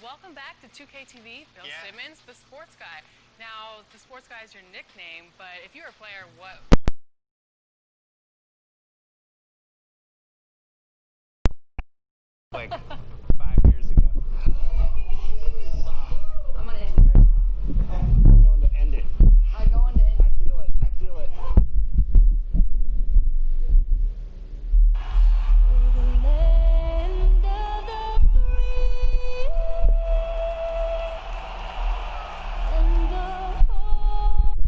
Welcome back to 2K TV. Bill Simmons, the sports guy. Now, the sports guy is your nickname, but if you're a player, what? Like 5 years ago. I'm gonna end it. I'm going to end it. I'm going to end I it. feel it. I feel it.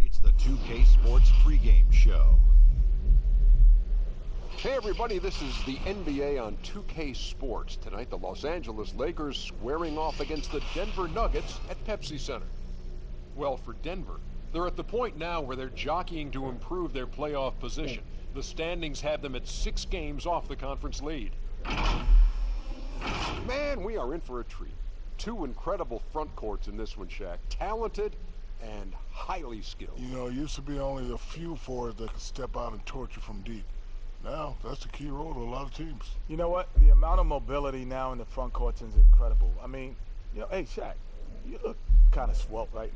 It's the 2K Sports pregame show. Hey everybody, this is the NBA on 2K Sports. Tonight, the Los Angeles Lakers squaring off against the Denver Nuggets at Pepsi Center. Well, for Denver, they're at the point now where they're jockeying to improve their playoff position. The standings have them at 6 games off the conference lead. Man, we are in for a treat. 2 incredible front courts in this one, Shaq. Talented and highly skilled. You know, it used to be only a few forwards that could step out and torture from deep. Now, that's the key role to a lot of teams. You know what? The amount of mobility now in the front court is incredible. I mean, you know, hey, Shaq, you look kind of svelte right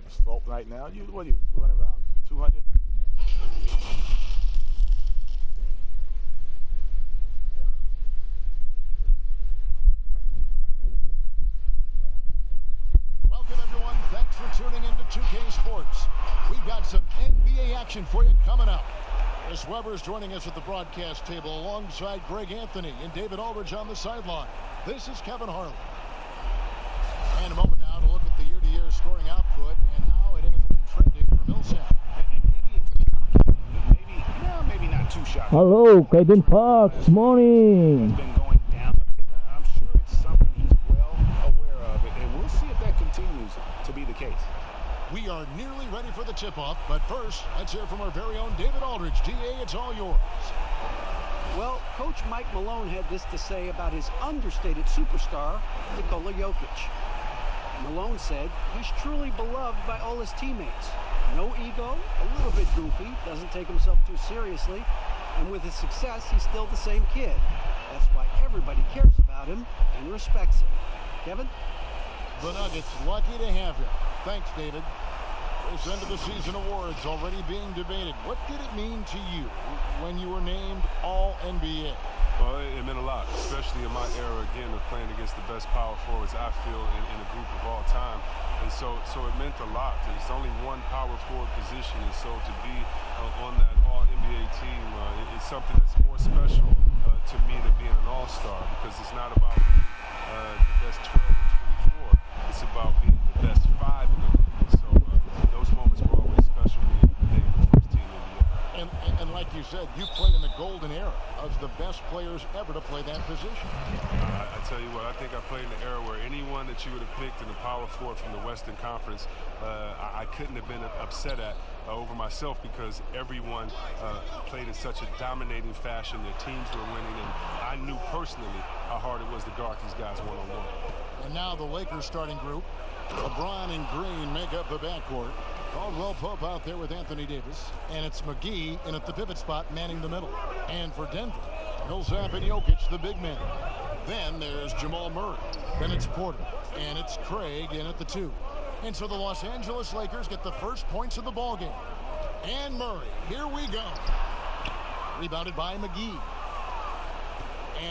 now. What are you, running around 200? Welcome, everyone. Thanks for tuning into 2K Sports. We've got some NBA action for you coming up. Chris Webber's joining us at the broadcast table alongside Greg Anthony and David Aldridge on the sideline. This is Kevin Harlan. And a moment now to look at the year-to-year scoring output and how it has been trending for Millsap. And maybe not too shocking. Hello, Kevin Parks, morning. It's been going down. I'm sure it's something he's well aware of, and we'll see if that continues to be the case. We are nearly ready for the tip-off, but first, let's hear from our very own David Aldridge. DA, it's all yours. Well, Coach Mike Malone had this to say about his understated superstar, Nikola Jokic. Malone said he's truly beloved by all his teammates. No ego, a little bit goofy, doesn't take himself too seriously, and with his success, he's still the same kid. That's why everybody cares about him and respects him. Kevin? The Nuggets lucky to have him. Thanks, David. This end of the season awards already being debated. What did it mean to you when you were named All-NBA? Well, it meant a lot, especially in my era, again, of playing against the best power forwards I feel in a group of all time. And so it meant a lot. There's only one power forward position, and so to be on that All-NBA team, it's something that's more special to me than being an All-Star, because it's not about being the best 12 or 24. It's about being the best 5 in the league. So those moments were always special being named the first team in the NBA. And like you said, you played in the golden era as the best players ever to play that position. I tell you what, I think I played in the era where anyone that you would have picked in the power forward from the Western Conference, I couldn't have been upset at over myself, because everyone played in such a dominating fashion. Their teams were winning, and I knew personally how hard it was to guard these guys one-on-one. And now the Lakers starting group. LeBron and Green make up the backcourt. Caldwell Pope out there with Anthony Davis. And it's McGee in at the pivot spot manning the middle. And for Denver, Millsap and Jokic, the big man. Then there's Jamal Murray. Then it's Porter. And it's Craig in at the 2. And so the Los Angeles Lakers get the first points of the ballgame. And Murray, here we go. Rebounded by McGee.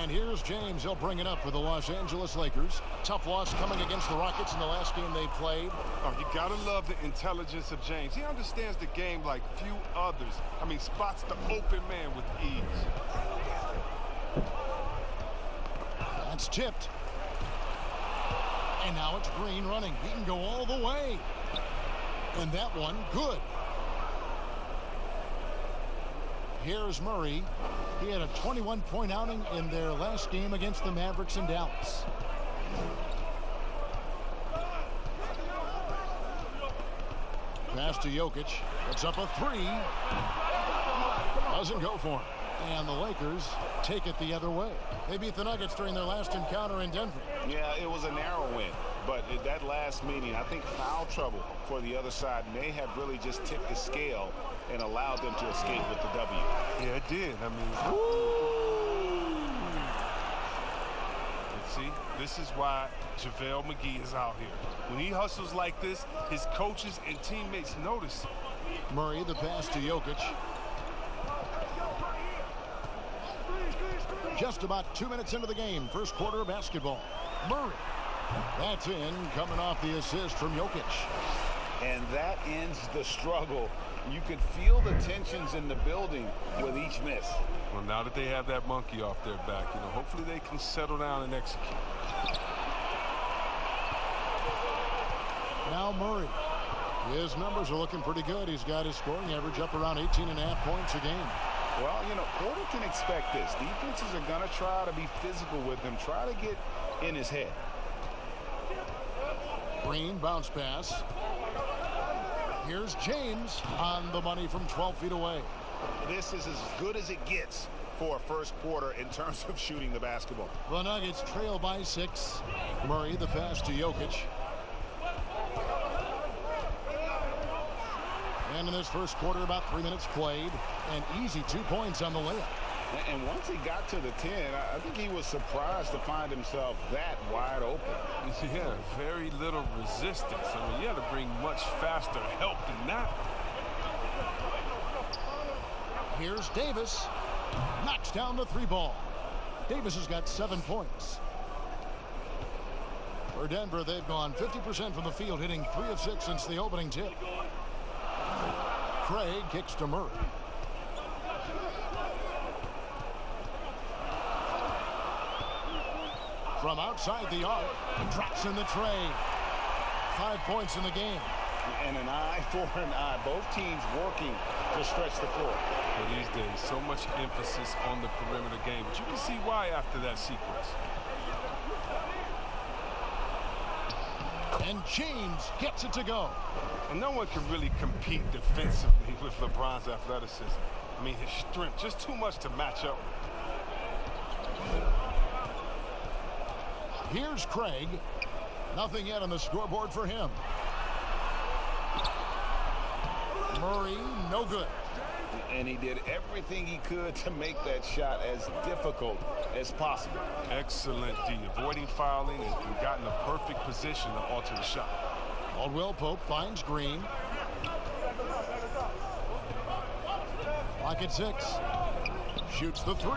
And here's James. He'll bring it up for the Los Angeles Lakers. Tough loss coming against the Rockets in the last game they played. Oh, you gotta love the intelligence of James. He understands the game like few others. I mean, spots the open man with ease. That's tipped. And now it's Green running. He can go all the way. And that one, good. Here's Murray. He had a 21-point outing in their last game against the Mavericks in Dallas. Pass to Jokic. Puts up a 3. Doesn't go for him. And the Lakers take it the other way. They beat the Nuggets during their last encounter in Denver. Yeah, it was a narrow win. But at that last meeting, I think foul trouble for the other side may have really just tipped the scale and allowed them to escape with the W. Yeah, it did. I mean, See, this is why JaVale McGee is out here. When he hustles like this, his coaches and teammates notice. Murray, the pass to Jokic. Just about 2 minutes into the game, first quarter of basketball. Murray. That's in, coming off the assist from Jokic. And that ends the struggle. You could feel the tensions in the building with each miss. Well, now that they have that monkey off their back, hopefully they can settle down and execute. Now Murray. His numbers are looking pretty good. He's got his scoring average up around 18.5 points a game. Well, Porter can expect this. Defenses are going to try to be physical with him, try to get in his head. Green, bounce pass. Here's James on the money from 12 feet away. This is as good as it gets for a first quarter in terms of shooting the basketball. The Nuggets trail by 6. Murray, the pass to Jokic. And in this first quarter, about 3 minutes played. And easy 2 points on the layup. And once he got to the 10, I think he was surprised to find himself that wide open. Yeah, very little resistance. I mean, you had to bring much faster help than that. Here's Davis. Knocks down the 3 ball. Davis has got 7 points. For Denver, they've gone 50% from the field, hitting 3 of 6 since the opening tip. Craig kicks to Murray. From outside the arc, drops in the tray. 5 points in the game. And an eye for an eye. Both teams working to stretch the floor. Well, these days, so much emphasis on the perimeter game. But you can see why after that sequence. And James gets it to go. And no one can really compete defensively with LeBron's athleticism. I mean, his strength, just too much to match up with. Here's Craig. Nothing yet on the scoreboard for him. Murray, no good. And he did everything he could to make that shot as difficult as possible. Excellent D, avoiding fouling and gotten a perfect position to alter the shot. Caldwell Pope finds Green. Lock at 6. Shoots the 3.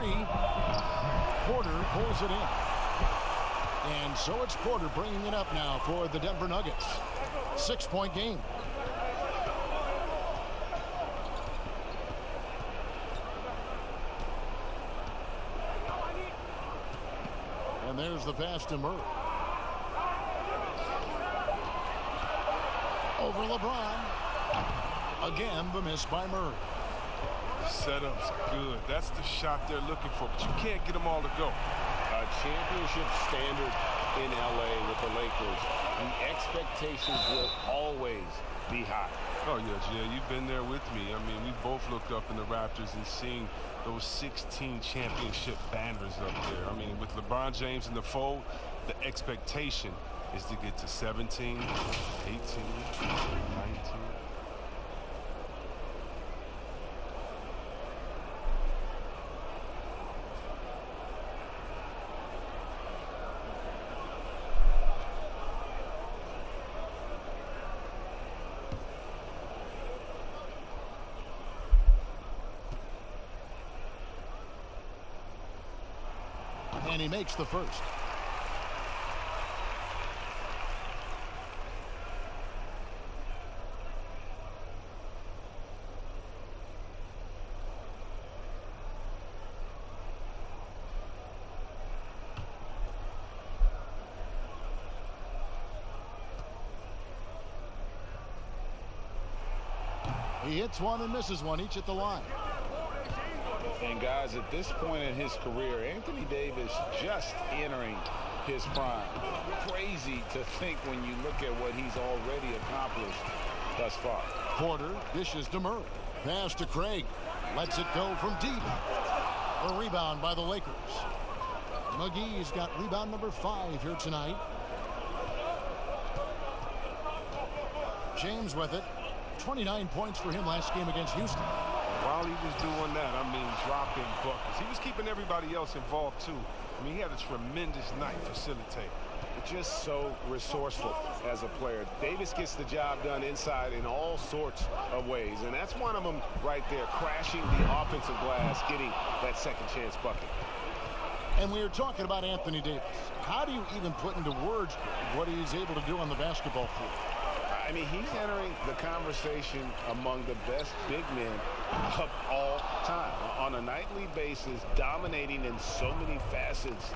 Porter pulls it in. And so it's Porter bringing it up now for the Denver Nuggets. 6-point game. And there's the pass to Murray. Over LeBron. Again, the miss by Murray. Setup's good. That's the shot they're looking for, but you can't get them all to go. A championship standard in LA with the Lakers. The expectations will always be high. Oh, yeah, Jay, you've been there with me. I mean, we both looked up in the Raptors and seeing those 16 championship banners up there. I mean, with LeBron James in the fold, the expectation is to get to 17, 18, 19. And he makes the first. He hits one and misses one, each at the line. And guys, at this point in his career, Anthony Davis just entering his prime. Crazy to think when you look at what he's already accomplished thus far. Porter dishes to Murray. Pass to Craig. Lets it go from deep. A rebound by the Lakers. McGee's got rebound number 5 here tonight. James with it. 29 points for him last game against Houston. While he was doing that, I mean, dropping buckets. He was keeping everybody else involved, too. I mean, he had a tremendous night facilitating. Just so resourceful as a player. Davis gets the job done inside in all sorts of ways, and that's one of them right there, crashing the offensive glass, getting that second chance bucket. And we were talking about Anthony Davis. How do you even put into words what he's able to do on the basketball floor? I mean, he's entering the conversation among the best big men of all time. On a nightly basis, dominating in so many facets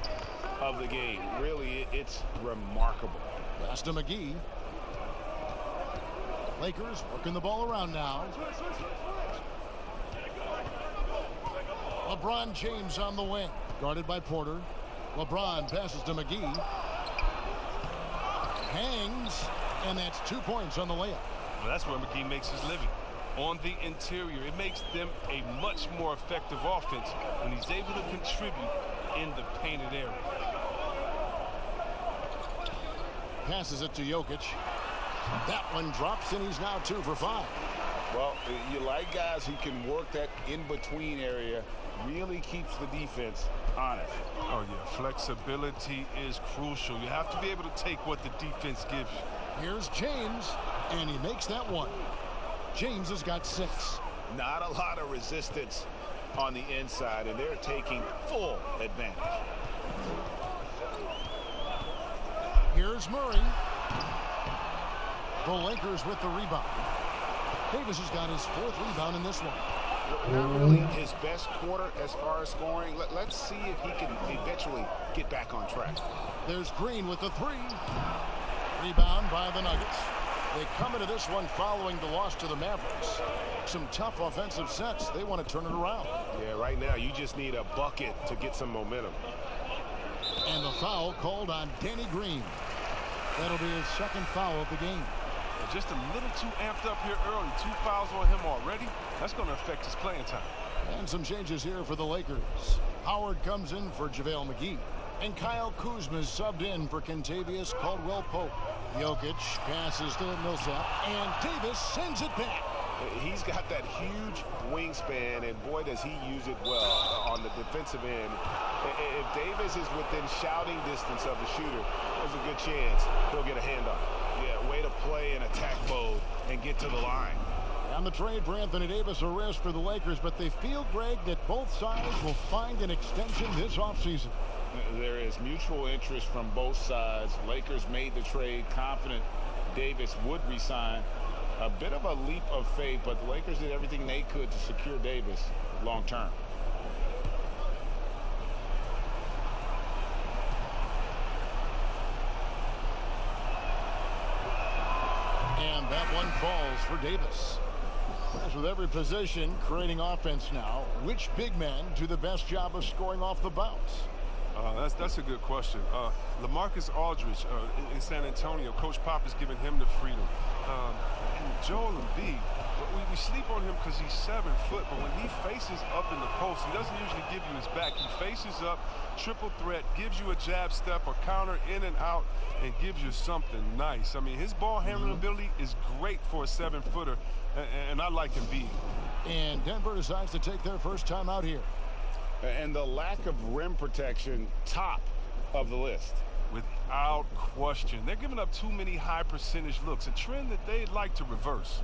of the game. Really, it's remarkable. Pass to McGee. Lakers working the ball around now. LeBron James on the wing. Guarded by Porter. LeBron passes to McGee. Hangs. And that's 2 points on the layup. Well, that's where McGee makes his living. On the interior, it makes them a much more effective offense when he's able to contribute in the painted area. Passes it to Jokic. That one drops, and he's now 2 for 5. Well, you like guys who can work that in-between area, really keeps the defense honest. Oh, yeah, flexibility is crucial. You have to be able to take what the defense gives you. Here's James, and he makes that one. James has got 6. Not a lot of resistance on the inside, and they're taking full advantage. Here's Murray. The Lakers with the rebound. Davis has got his 4th rebound in this one. Not really his best quarter as far as scoring. Let's see if he can eventually get back on track. There's Green with the 3. Rebound by the Nuggets. They come into this one following the loss to the Mavericks. Some tough offensive sets. They want to turn it around. Yeah, right now you just need a bucket to get some momentum. And the foul called on Danny Green. That'll be his 2nd foul of the game. Just a little too amped up here early. 2 fouls on him already. That's going to affect his playing time. And some changes here for the Lakers. Howard comes in for JaVale McGee. And Kyle Kuzma is subbed in for Kentavious Caldwell-Pope. Jokic passes to Millsap, and Davis sends it back. He's got that huge wingspan, and boy, does he use it well on the defensive end. If Davis is within shouting distance of the shooter, there's a good chance he'll get a hand on it. Yeah, way to play in attack mode and get to the line. On the trade for Anthony Davis, a risk for the Lakers, but they feel, Greg, that both sides will find an extension this offseason. There is mutual interest from both sides. Lakers made the trade confident Davis would resign. A bit of a leap of faith, but the Lakers did everything they could to secure Davis long term. And that one falls for Davis. As with every position, creating offense now, which big men do the best job of scoring off the bounce? That's a good question. LaMarcus Aldridge in San Antonio, Coach Pop is giving him the freedom. And Joel Embiid, we sleep on him because he's 7 foot, but when he faces up in the post, he doesn't usually give you his back. He faces up, triple threat, gives you a jab step, a counter in and out, and gives you something nice. I mean, his ball handling ability is great for a 7-footer, and I like Embiid. And Denver decides to take their first time out here. And the lack of rim protection, top of the list. Without question. They're giving up too many high percentage looks, a trend that they'd like to reverse.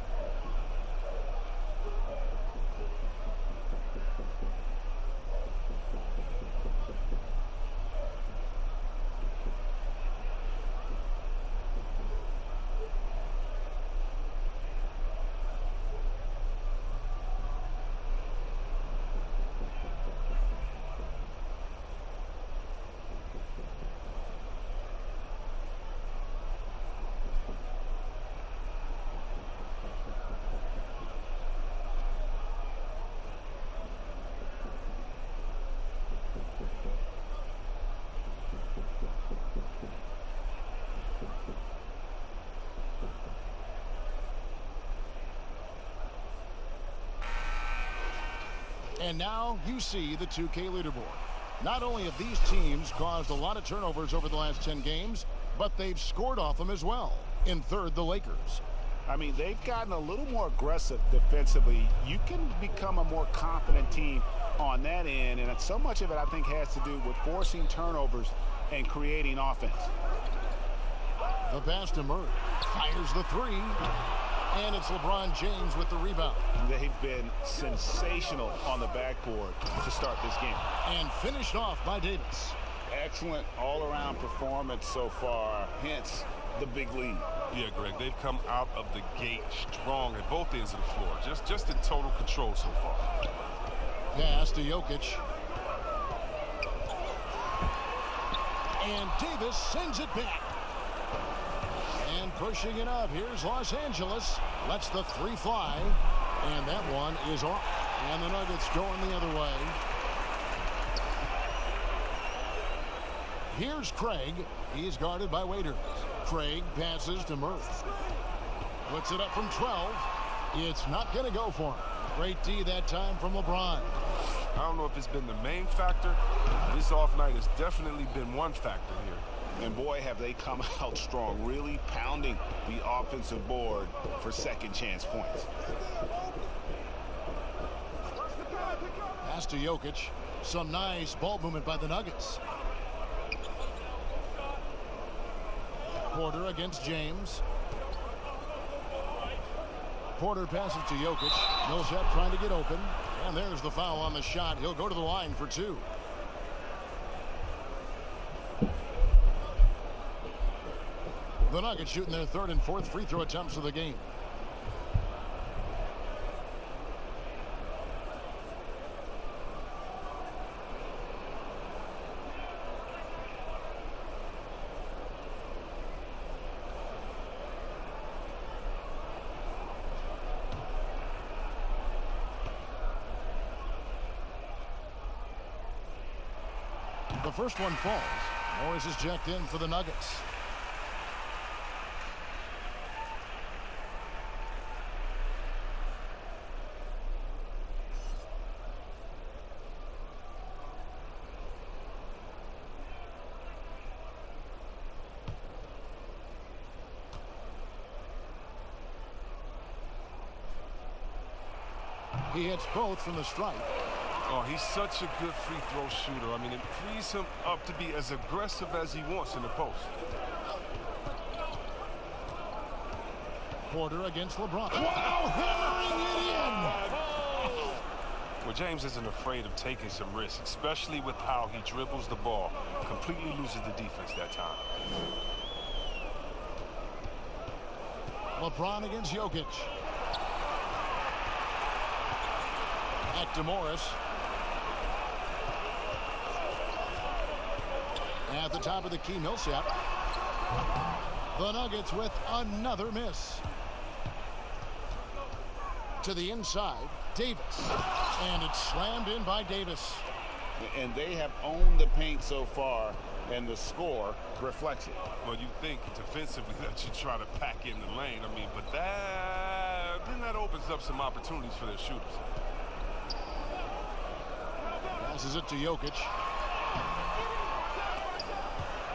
And now you see the 2K leaderboard. Not only have these teams caused a lot of turnovers over the last 10 games, but they've scored off them as well. In third, the Lakers. I mean, they've gotten a little more aggressive defensively. You can become a more confident team on that end, and so much of it, I think, has to do with forcing turnovers and creating offense. The pass to Murray. Fires the three. And it's LeBron James with the rebound. They've been sensational on the backboard to start this game. And finished off by Davis. Excellent all-around performance so far, hence the big lead. Yeah, Greg, they've come out of the gate strong at both ends of the floor. Just in total control so far. Pass to Jokic. And Davis sends it back. And pushing it up, here's Los Angeles. Lets the three fly. And that one is off. And the Nuggets going the other way. Here's Craig. He's guarded by Waiters. Craig passes to Murray. Puts it up from 12. It's not going to go for him. Great D that time from LeBron. I don't know if it's been the main factor. This off night has definitely been one factor here. And boy, have they come out strong, really pounding the offensive board for second chance points. Pass to Jokic. Some nice ball movement by the Nuggets. Porter against James. Porter passes to Jokic. Millsap trying to get open. And there's the foul on the shot. He'll go to the line for two. The Nuggets shooting their third and fourth free throw attempts of the game. The first one falls. Morris is checked in for the Nuggets. He hits both from the stripe. Oh, he's such a good free throw shooter. I mean, it frees him up to be as aggressive as he wants in the post. Porter against LeBron. Wow, hammering it in! Well, James isn't afraid of taking some risks, especially with how he dribbles the ball. Completely loses the defense that time. LeBron against Jokic. Back to Morris. At the top of the key, Millsap. The Nuggets with another miss. To the inside, Davis. And it's slammed in by Davis. And they have owned the paint so far, and the score reflects it. Well, you think defensively that you try to pack in the lane. I mean, but then that opens up some opportunities for their shooters. Passes it to Jokic.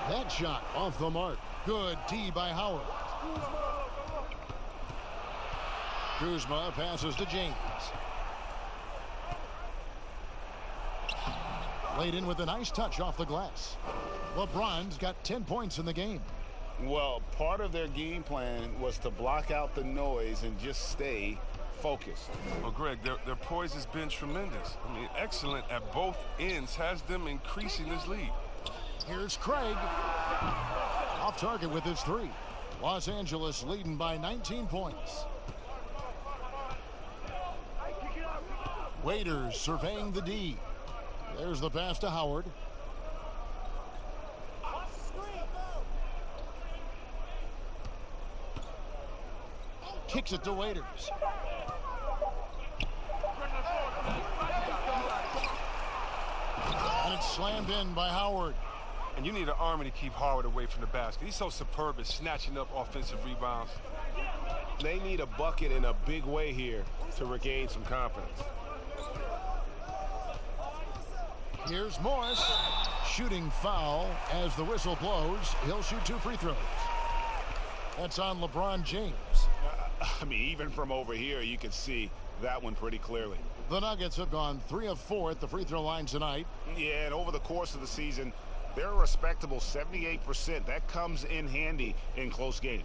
That shot off the mark. Good D by Howard. Kuzma passes to James. Laid in with a nice touch off the glass. LeBron's got 10 points in the game. Well, part of their game plan was to block out the noise and just stay focused. Well, Greg, their poise has been tremendous. I mean, excellent at both ends, has them increasing this lead. Here's Craig. Off target with his three. Los Angeles leading by 19 points. Waiters surveying the D. There's the pass to Howard. Kicks it to Waiters. And it's slammed in by Howard. And you need an army to keep Howard away from the basket. He's so superb at snatching up offensive rebounds. They need a bucket in a big way here to regain some confidence. Here's Morris. Shooting foul as the whistle blows. He'll shoot 2 free throws. That's on LeBron James. I mean, even from over here, you can see that one pretty clearly. The Nuggets have gone 3 of 4 at the free throw line tonight. Yeah, and over the course of the season, they're a respectable 78%. That comes in handy in close games.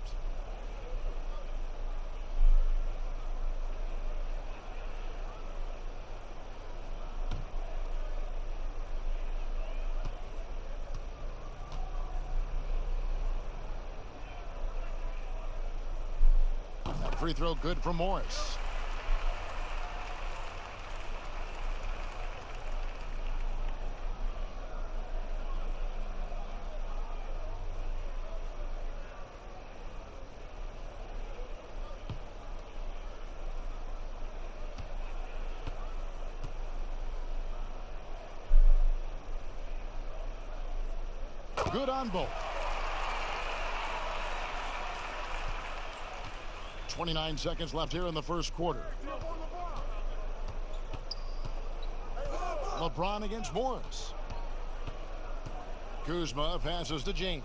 That free throw good for Morris. Good on both. 29 seconds left here in the first quarter. LeBron against Morris. Kuzma passes to James.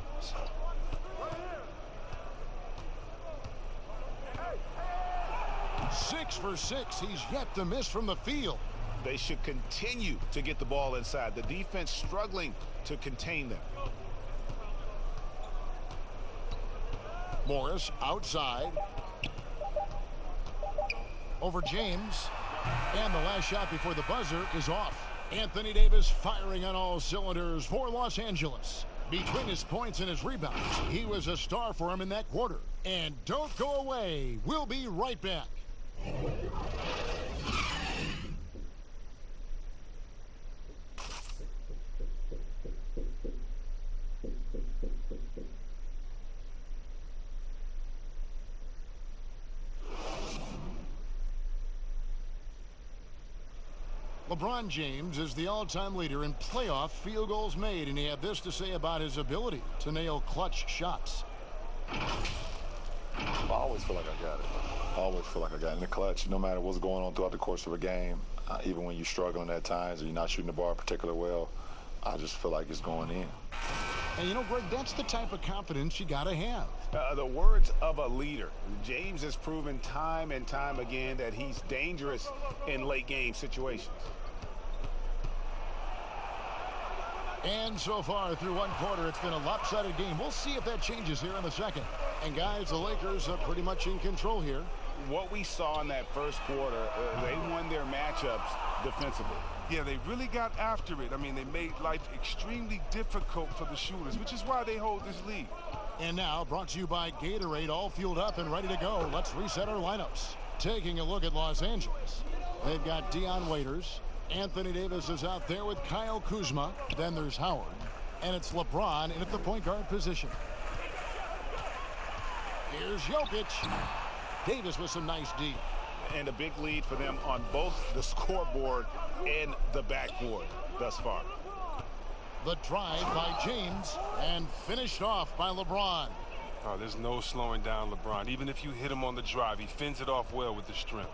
Six for 6. He's yet to miss from the field. They should continue to get the ball inside. The defense struggling to contain them. Morris outside. Over James. And the last shot before the buzzer is off. Anthony Davis firing on all cylinders for Los Angeles. Between his points and his rebounds, he was a star for him in that quarter. And don't go away. We'll be right back. LeBron James is the all-time leader in playoff field goals made, and he had this to say about his ability to nail clutch shots. I always feel like I got it. I always feel like I got it in the clutch, no matter what's going on throughout the course of a game. Even when you're struggling at times or you're not shooting the ball particularly well, I just feel like it's going in. And you know, Greg, that's the type of confidence you got to have. The words of a leader. James has proven time and time again that he's dangerous in late game situations. And so far through one quarter, it's been a lopsided game. We'll see if that changes here in the second. And guys, the Lakers are pretty much in control here. What we saw in that first quarter, they won their matchups defensively. Yeah, they really got after it. I mean, they made life extremely difficult for the shooters, which is why they hold this lead. And now, brought to you by Gatorade, all fueled up and ready to go. Let's reset our lineups. Taking a look at Los Angeles. They've got Dion Waiters. Anthony Davis is out there with Kyle Kuzma. Then there's Howard. And it's LeBron in at the point guard position. Here's Jokic. Davis with some nice D. And a big lead for them on both the scoreboard and the backboard thus far. The drive by James and finished off by LeBron. Oh, there's no slowing down LeBron. Even if you hit him on the drive, he fends it off well with the strength.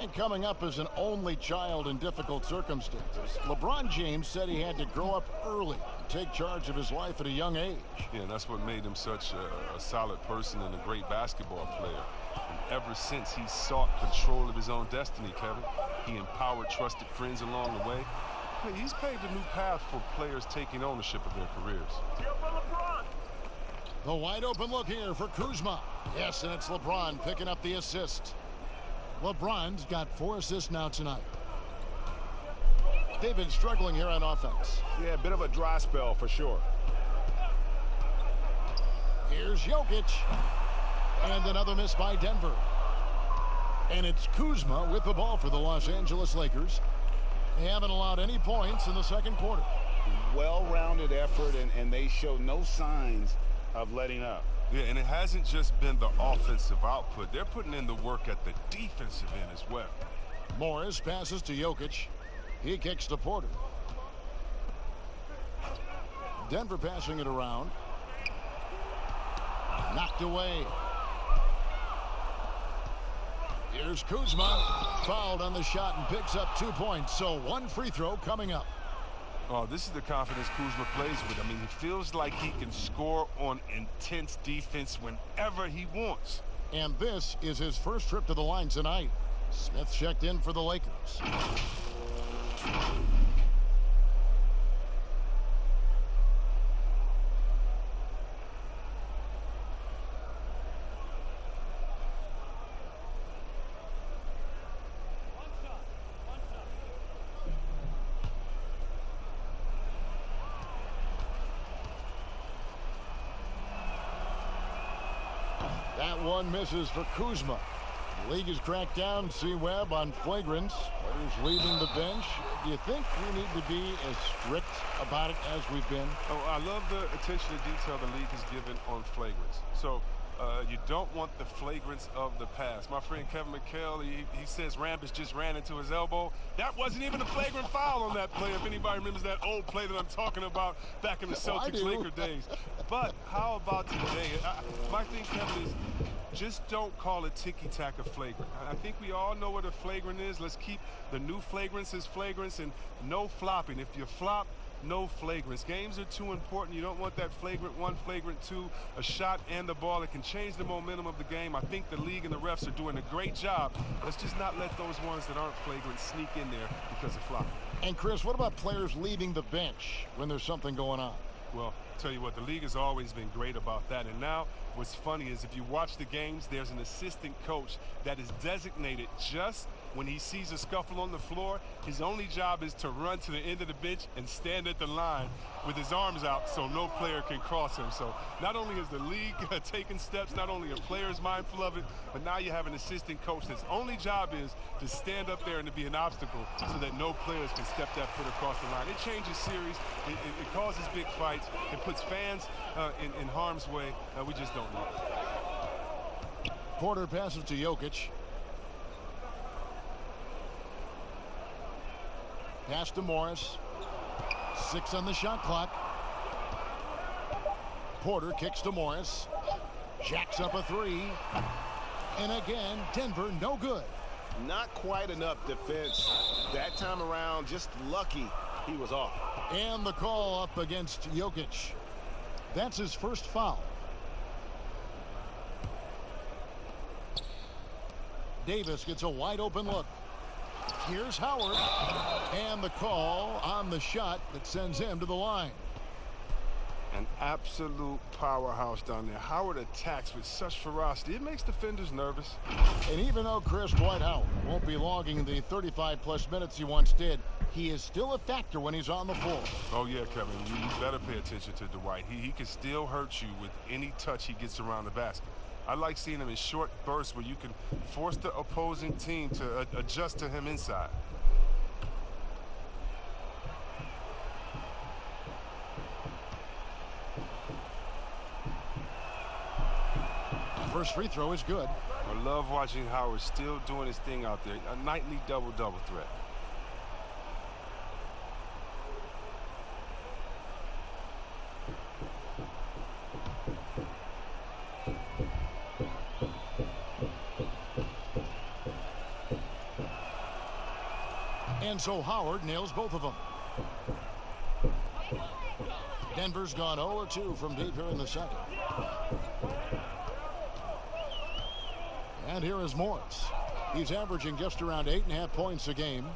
And coming up as an only child in difficult circumstances, LeBron James said he had to grow up early and take charge of his life at a young age. Yeah, and that's what made him such a solid person and a great basketball player. And ever since he sought control of his own destiny, Kevin, he empowered trusted friends along the way. He's paved a new path for players taking ownership of their careers. The wide open look here for Kuzma. Yes, and it's LeBron picking up the assist. LeBron's got 4 assists now tonight. They've been struggling here on offense. Yeah, a bit of a dry spell for sure. Here's Jokic. And another miss by Denver. And it's Kuzma with the ball for the Los Angeles Lakers. They haven't allowed any points in the second quarter. Well-rounded effort, and they show no signs of letting up. Yeah, and it hasn't just been the offensive output. They're putting in the work at the defensive end as well. Morris passes to Jokic. He kicks to Porter. Denver passing it around. Knocked away. Here's Kuzma. Fouled on the shot and picks up 2 points. So 1 free throw coming up. Oh, this is the confidence Kuzma plays with. I mean, he feels like he can score on intense defense whenever he wants. And this is his first trip to the line tonight. Smith checked in for the Lakers. That one misses for Kuzma. The league has cracked down C-Webb on flagrants. Players leaving the bench. Do you think we need to be as strict about it as we've been? Oh, I love the attention to detail the league has given on flagrants. So you don't want the flagrants of the past. My friend Kevin McHale, he says Rambis just ran into his elbow. That wasn't even a flagrant foul on that play, if anybody remembers that old play that I'm talking about back in the Celtics-Laker days. But how about today? My thing, Kevin, is just don't call a ticky-tack a flagrant. I think we all know what a flagrant is. Let's keep the new flagrants as flagrants and no flopping. If you flop, no flagrants. Games are too important. You don't want that flagrant one, flagrant two, a shot and the ball. It can change the momentum of the game. I think the league and the refs are doing a great job. Let's just not let those ones that aren't flagrant sneak in there because of flopping. And Chris, what about players leaving the bench when there's something going on? Well, I'll tell you what, the league has always been great about that. And now what's funny is if you watch the games, there's an assistant coach that is designated just when he sees a scuffle on the floor. His only job is to run to the end of the bench and stand at the line with his arms out so no player can cross him. So not only is the league taking steps, not only are players mindful of it, but now you have an assistant coach that's only job is to stand up there and to be an obstacle so that no players can step that foot across the line. It changes series. It causes big fights. It puts fans in harm's way. We just don't know. Porter passes to Jokic. Pass to Morris. 6 on the shot clock. Porter kicks to Morris. Jacks up a 3. And again, Denver no good. Not quite enough defense that time around. Just lucky he was off. And the call up against Jokic. That's his first foul. Davis gets a wide open look. Here's Howard. And the call on the shot that sends him to the line. An absolute powerhouse down there. Howard attacks with such ferocity. It makes defenders nervous. And even though Chris Dwight Howard won't be logging the 35-plus minutes he once did, he is still a factor when he's on the floor. Oh, yeah, Kevin. You better pay attention to Dwight. He can still hurt you with any touch he gets around the basket. I like seeing him in short bursts where you can force the opposing team to adjust to him inside. First free throw is good. I love watching Howard still doing his thing out there. A nightly double-double threat. And so Howard nails both of them. Denver's gone 0-2 from deep here in the second. And here is Morris. He's averaging just around 8.5 points a game.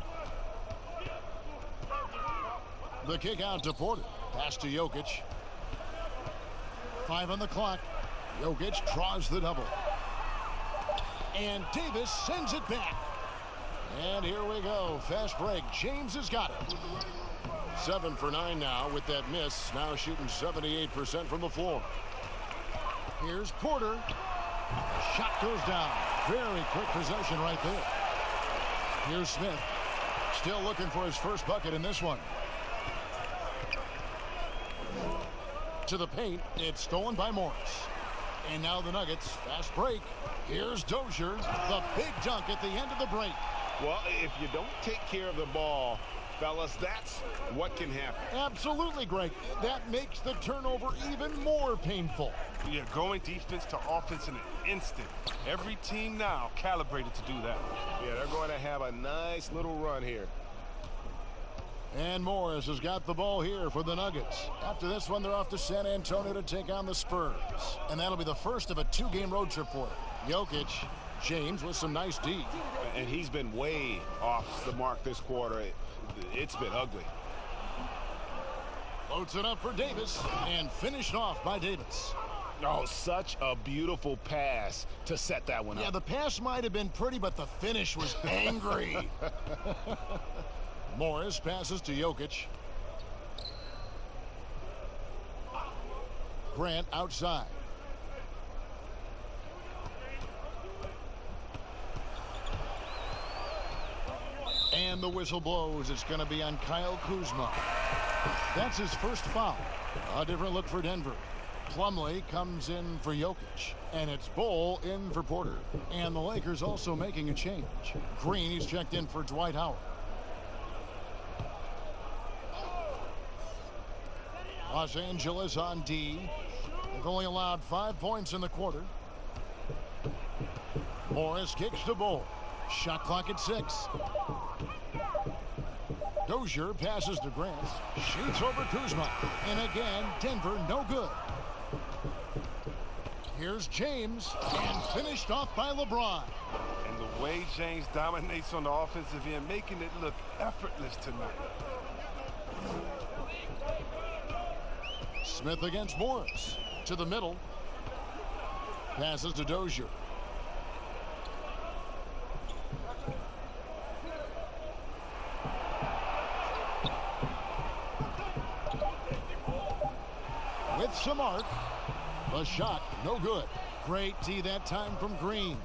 The kick out to Porter. Pass to Jokic. 5 on the clock. Jokic draws the double. And Davis sends it back. And here we go. Fast break. James has got it. 7 for 9 now with that miss. Now shooting 78% from the floor. Here's Porter. The shot goes down. Very quick possession right there. Here's Smith. Still looking for his first bucket in this one. To the paint. It's stolen by Morris. And now the Nuggets. Fast break. Here's Dozier. The big dunk at the end of the break. Well, if you don't take care of the ball, fellas, that's what can happen. Absolutely, Greg. That makes the turnover even more painful. Yeah, going defense to offense in an instant. Every team now calibrated to do that. Yeah, they're going to have a nice little run here. And Morris has got the ball here for the Nuggets. After this one, they're off to San Antonio to take on the Spurs. And that'll be the first of a 2-game road trip for it. Jokic, James with some nice D. And he's been way off the mark this quarter. It's been ugly. Loads it up for Davis and finished off by Davis. Oh, such a beautiful pass to set that one up. Yeah, the pass might have been pretty, but the finish was angry. Morris passes to Jokic. Grant outside. And the whistle blows. It's going to be on Kyle Kuzma. That's his first foul. A different look for Denver. Plumlee comes in for Jokic. And it's Bol in for Porter. And the Lakers also making a change. Green, he's checked in for Dwight Howard. Los Angeles on D. They've only allowed 5 points in the quarter. Morris kicks to Bol. Shot clock at 6. Dozier passes to Grant. Shoots over Kuzma. And again, Denver no good. Here's James. And finished off by LeBron. And the way James dominates on the offensive end, making it look effortless tonight. Smith against Morris. To the middle. Passes to Dozier. With some arc. The shot, no good. Great D that time from Green.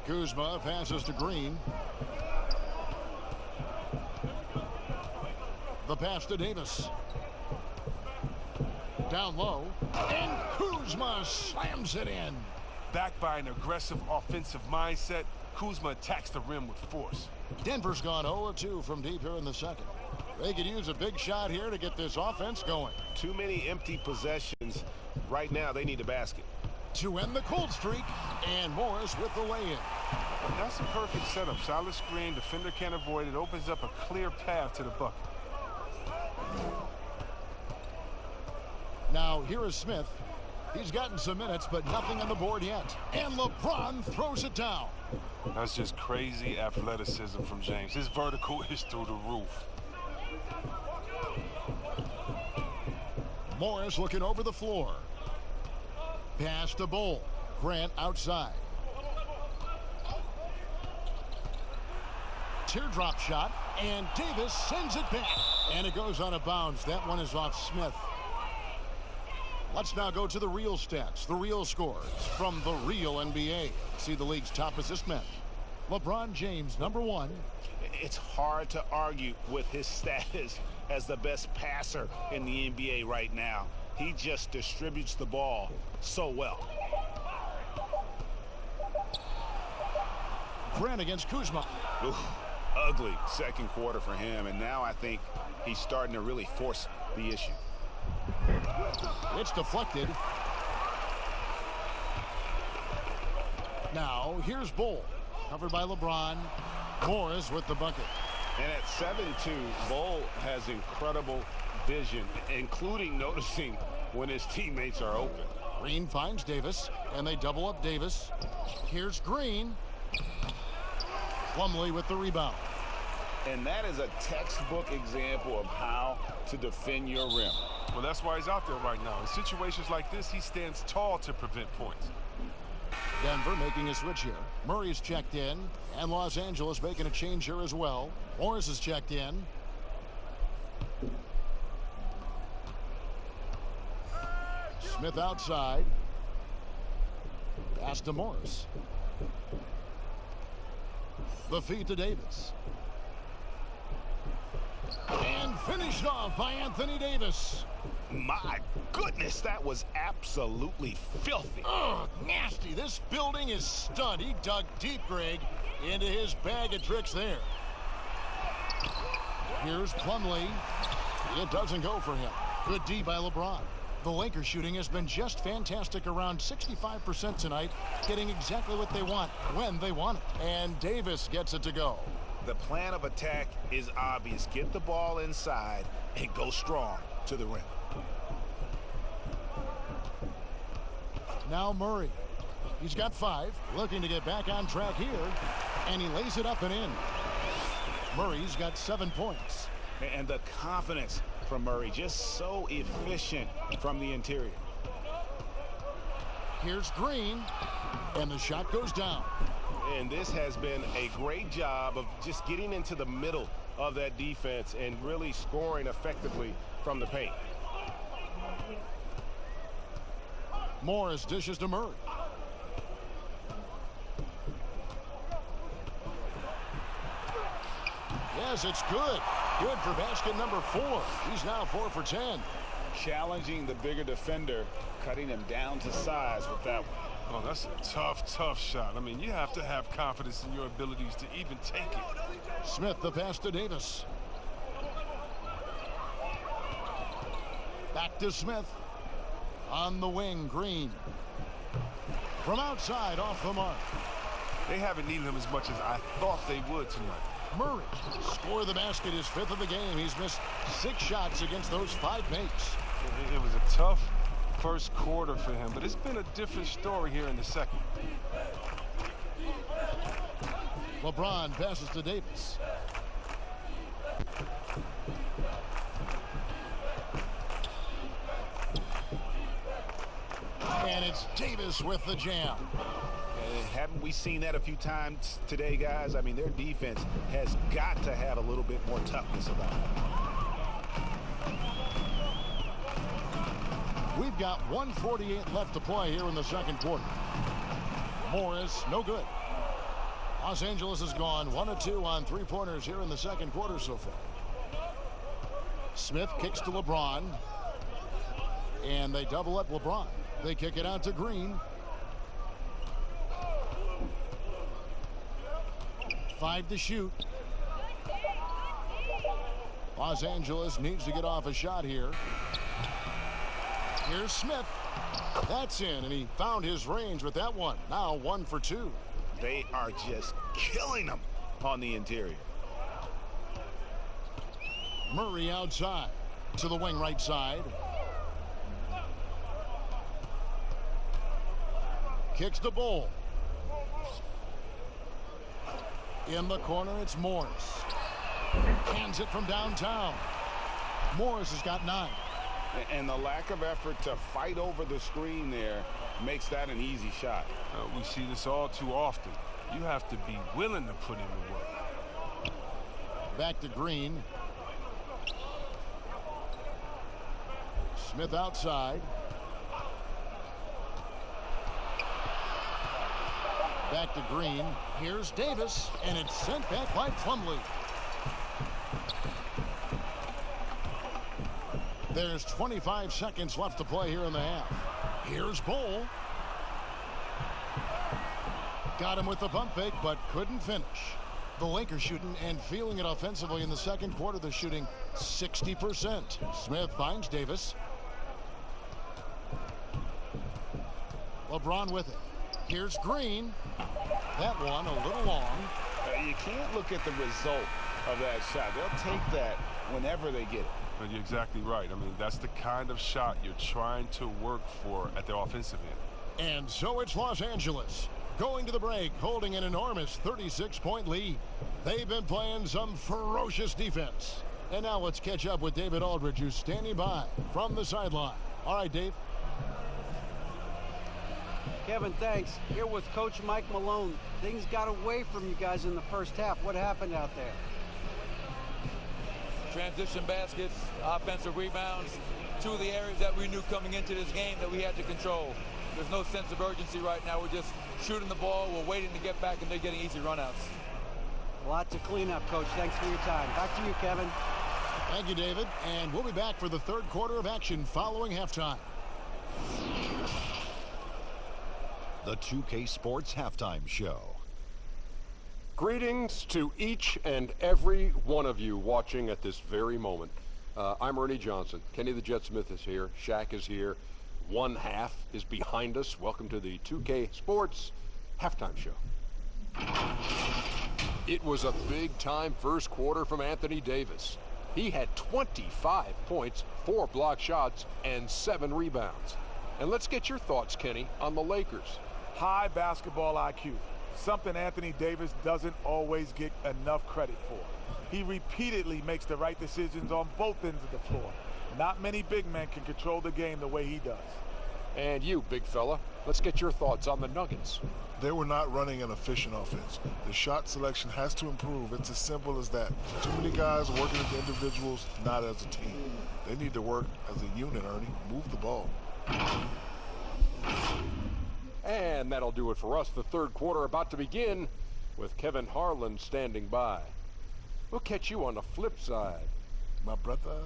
Kuzma passes to Green. The pass to Davis. Down low. And Kuzma slams it in. Backed by an aggressive offensive mindset, Kuzma attacks the rim with force. Denver's gone 0-2 from deep here in the second. They could use a big shot here to get this offense going. Too many empty possessions. Right now, they need a basket. To end the cold streak, and Morris with the lay-in. That's a perfect setup. Solid screen, defender can't avoid it. Opens up a clear path to the bucket. Now, here is Smith. He's gotten some minutes, but nothing on the board yet. And LeBron throws it down. That's just crazy athleticism from James. His vertical is through the roof. Morris looking over the floor. Pass to Bol. Grant outside. Teardrop shot, and Davis sends it back. And it goes out of bounds. That one is off Smith. Let's now go to the real stats, the real scores from the real NBA. See the league's top assist men. LeBron James, #1. It's hard to argue with his status as the best passer in the NBA right now. He just distributes the ball so well. Grant against Kuzma. Ooh, ugly second quarter for him, and now I think he's starting to really force the issue. It's deflected. Now, here's Bol. Covered by LeBron. Morris with the bucket. And at 7'2", Bol has incredible vision, including noticing when his teammates are open. Green finds Davis, and they double up Davis. Here's Green. Plumlee with the rebound. And that is a textbook example of how to defend your rim. Well, that's why he's out there right now. In situations like this, he stands tall to prevent points. Denver making a switch here. Murray's checked in, and Los Angeles making a change here as well. Morris is checked in. Smith outside. Pass to Morris. The feed to Davis. And finished off by Anthony Davis. My goodness, that was absolutely filthy. Ugh, nasty. This building is stunned. He dug deep, Greg, into his bag of tricks there. Here's Plumlee. It doesn't go for him. Good D by LeBron. The Lakers shooting has been just fantastic, around 65% tonight, getting exactly what they want when they want it. And Davis gets it to go. The plan of attack is obvious. Get the ball inside and go strong to the rim. Now Murray. He's got 5, looking to get back on track here, and he lays it up and in. Murray's got 7 points. And the confidence from Murray, just so efficient from the interior. Here's Green, and the shot goes down. And this has been a great job of just getting into the middle of that defense and really scoring effectively from the paint. Morris dishes to Murray. Yes, it's good. Good for basket number 4. He's now 4 for 10. Challenging the bigger defender, cutting him down to size with that one. Oh, that's a tough shot. I mean, you have to have confidence in your abilities to even take it. Smith, the pass to Davis. Back to Smith. On the wing, Green. From outside, off the mark. They haven't needed him as much as I thought they would tonight. Murray score the basket, his 5th of the game. He's missed 6 shots against those 5 mates. It was a tough first quarter for him, but it's been a different story here in the second. LeBron passes to Davis. And it's Davis with the jam. Haven't we seen that a few times today, guys? I mean, their defense has got to have a little bit more toughness about it. We've got 1:48 left to play here in the second quarter. Morris, no good. Los Angeles has gone 1 of 2 on 3-pointers here in the second quarter so far. Smith kicks to LeBron. And they double up LeBron. They kick it out to Green. 5 to shoot. Los Angeles needs to get off a shot here. Here's Smith. That's in, and he found his range with that one. Now 1 for 2. They are just killing them on the interior. Murray outside to the wing right side. Kicks the Bull. In the corner, it's Morris. Hands it from downtown. Morris has got 9. And the lack of effort to fight over the screen there makes that an easy shot. We see this all too often. You have to be willing to put in the work. Back to Green. Smith outside. Back to Green. Here's Davis, and it's sent back by Plumlee. There's 25 seconds left to play here in the half. Here's Bull. Got him with the pump fake, but couldn't finish. The Lakers shooting and feeling it offensively in the second quarter. They're shooting 60%. Smith finds Davis. LeBron with it. Here's Green. That one a little long. You can't look at the result of that shot. They'll take that whenever they get it. You're exactly right. I mean, that's the kind of shot you're trying to work for at the offensive end. And so it's Los Angeles going to the break, holding an enormous 36-point lead. They've been playing some ferocious defense. And now let's catch up with David Aldridge, who's standing by from the sideline. All right, Dave. Kevin, thanks. Here with Coach Mike Malone. Things got away from you guys in the first half. What happened out there? Transition baskets, offensive rebounds, 2 of the areas that we knew coming into this game that we had to control. There's no sense of urgency right now. We're just shooting the ball. We're waiting to get back, and they're getting easy runouts. A lot to clean up, Coach. Thanks for your time. Back to you, Kevin. Thank you, David. And we'll be back for the third quarter of action following halftime. The 2K Sports Halftime Show. Greetings to each and every one of you watching at this very moment. I'm Ernie Johnson. Kenny the Jet Smith is here. Shaq is here. One half is behind us. Welcome to the 2K Sports Halftime Show. It was a big-time first quarter from Anthony Davis. He had 25 points, 4 block shots, and 7 rebounds. And let's get your thoughts, Kenny, on the Lakers. High basketball IQ, something Anthony Davis doesn't always get enough credit for. He repeatedly makes the right decisions on both ends of the floor. Not many big men can control the game the way he does. And you, big fella, let's get your thoughts on the Nuggets. They were not running an efficient offense. The shot selection has to improve. It's as simple as that. Too many guys working as individuals, not as a team. They need to work as a unit, Ernie. Move the ball. And that'll do it for us. The third quarter about to begin with Kevin Harlan standing by. We'll catch you on the flip side. My brother.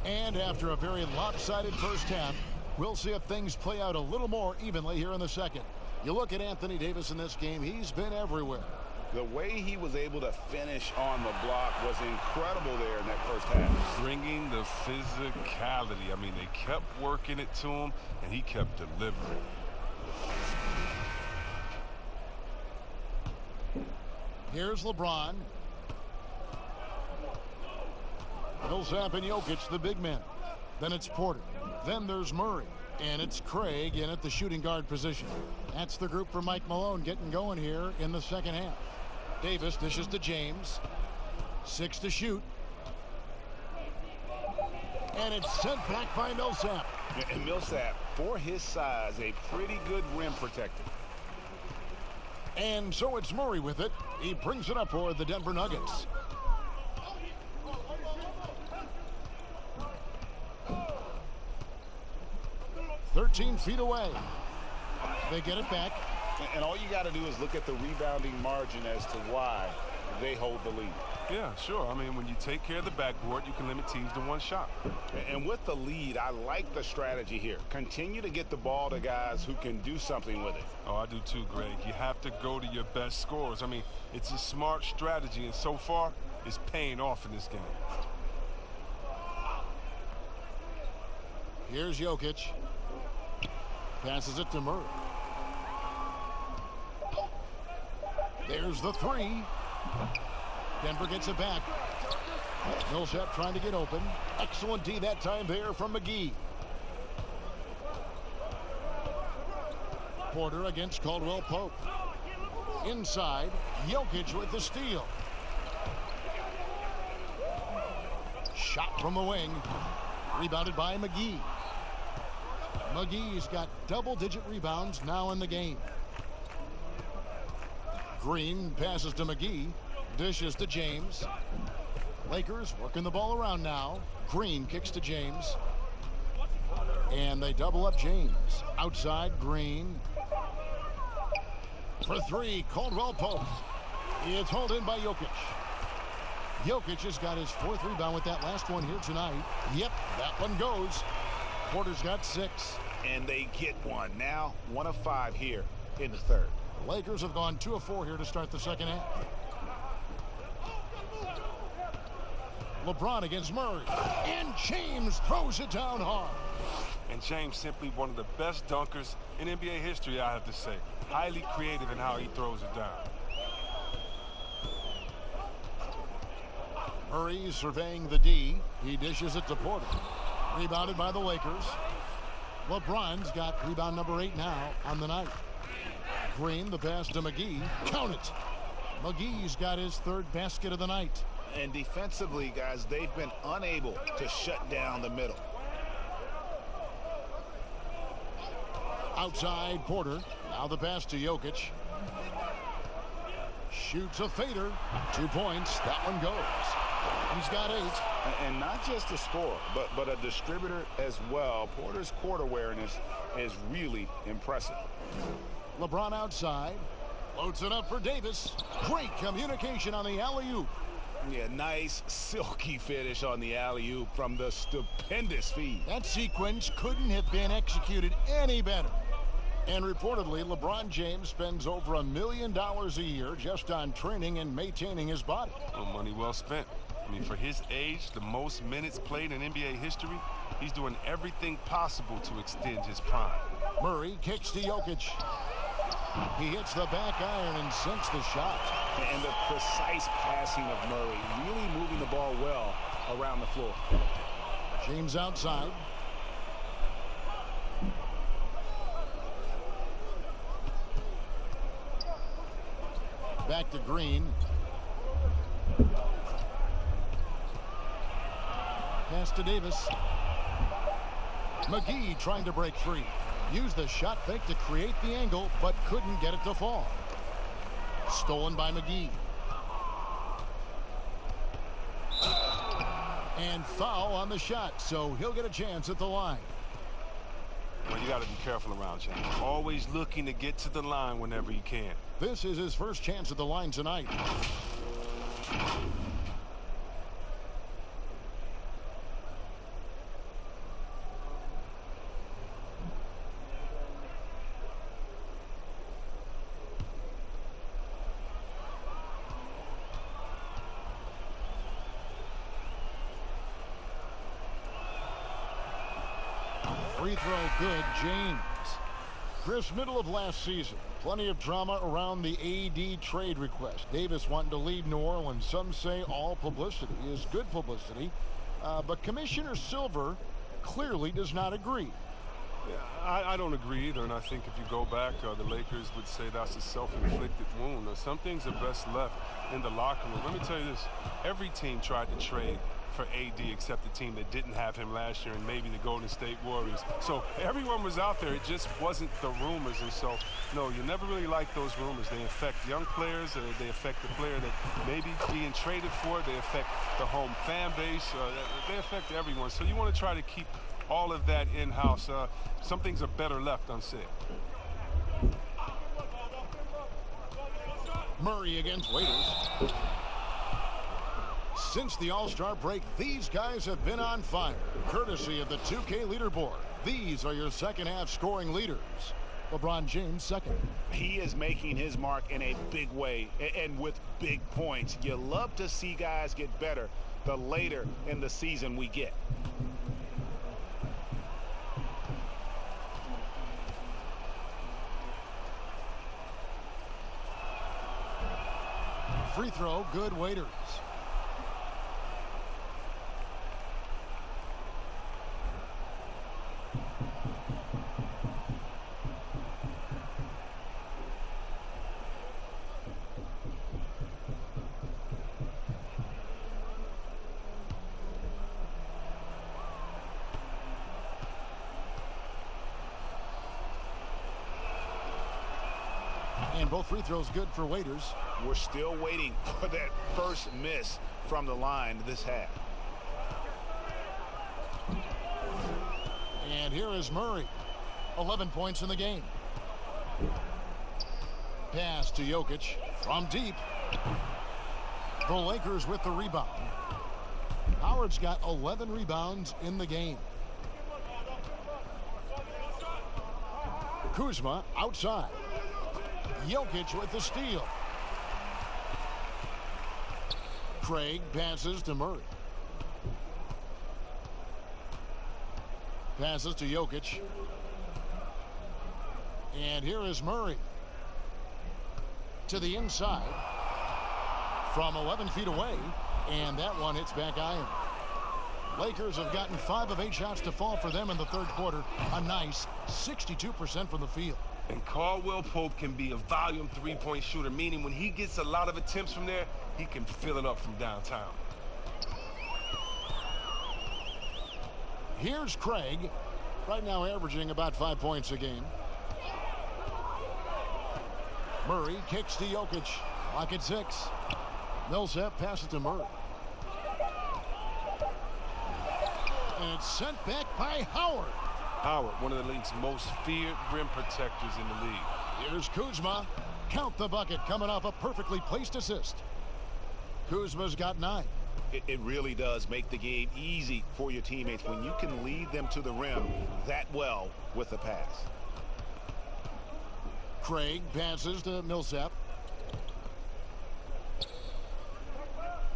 And after a very lopsided first half, we'll see if things play out a little more evenly here in the second. You look at Anthony Davis in this game, he's been everywhere. The way he was able to finish on the block was incredible there in that first half. Bringing the physicality. I mean, they kept working it to him, and he kept delivering. Here's LeBron. Millsap and Jokic, the big men. Then it's Porter. Then there's Murray. And it's Craig in at the shooting guard position. That's the group for Mike Malone getting going here in the second half. Davis dishes to James. 6 to shoot. And it's sent back by Millsap. And Millsap, for his size, a pretty good rim protector. And so it's Murray with it. He brings it up for the Denver Nuggets. "13 feet away." They get it back. And all you got to do is look at the rebounding margin as to why they hold the lead. Yeah, sure. I mean, when you take care of the backboard, you can limit teams to 1 shot. And with the lead, I like the strategy here. Continue to get the ball to guys who can do something with it. Oh, I do too, Greg. You have to go to your best scorers. I mean, it's a smart strategy, and so far, it's paying off in this game. Here's Jokic. Passes it to Murray. There's the 3. Denver gets it back. Millsap trying to get open. Excellent D that time there from McGee. Porter against Caldwell Pope. Inside, Jokic with the steal. Shot from the wing. Rebounded by McGee. McGee's got double-digit rebounds now in the game. Green passes to McGee. Dishes to James. Lakers working the ball around now. Green kicks to James. And they double up James. Outside, Green. For 3, Caldwell Pope. It's hauled in by Jokic. Jokic has got his 4th rebound with that last one here tonight. Yep, that one goes. Porter's got 6. And they get one. Now 1 of 5 here in the third. The Lakers have gone 2 of 4 here to start the second half. LeBron against Murray. And James throws it down hard. And James simply one of the best dunkers in NBA history, I have to say. Highly creative in how he throws it down. Murray surveying the D. He dishes it to Porter. Rebounded by the Lakers. LeBron's got rebound number 8 now on the night. Green, the pass to McGee. Count it. McGee's got his 3rd basket of the night. And defensively, guys, they've been unable to shut down the middle. Outside, Porter. Now the pass to Jokic. Shoots a fader. 2 points. That one goes. He's got 8. And not just a scorer, but a distributor as well. Porter's court awareness is really impressive. LeBron outside. Loads it up for Davis. Great communication on the alley-oop. Yeah, nice silky finish on the alley-oop from the stupendous feed. That sequence couldn't have been executed any better. And reportedly, LeBron James spends over $1 million a year just on training and maintaining his body. Well, money well spent. I mean, for his age, the most minutes played in NBA history, he's doing everything possible to extend his prime. Murray kicks to Jokic. He hits the back iron and sinks the shot. And the precise passing of Murray, really moving the ball well around the floor. James outside. Back to Green. Pass to Davis. McGee trying to break free. Used the shot fake to create the angle, but couldn't get it to fall. Stolen by McGee. And foul on the shot, so he'll get a chance at the line. Well, you got to be careful around James. Always looking to get to the line whenever you can. This is his first chance at the line tonight. Free throw good, James. Chris, middle of last season, plenty of drama around the AD trade request. Davis wanting to leave New Orleans. Some say all publicity is good publicity, but Commissioner Silver clearly does not agree. Yeah, I don't agree either, and I think if you go back, the Lakers would say that's a self-inflicted wound. Some things are best left in the locker room. Let me tell you this. Every team tried to trade for AD except the team that didn't have him last year and maybe the Golden State Warriors. So everyone was out there. It just wasn't the rumors. And so, no, you never really like those rumors. They affect young players. They affect the player that may be being traded for. They affect the home fan base. They affect everyone. So you want to try to keep all of that in-house. Some things are better left unsaid. Murray against Waiters. Since the All-Star break, these guys have been on fire. Courtesy of the 2K leaderboard, these are your second-half scoring leaders. LeBron James second. He is making his mark in a big way and with big points. You love to see guys get better the later in the season we get. Free throw, good, Waiters. And both free throws good for Waiters. We're still waiting for that first miss from the line this half. And here is Murray. 11 points in the game. Pass to Jokic from deep. The Lakers with the rebound. Howard's got 11 rebounds in the game. Kuzma outside. Jokic with the steal. Craig passes to Murray. Passes to Jokic. And here is Murray. To the inside. From 11 feet away. And that one hits back iron. Lakers have gotten 5 of 8 shots to fall for them in the third quarter. A nice 62% from the field. And Caldwell Pope can be a volume three-point shooter, meaning when he gets a lot of attempts from there, he can fill it up from downtown. Here's Craig, right now averaging about 5 points a game. Murray kicks to Jokic, lock at 6. Millsap passes to Murray. And it's sent back by Howard. Howard, one of the league's most feared rim protectors in the league. Here's Kuzma. Count the bucket coming off a perfectly placed assist. Kuzma's got 9. It really does make the game easy for your teammates when you can lead them to the rim that well with a pass. Craig passes to Millsap.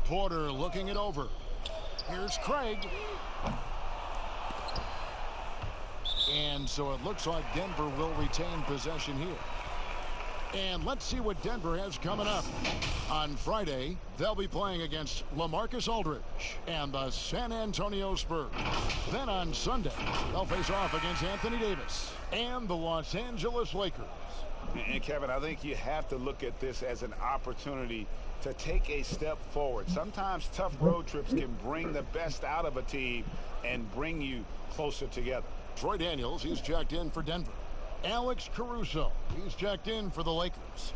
Porter looking it over. Here's Craig. And so it looks like Denver will retain possession here. And let's see what Denver has coming up. On Friday, they'll be playing against LaMarcus Aldridge and the San Antonio Spurs. Then on Sunday, they'll face off against Anthony Davis and the Los Angeles Lakers. And Kevin, I think you have to look at this as an opportunity to take a step forward. Sometimes tough road trips can bring the best out of a team and bring you closer together. Troy Daniels, he's checked in for Denver. Alex Caruso, he's checked in for the Lakers.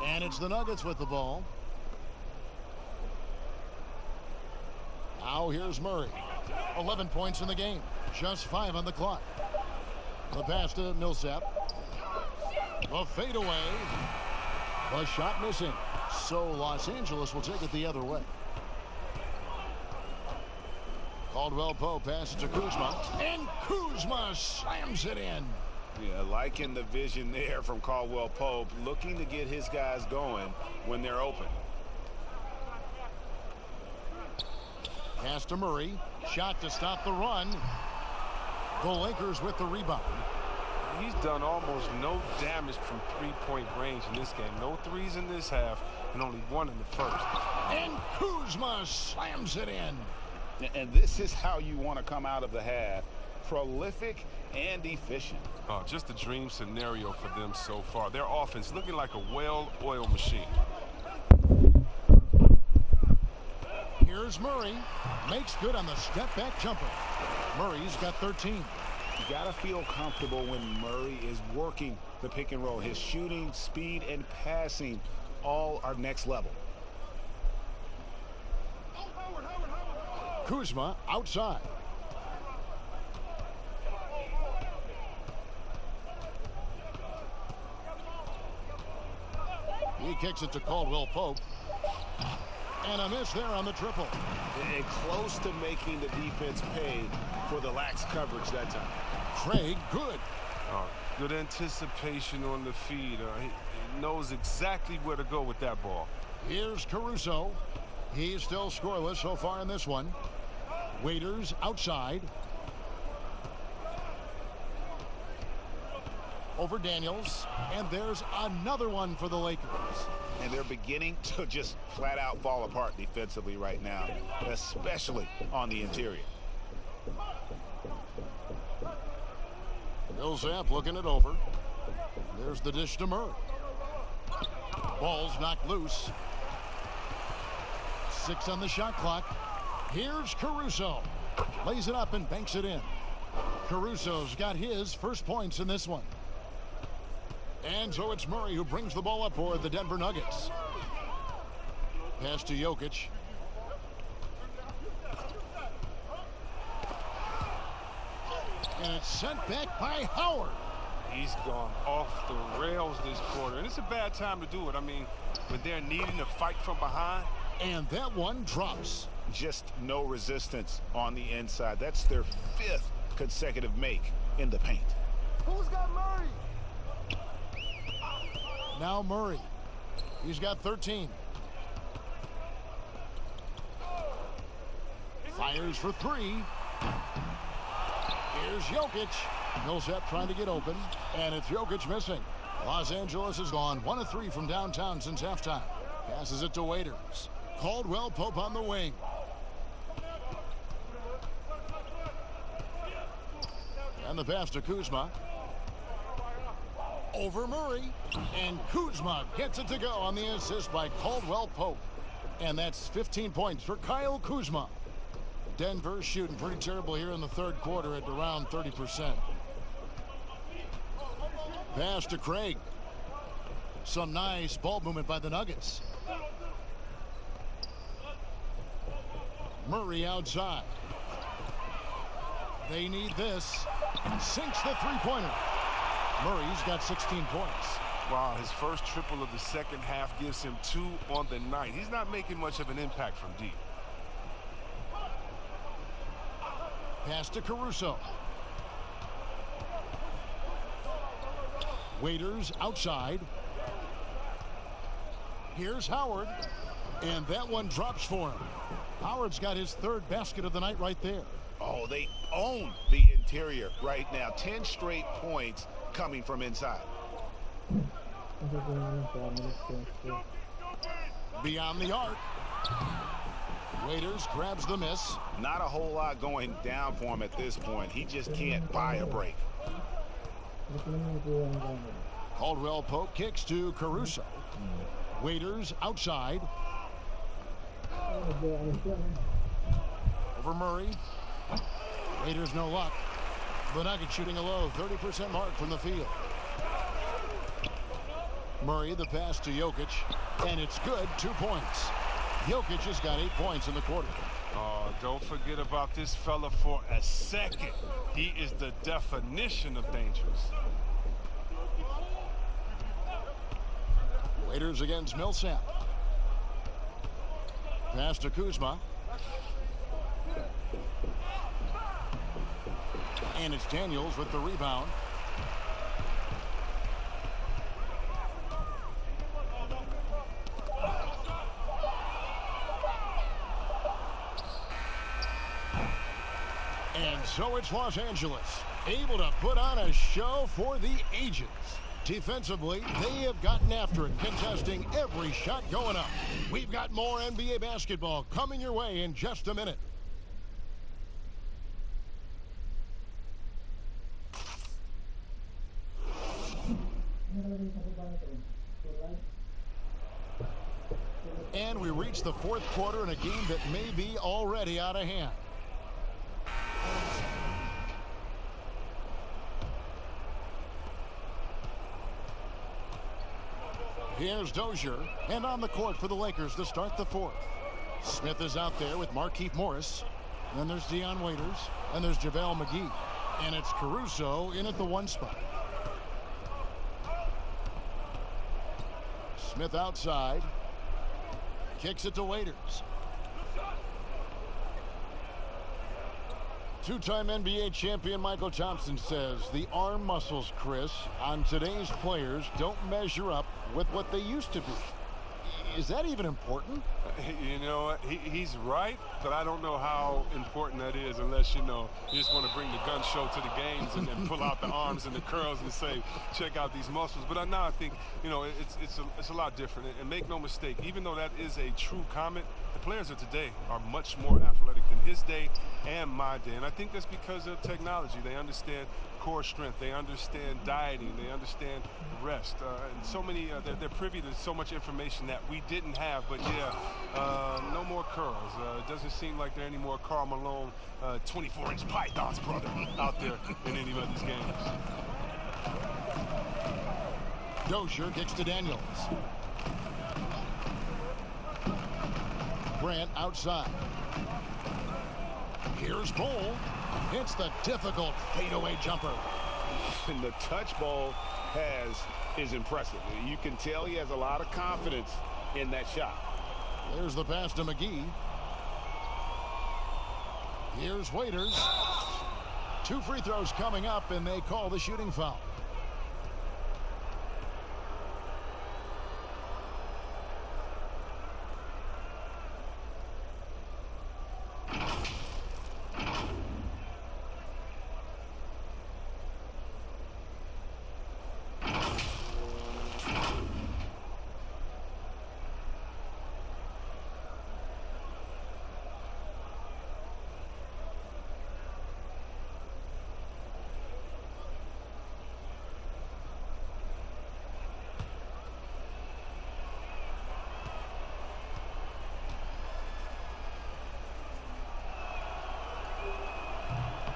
And it's the Nuggets with the ball. Now here's Murray. 11 points in the game. Just 5 on the clock. The pass to Millsap. A fadeaway. The shot missing. So Los Angeles will take it the other way. Caldwell Pope passes to Kuzma. And Kuzma slams it in. Yeah, liking the vision there from Caldwell Pope, looking to get his guys going when they're open. Pass to Murray. Shot to stop the run. The Lakers with the rebound. He's done almost no damage from three-point range in this game. No threes in this half and only 1 in the first. And Kuzma slams it in. And this is how you want to come out of the half. Prolific and efficient. Oh, just a dream scenario for them so far. Their offense looking like a well-oiled machine. Here's Murray. Makes good on the step-back jumper. Murray's got 13. You got to feel comfortable when Murray is working the pick and roll. His shooting, speed, and passing all are next level. Kuzma outside. He kicks it to Caldwell Pope. And a miss there on the triple. And close to making the defense pay for the lax coverage that time. Craig, good. Good anticipation on the feed. He knows exactly where to go with that ball. Here's Caruso. He's still scoreless so far in this one. Waiters outside. Over Daniels. And there's another one for the Lakers. And they're beginning to just flat out fall apart defensively right now, especially on the interior. Millsap looking it over. There's the dish to Murray. Ball's knocked loose. 6 on the shot clock. Here's Caruso. Lays it up and banks it in. Caruso's got his first points in this one. And so it's Murray who brings the ball up for the Denver Nuggets. Pass to Jokic. And it's sent back by Howard. He's gone off the rails this quarter. And it's a bad time to do it. I mean, when they're needing to fight from behind. And that one drops. Just no resistance on the inside. That's their 5th consecutive make in the paint. Who's got Murray? Now Murray. He's got 13. Fires for 3. Here's Jokic. Millsap trying to get open. And it's Jokic missing. Los Angeles has gone 1 of 3 from downtown since halftime. Passes it to Waiters. Caldwell Pope on the wing. And the pass to Kuzma. Over Murray. And Kuzma gets it to go on the assist by Caldwell Pope. And that's 15 points for Kyle Kuzma. Denver shooting pretty terrible here in the third quarter at around 30%. Pass to Craig. Some nice ball movement by the Nuggets. Murray outside. They need this. Sinks the three-pointer. Murray's got 16 points. Wow, his first triple of the second half gives him 2 on the night. He's not making much of an impact from deep. Pass to Caruso. Waiters outside. Here's Howard. And that one drops for him. Howard's got his third basket of the night right there. Oh, they own the interior right now. 10 straight points coming from inside. Beyond the arc. Waiters grabs the miss. Not a whole lot going down for him at this point. He just can't buy a break. Caldwell Pope kicks to Caruso. Waiters outside. Over Murray. Waiters no luck. The Nuggets shooting a low 30% mark from the field. Murray the pass to Jokic. And it's good. 2 points. Jokic has got 8 points in the quarter. Oh, don't forget about this fella for a second. He is the definition of dangerous. Waiters against Millsap. Pass to Kuzma. And it's Daniels with the rebound. And so it's Los Angeles, able to put on a show for the ages. Defensively, they have gotten after it, contesting every shot going up. We've got more NBA basketball coming your way in just a minute. And we reach the fourth quarter in a game that may be already out of hand. Here's Dozier, and on the court for the Lakers to start the fourth. Smith is out there with Markieff Morris. Then there's Dion Waiters, and there's JaVale McGee. And it's Caruso in at the 1 spot. Smith outside. Kicks it to Waiters. Two-time NBA champion Michael Thompson says the arm muscles, Chris, on today's players don't measure up with what they used to be. Is that even important? You know what? He's right, but I don't know how important that is unless, you know, you just want to bring the gun show to the games and then pull out the arms and the curls and say, check out these muscles. But now I think, you know, it's a lot different. And make no mistake, even though that is a true comment, the players of today are much more athletic than his day and my day. And I think that's because of technology. They understand core strength. They understand dieting. They understand rest. And so many, they're privy to so much information that we didn't have. But, yeah, no more curls. It doesn't seem like there are any more Karl Malone 24-inch pythons, brother, out there in any of these games. Dozier kicks to Daniels. Grant outside. Here's Cole. It's the difficult fadeaway jumper. And the touch ball is impressive. You can tell he has a lot of confidence in that shot. There's the pass to McGee. Here's Waiters. 2 free throws coming up, and they call the shooting foul.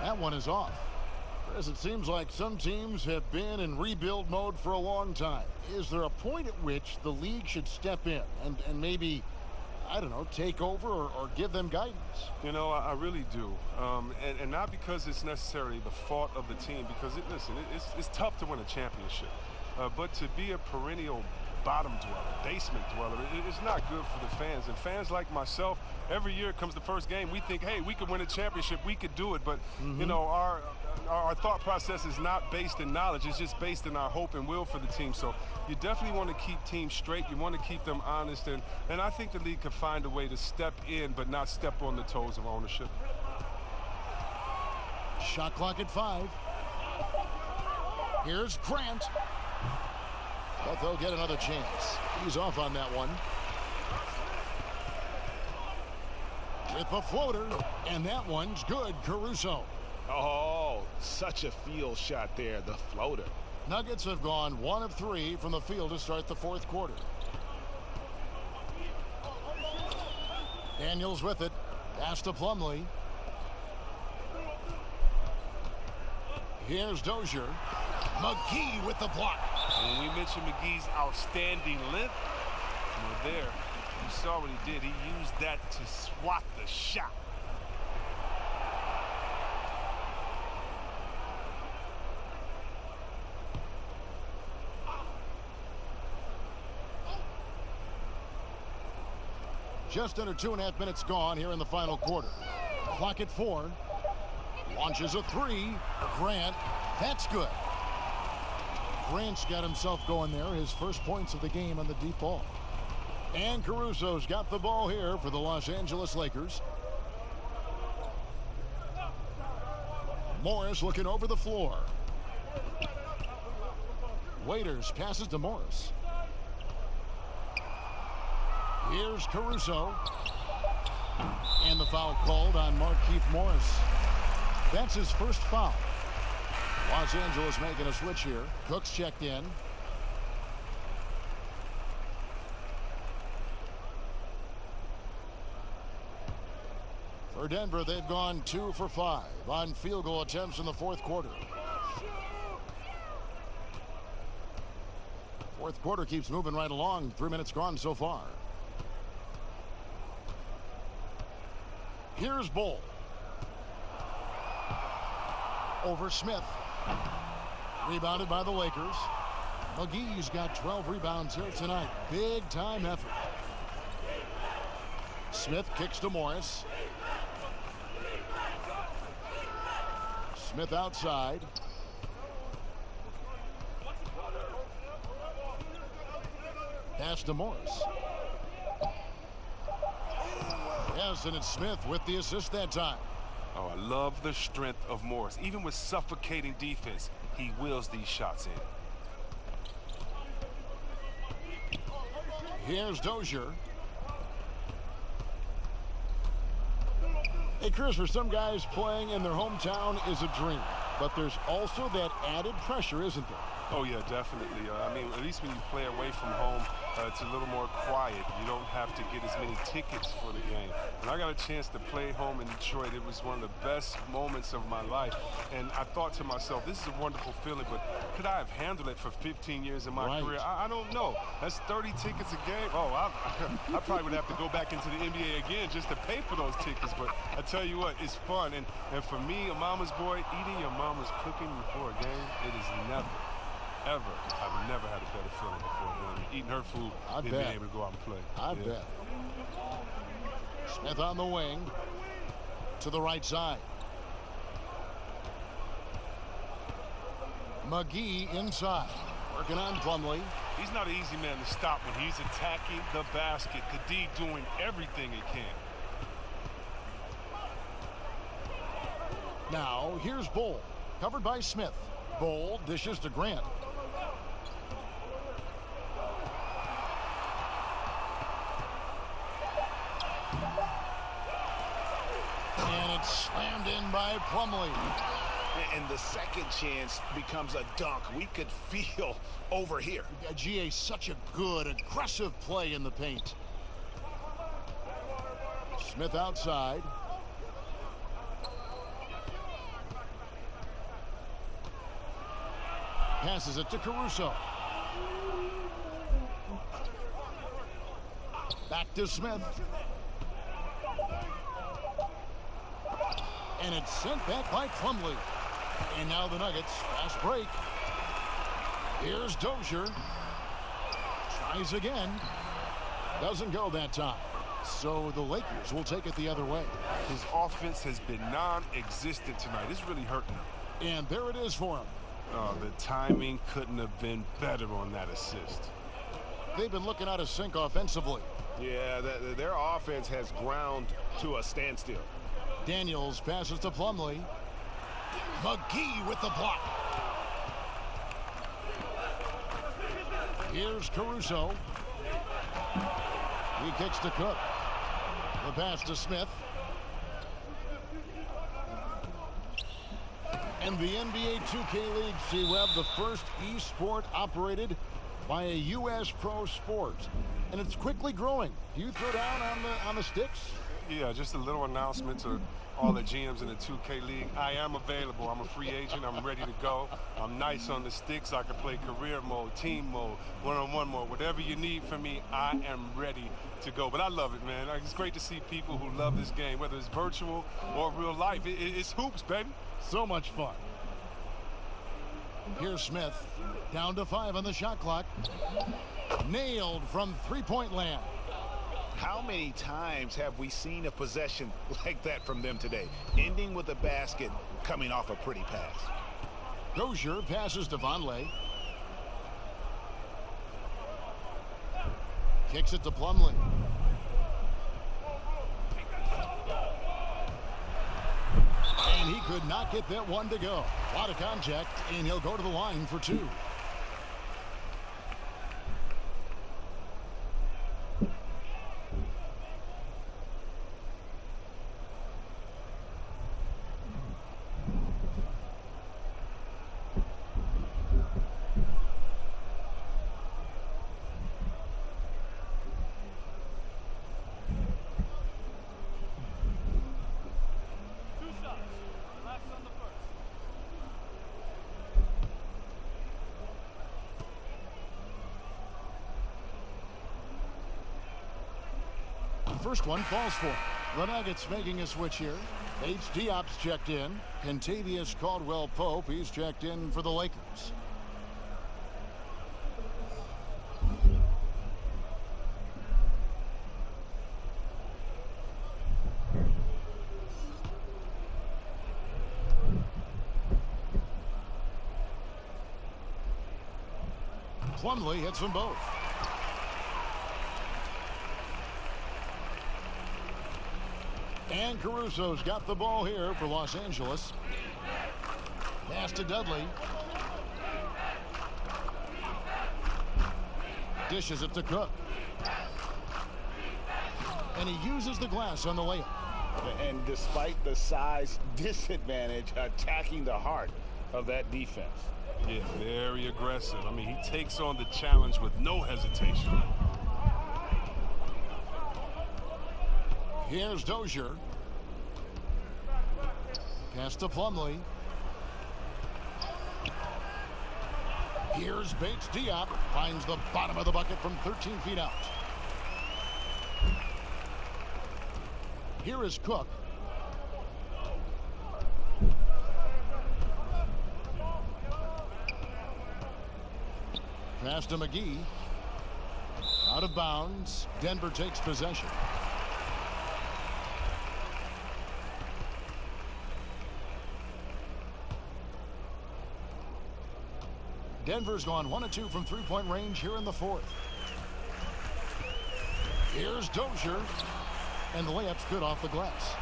That one is off. As it seems like some teams have been in rebuild mode for a long time. Is there a point at which the league should step in and maybe, I don't know, take over or give them guidance? You know, I really do. And not because it's necessarily the fault of the team, because, listen, it's tough to win a championship. But to be a perennial bottom dweller, basement dweller. It's not good for the fans. And fans like myself, every year comes the first game, we think, hey, we could win a championship, we could do it. But, you know, our thought process is not based in knowledge. It's just based in our hope and will for the team. So you definitely want to keep teams straight. You want to keep them honest. And I think the league could find a way to step in but not step on the toes of ownership. Shot clock at 5. Here's Grant. But they'll get another chance. He's off on that one. With the floater, and that one's good. Caruso. Oh, such a field shot there, the floater. Nuggets have gone 1 of 3 from the field to start the fourth quarter. Daniels with it. Pass to Plumlee. Here's Dozier. McGee with the block. And when we mentioned McGee's outstanding length, well, there, you saw what he did. He used that to swat the shot. Just under 2.5 minutes gone here in the final quarter. Clock at 4. Launches a 3. Grant. That's good. Grant's got himself going there. His first points of the game on the deep ball. And Caruso's got the ball here for the Los Angeles Lakers. Morris looking over the floor. Waiters passes to Morris. Here's Caruso. And the foul called on Markieff Morris. That's his first foul. Los Angeles making a switch here. Cook's checked in. For Denver, they've gone 2 for 5 on field goal attempts in the fourth quarter. Fourth quarter keeps moving right along. 3 minutes gone so far. Here's Bull. Over Smith. Rebounded by the Lakers. McGee's got 12 rebounds here tonight. Big time effort. Smith kicks to Morris. Smith outside. Pass to Morris. Yes, and it's Smith with the assist that time. Oh, I love the strength of Morris. Even with suffocating defense, he wheels these shots in. Here's Dozier. Hey, Chris, for some guys, playing in their hometown is a dream. But there's also that added pressure, isn't there? Oh, yeah, definitely. I mean, at least when you play away from home, it's a little more quiet. You don't have to get as many tickets for the game. When I got a chance to play home in Detroit, it was one of the best moments of my life. And I thought to myself, this is a wonderful feeling, but could I have handled it for 15 years in my career? I don't know. That's 30 tickets a game. Oh, I probably would have to go back into the NBA again just to pay for those tickets. But I tell you what, it's fun. And for me, a mama's boy, eating your mama's cooking before a game, it is never, ever, I've never had a better feeling before than eating her food and being able to go out and play. I bet. Smith on the wing to the right side. McGee inside, working on Plumlee. He's not an easy man to stop when he's attacking the basket. The D doing everything he can. Now here's Bull, covered by Smith. Bull dishes to Grant. And it's slammed in by Plumlee. And the second chance becomes a dunk. We could feel over here. GA, such a good, aggressive play in the paint. Smith outside. Passes it to Caruso. Back to Smith. And it's sent back by Plumlee. And now the Nuggets, fast break. Here's Dozier. Tries again. Doesn't go that time. So the Lakers will take it the other way. His offense has been non-existent tonight. It's really hurting him. And there it is for him. Oh, the timing couldn't have been better on that assist. They've been looking out of sync offensively. Yeah, their offense has ground to a standstill. Daniels passes to Plumlee. McGee with the block. Here's Caruso. He kicks to Cook. The pass to Smith. And the NBA 2K League, C-Web, the first e-sport operated by a U.S. pro sport. And it's quickly growing. Do you throw down on the sticks? Yeah, just a little announcement to all the GMs in the 2K League. I am available. I'm a free agent. I'm ready to go. I'm nice on the sticks. I can play career mode, team mode, one-on-one mode. Whatever you need from me, I am ready to go. But I love it, man. It's great to see people who love this game, whether it's virtual or real life. It's hoops, baby. So much fun. Here's Smith. Down to 5 on the shot clock. Nailed from three-point land. How many times have we seen a possession like that from them today, ending with a basket coming off a pretty pass? Dozier passes to Vonleh. Kicks it to Plumlee. And he could not get that one to go. A lot of contact, and he'll go to the line for 2. First one falls for him. The Nuggets making a switch here. H. Diop's checked in. Kentavious Caldwell-Pope, he's checked in for the Lakers. Plumlee hits them both. And Caruso's got the ball here for Los Angeles. Pass to Dudley. Dishes it to Cook. And he uses the glass on the layup. And despite the size disadvantage, attacking the heart of that defense. Yeah, very aggressive. I mean, he takes on the challenge with no hesitation. Here's Dozier. Pass to Plumlee. Here's Bates Diop. Finds the bottom of the bucket from 13 feet out. Here is Cook. Pass to McGee. Out of bounds. Denver takes possession. Denver's gone 1 of 2 from three-point range here in the fourth. Here's Dozier. And the layup's good off the glass.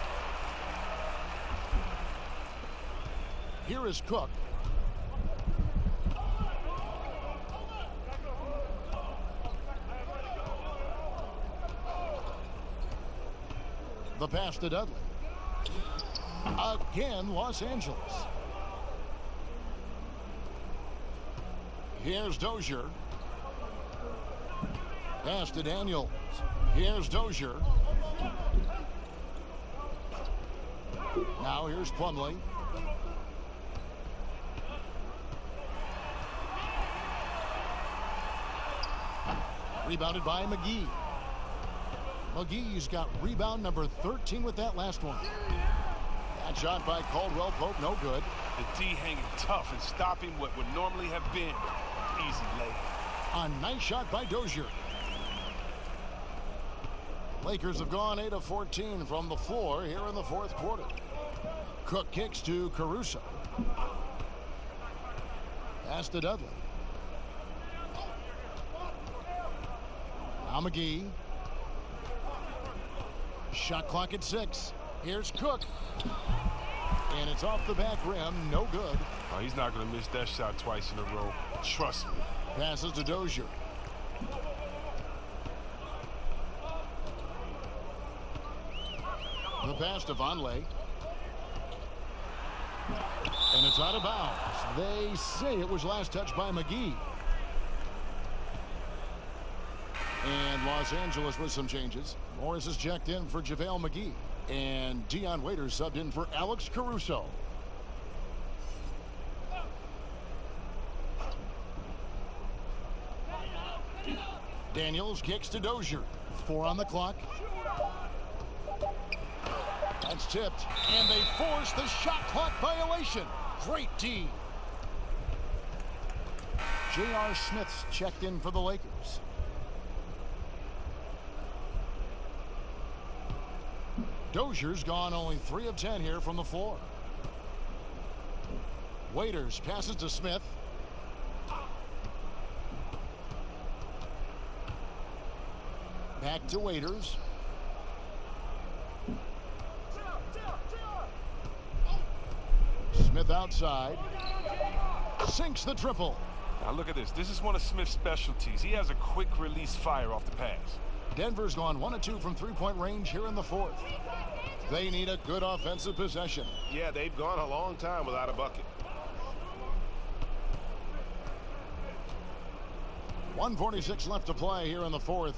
Here is Cook. The pass to Dudley. Again, Los Angeles. Here's Dozier. Pass to Daniels. Here's Dozier. Now here's Plumlee. Rebounded by McGee. McGee's got rebound number 13 with that last one. That shot by Caldwell-Pope, no good. The D hanging tough and stopping what would normally have been easy lay. A nice shot by Dozier. Lakers have gone 8 of 14 from the floor here in the fourth quarter. Cook kicks to Caruso. Pass to Dudley. Now McGee. Shot clock at 6. Here's Cook. And it's off the back rim. No good. Oh, he's not going to miss that shot twice in a row. Trust me. Passes to Dozier. The pass to Vonleh. And it's out of bounds. They say it was last touched by McGee. And Los Angeles with some changes. Morris is checked in for JaVale McGee. And Dion Waiters subbed in for Alex Caruso. Daniels kicks to Dozier. 4 on the clock. That's tipped. And they force the shot clock violation. Great D. J.R. Smith's checked in for the Lakers. Dozier's gone only 3 of 10 here from the floor. Waiters passes to Smith. Back to Waiters. Smith outside. Sinks the triple. Now look at this. This is one of Smith's specialties. He has a quick release fire off the pass. Denver's gone 1 of 2 from three-point range here in the fourth. They need a good offensive possession. Yeah, they've gone a long time without a bucket. 1:46 left to play here in the fourth.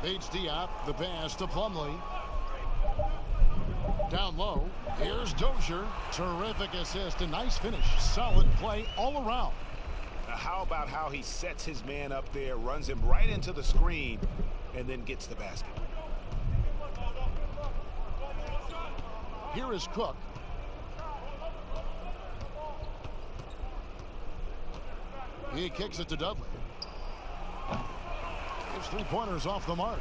Bates Diop, the pass to Plumlee. Down low, here's Dozier. Terrific assist, a nice finish. Solid play all around. Now how about how he sets his man up there, runs him right into the screen, and then gets the basket. Here is Cook. He kicks it to Dudley. His three-pointers off the mark.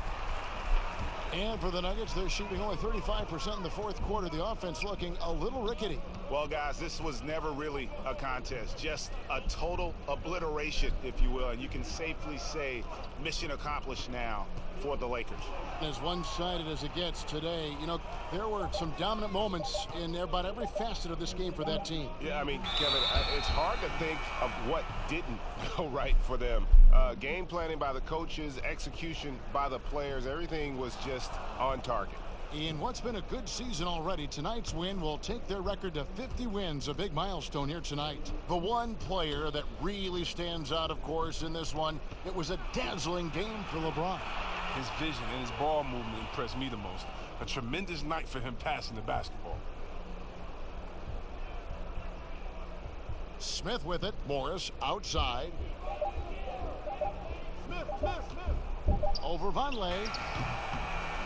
And for the Nuggets, they're shooting only 35% in the fourth quarter. The offense looking a little rickety. Well, guys, this was never really a contest. Just a total obliteration, if you will. And you can safely say mission accomplished now for the Lakers. As one-sided as it gets today, you know, there were some dominant moments in about every facet of this game for that team. Yeah, I mean, Kevin, it's hard to think of what didn't go right for them. Game planning by the coaches, execution by the players, everything was just on target. In what's been a good season already, tonight's win will take their record to 50 wins, a big milestone here tonight. The one player that really stands out, of course, in this one, it was a dazzling game for LeBron. His vision and his ball movement impressed me the most. A tremendous night for him passing the basketball. Smith with it. Morris outside. Over Vonleh.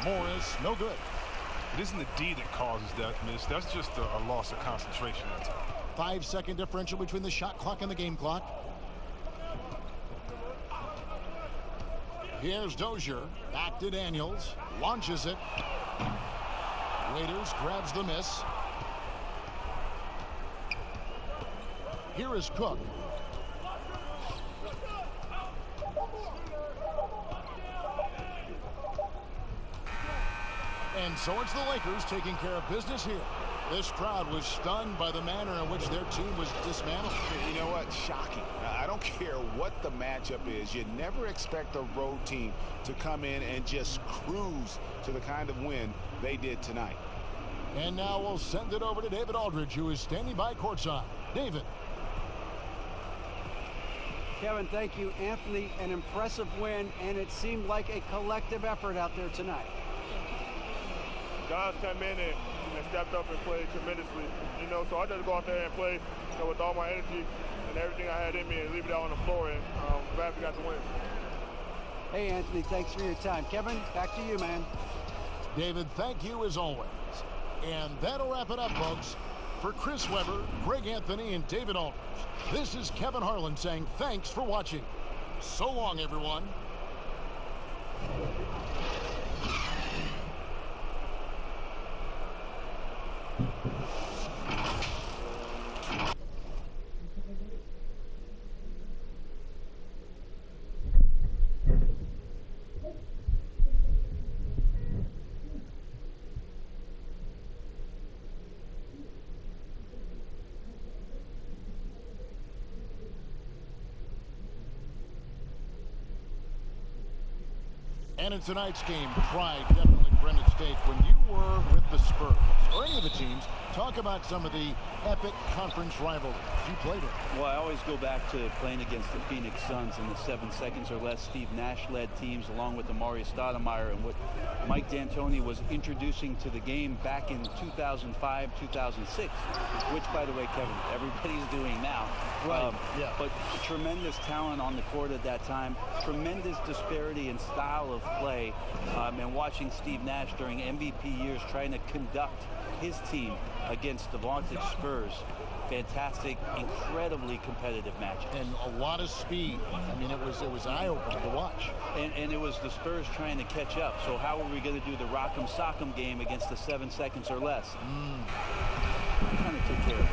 Morris, no good. It isn't the D that causes that miss. That's just a loss of concentration at times. 5-second differential between the shot clock and the game clock. Here's Dozier. Back to Daniels. Launches it. Waiters grabs the miss. Here is Cook. And so it's the Lakers taking care of business here. This crowd was stunned by the manner in which their team was dismantled. You know what? Shocking. I don't care what the matchup is. You never expect a road team to come in and just cruise to the kind of win they did tonight. And now we'll send it over to David Aldridge, who is standing by courtside. David. Kevin, thank you. Anthony, an impressive win, and it seemed like a collective effort out there tonight. Guys come in and stepped up and played tremendously, you know, so I just go out there and play, you know, with all my energy and everything I had in me and leave it out on the floor, and glad we got the win. Hey, Anthony, thanks for your time. Kevin, back to you, man. David, thank you as always. And that'll wrap it up, folks. For Chris Webber, Greg Anthony, and David Aldridge, this is Kevin Harlan saying thanks for watching. So long, everyone. And in tonight's game, pride definitely bring at stake. When you were with the Spurs, or any of the teams, talk about some of the epic conference rivalries you played in. Well, I always go back to playing against the Phoenix Suns in the 7 seconds or less Steve Nash-led teams, along with Amari Stoudemire, and what Mike D'Antoni was introducing to the game back in 2005, 2006, which, by the way, Kevin, everybody's doing now. Right. Yeah. But tremendous talent on the court at that time, tremendous disparity in style of play, and watching Steve Nash during MVP years trying to conduct his team against the vaunted Spurs. Fantastic, incredibly competitive match. And a lot of speed. I mean, it was eye-opening to watch. And it was the Spurs trying to catch up. So how are we going to do the rock'em sock'em game against the 7 seconds or less? We kind of took care of it.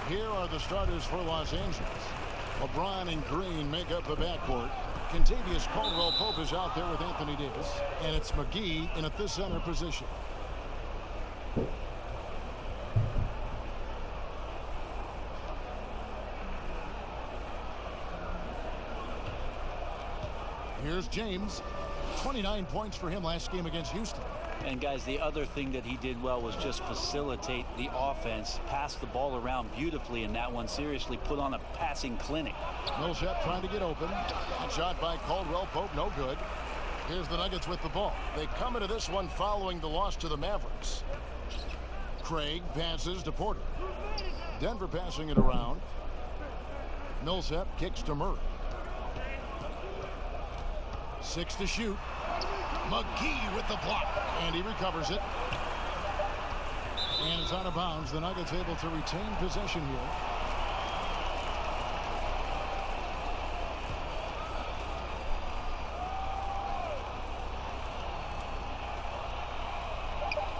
Here are the starters for Los Angeles. LeBron and Green make up the backcourt. Kentavious Caldwell-Pope is out there with Anthony Davis. And it's McGee in at the center position. Here's James. 29 points for him last game against Houston. And guys, the other thing that he did well was just facilitate the offense, pass the ball around beautifully in that one. Seriously put on a passing clinic. Millsap trying to get open. Shot by Caldwell-Pope, no good. Here's the Nuggets with the ball. They come into this one following the loss to the Mavericks. Craig passes to Porter. Denver passing it around. Millsap kicks to Murray. 6 to shoot. McGee with the block, and he recovers it. And it's out of bounds. The Nuggets able to retain possession here.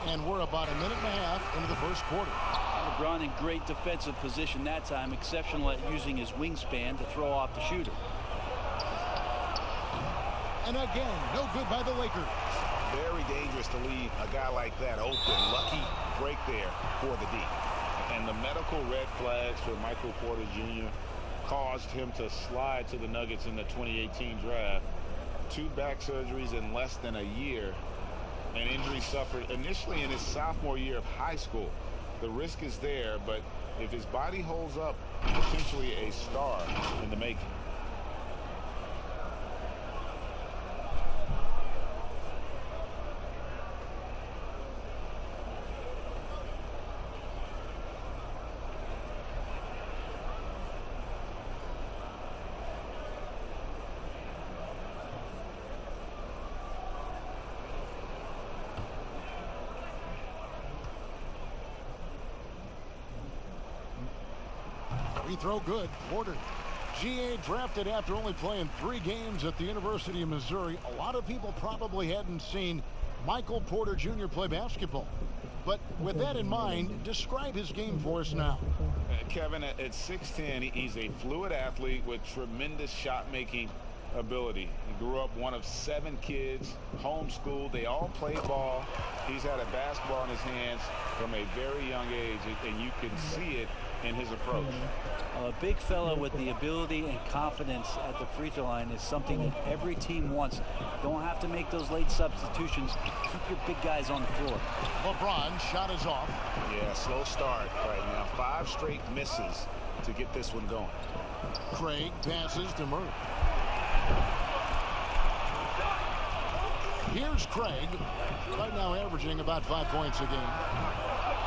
And we're about a minute and a half into the first quarter. LeBron in great defensive position that time, exceptional at using his wingspan to throw off the shooter. And again, no good by the Lakers. Very dangerous to leave a guy like that open. Lucky break there for the D. And the medical red flags for Michael Porter Jr. caused him to slide to the Nuggets in the 2018 draft. 2 back surgeries in less than a year. An injury suffered initially in his sophomore year of high school. The risk is there, but if his body holds up, potentially a star in the making. Free throw good. Porter. GA drafted after only playing 3 games at the University of Missouri. A lot of people probably hadn't seen Michael Porter Jr. play basketball. But with that in mind, describe his game for us now. Kevin, at 6'10", he's a fluid athlete with tremendous shot-making ability. He grew up one of 7 kids, homeschooled. They all played ball. He's had a basketball in his hands from a very young age, and you can see it in his approach. A big fella with the ability and confidence at the free throw line is something that every team wants. Don't have to make those late substitutions. Keep your big guys on the floor. LeBron shot is off. Yeah, slow start right now. 5 straight misses to get this one going. Craig passes to Murray. Here's Craig, right now averaging about 5 points a game.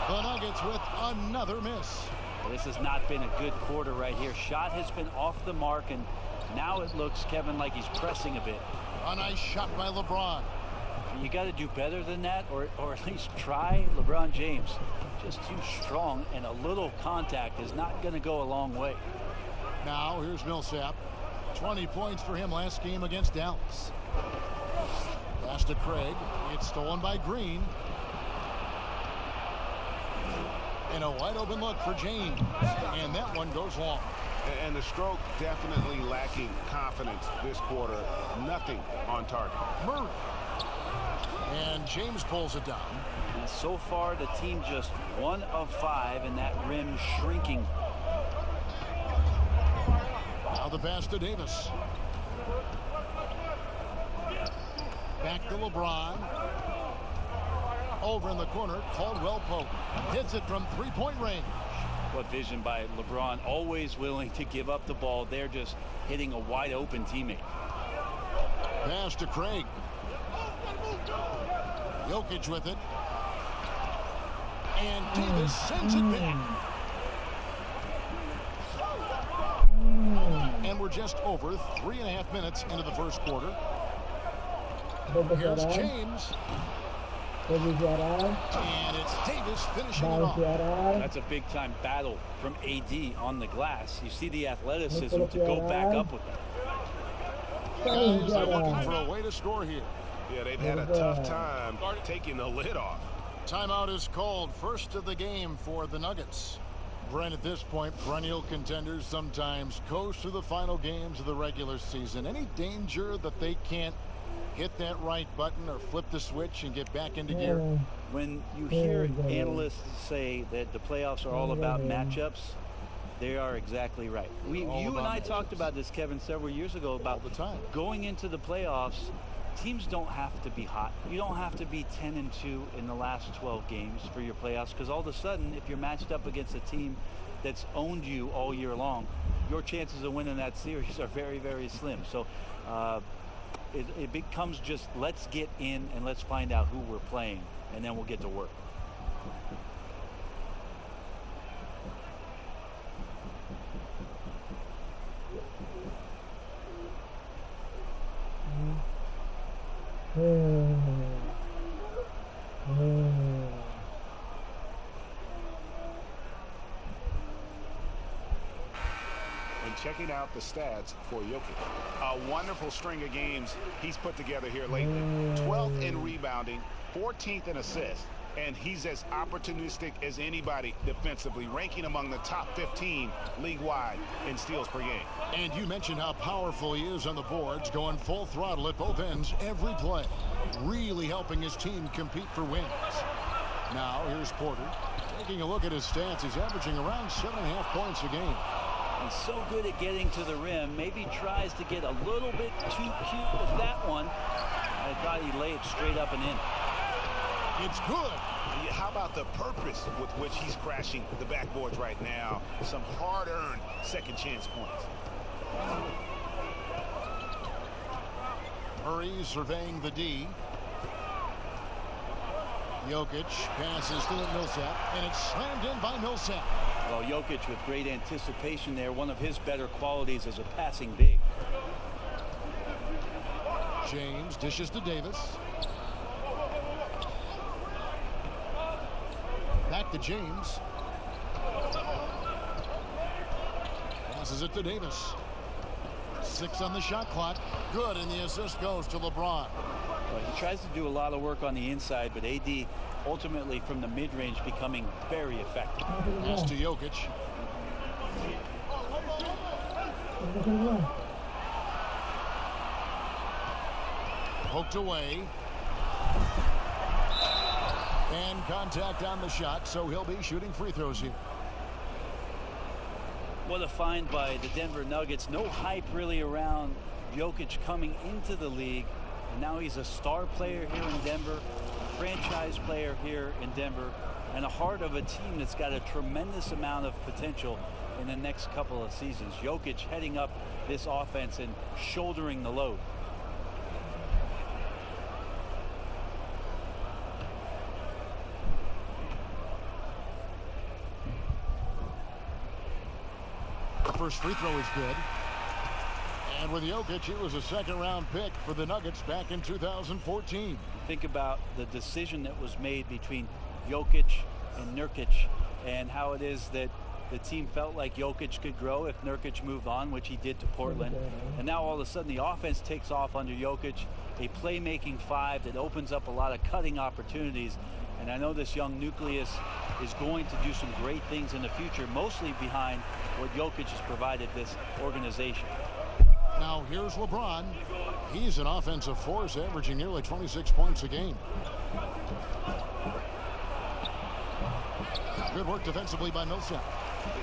The Nuggets with another miss. This has not been a good quarter right here. Shot has been off the mark, and now it looks, Kevin, like he's pressing a bit. A nice shot by LeBron. You got to do better than that, or at least try LeBron James. Just too strong, and a little contact is not going to go a long way. Now here's Millsap. 20 points for him last game against Dallas. Pass to Craig. It's stolen by Green. And a wide open look for James. And that one goes long. And the stroke definitely lacking confidence this quarter. Nothing on target. Murray. And James pulls it down. And so far, the team just 1 of 5, and that rim shrinking. Now the pass to Davis. Back to LeBron. Over in the corner, Caldwell Pope hits it from three-point range. What vision by LeBron, always willing to give up the ball. They're just hitting a wide open teammate. Pass to Craig. Jokic with it. And Davis sends it back. And we're just over 3.5 minutes into the first quarter. Here's James. And it's Davis finishing it off. That's a big-time battle from AD on the glass. You see the athleticism to go back up with that. Guys are looking for a way to score here. Yeah, they've had a tough time taking the lid off. Timeout is called. First of the game for the Nuggets. Brent, at this point, perennial contenders sometimes coast through the final games of the regular season. Any danger that they can't hit that right button or flip the switch and get back into gear? When you hear analysts say that the playoffs are all about matchups, they are exactly right. You and I talked about this, Kevin, several years ago about the time going into the playoffs. Teams don't have to be hot. You don't have to be 10-2 in the last 12 games for your playoffs, because all of a sudden, if you're matched up against a team that's owned you all year long, your chances of winning that series are very, very slim. So it becomes just let's get in and let's find out who we're playing, and then we'll get to work. And checking out the stats for Jokic. A wonderful string of games he's put together here lately. 12th in rebounding, 14th in assists, and he's as opportunistic as anybody defensively, ranking among the top 15 league-wide in steals per game. And you mentioned how powerful he is on the boards, going full throttle at both ends every play, really helping his team compete for wins. Now here's Porter. Taking a look at his stats, he's averaging around 7.5 points a game. And so good at getting to the rim. Maybe tries to get a little bit too cute with that one. I thought he laid it straight up and in. It's good. How about the purpose with which he's crashing the backboards right now? Some hard-earned second chance points. Murray surveying the D. Jokic passes to Millsap, and it's slammed in by Millsap. Well, Jokic with great anticipation there. One of his better qualities as a passing big. James dishes to Davis. Back to James. Passes it to Davis. 6 on the shot clock. Good, and the assist goes to LeBron. Well, he tries to do a lot of work on the inside, but AD ultimately from the mid-range becoming very effective. Pass to Jokic. Poked away. And contact on the shot, so he'll be shooting free throws here. What a find by the Denver Nuggets. No hype really around Jokic coming into the league. And now he's a star player here in Denver, franchise player here in Denver, and a heart of a team that's got a tremendous amount of potential in the next couple of seasons. Jokic heading up this offense and shouldering the load. First free throw is good. And with Jokic, it was a second-round pick for the Nuggets back in 2014. Think about the decision that was made between Jokic and Nurkic, and how it is that The team felt like Jokic could grow if Nurkic moved on, which he did to Portland. And now all of a sudden the offense takes off under Jokic, a playmaking five that opens up a lot of cutting opportunities. And I know this young nucleus is going to do some great things in the future, mostly behind what Jokic has provided this organization. Now here's LeBron. He's an offensive force, averaging nearly 26 points a game. Good work defensively by Millsap.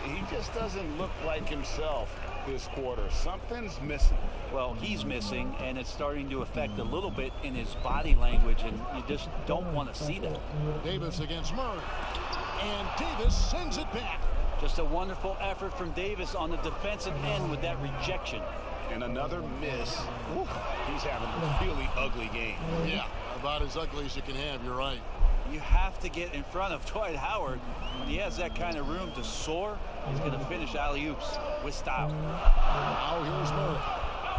He just doesn't look like himself this quarter. Something's missing. Well, he's missing, and it's starting to affect a little bit in his body language, and you just don't want to see that. Davis against Murray. And Davis sends it back. Just a wonderful effort from Davis on the defensive end with that rejection. And another miss. Ooh, he's having a really ugly game. Yeah, about as ugly as you can have, you're right. You have to get in front of Dwight Howard. When he has that kind of room to soar, he's going to finish alley-oops with style. Now here's Murray.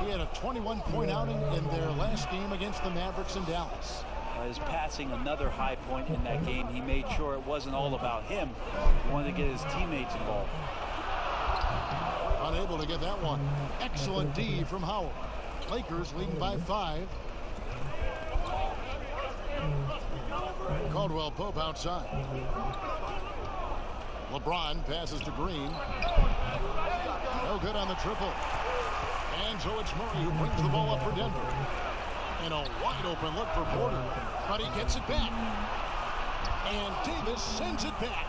He had a 21-point outing in their last game against the Mavericks in Dallas. His passing, another high point in that game. He made sure it wasn't all about him. He wanted to get his teammates involved. Unable to get that one. Excellent D from Howard. Lakers leading by 5. Caldwell Pope outside. LeBron passes to Green. No good on the triple. And so it's Murray who brings the ball up for Denver. And a wide open look for Porter. But he gets it back. And Davis sends it back.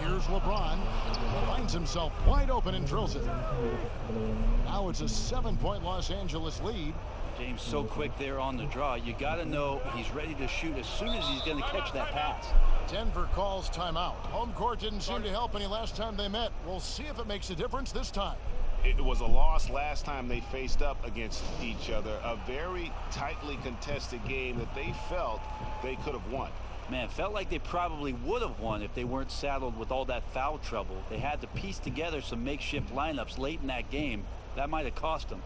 Here's LeBron. He finds himself wide open and drills it. Now it's a 7-point Los Angeles lead. James so quick there on the draw. You got to know he's ready to shoot as soon as he's going to catch that pass. Denver calls timeout. Home court didn't seem to help any last time they met. We'll see if it makes a difference this time. It was a loss last time they faced up against each other. A very tightly contested game that they felt they could have won. Man, felt like they probably would have won if they weren't saddled with all that foul trouble. They had to piece together some makeshift lineups late in that game. That might have cost them.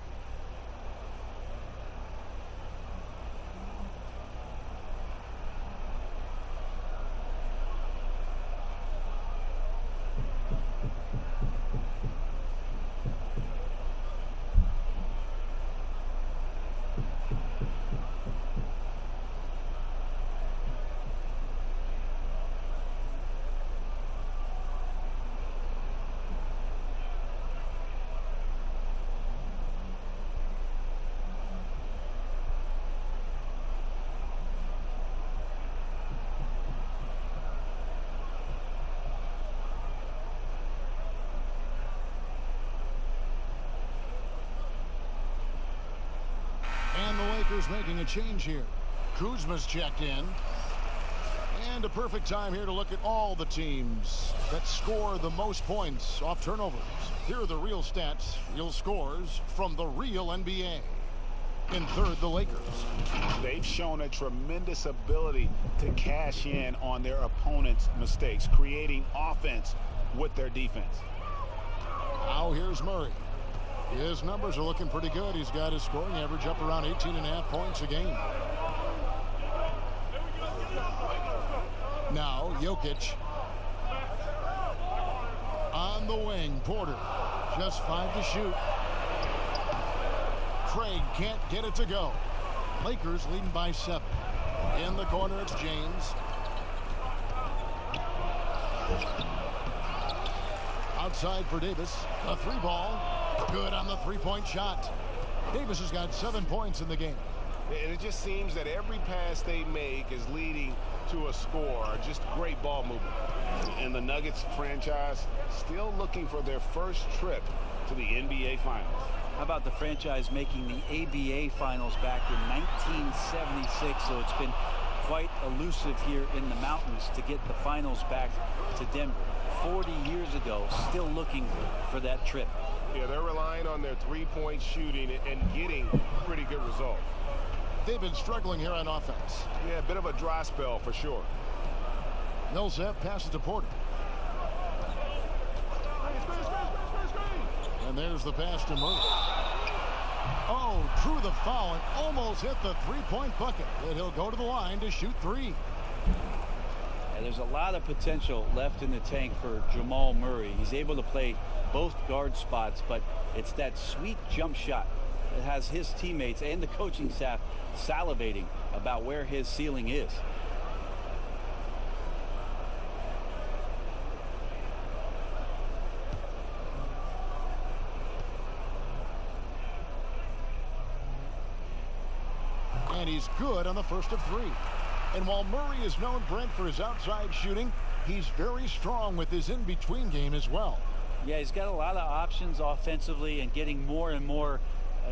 And the Lakers making a change here. Kuzma's checked in. And a perfect time here to look at all the teams that score the most points off turnovers. Here are the real stats, real scores from the real NBA. In third, the Lakers. They've shown a tremendous ability to cash in on their opponent's mistakes, creating offense with their defense. Now here's Murray. His numbers are looking pretty good. He's got his scoring average up around 18.5 points a game. Now Jokic. On the wing, Porter. Just 5 to shoot. Craig can't get it to go. Lakers leading by 7. In the corner, it's James. Outside for Davis. A 3-ball. Good on the 3-point shot. Davis has got 7 points in the game. And it just seems that every pass they make is leading to a score. Just great ball movement. And the Nuggets franchise still looking for their first trip to the NBA Finals. How about the franchise making the ABA Finals back in 1976? So it's been quite elusive here in the mountains to get the finals back to Denver. 40 years ago, still looking for that trip. Yeah, they're relying on their 3-point shooting and getting pretty good results. They've been struggling here on offense. Yeah, a bit of a dry spell for sure. Millsap passes to Porter. And there's the pass to Murray. Oh, drew the foul and almost hit the 3-point bucket. And he'll go to the line to shoot 3. And there's a lot of potential left in the tank for Jamal Murray. He's able to play both guard spots, but it's that sweet jump shot that has his teammates and the coaching staff salivating about where his ceiling is. And he's good on the first of 3. And while Murray is known, Brent, for his outside shooting, he's very strong with his in-between game as well. Yeah, he's got a lot of options offensively and getting more and more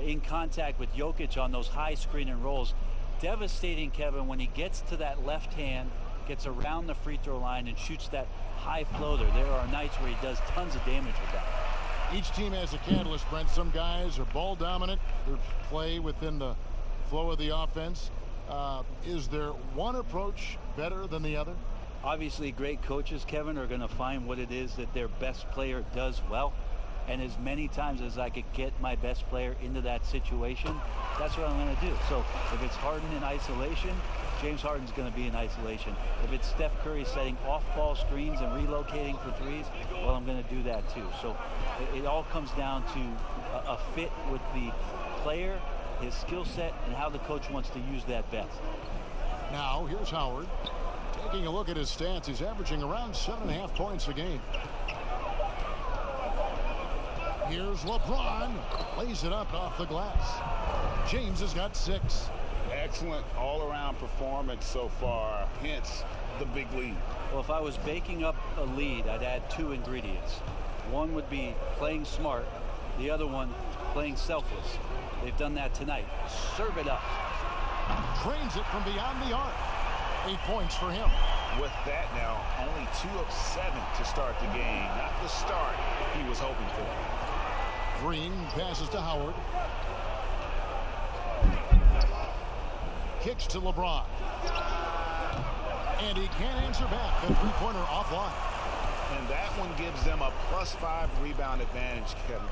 in contact with Jokic on those high screen and rolls. Devastating, Kevin, when he gets to that left hand, gets around the free throw line and shoots that high floater. There are nights where he does tons of damage with that. Each team has a catalyst, Brent. Some guys are ball dominant. They play within the flow of the offense. Is there one approach better than the other? Obviously, great coaches, Kevin, are going to find what it is that their best player does well. And as many times as I could get my best player into that situation, that's what I'm going to do. So if it's Harden in isolation, James Harden's going to be in isolation. If it's Steph Curry setting off-ball screens and relocating for threes, well, I'm going to do that too. So it all comes down to a fit with the player, his skill set, and how the coach wants to use that best. Now, here's Howard. Taking a look at his stats, he's averaging around 7.5 points a game. Here's LeBron. Lays it up off the glass. James has got 6. Excellent all-around performance so far, hence the big lead. Well, if I was baking up a lead, I'd add 2 ingredients. One would be playing smart. The other one, playing selfless. They've done that tonight. Serve it up. Trains it from beyond the arc. 8 points for him. With that now, only 2 of 7 to start the game. Not the start he was hoping for. Green passes to Howard. Kicks to LeBron. And he can't answer back. The three-pointer offline. And that one gives them a +5 rebound advantage, Kevin.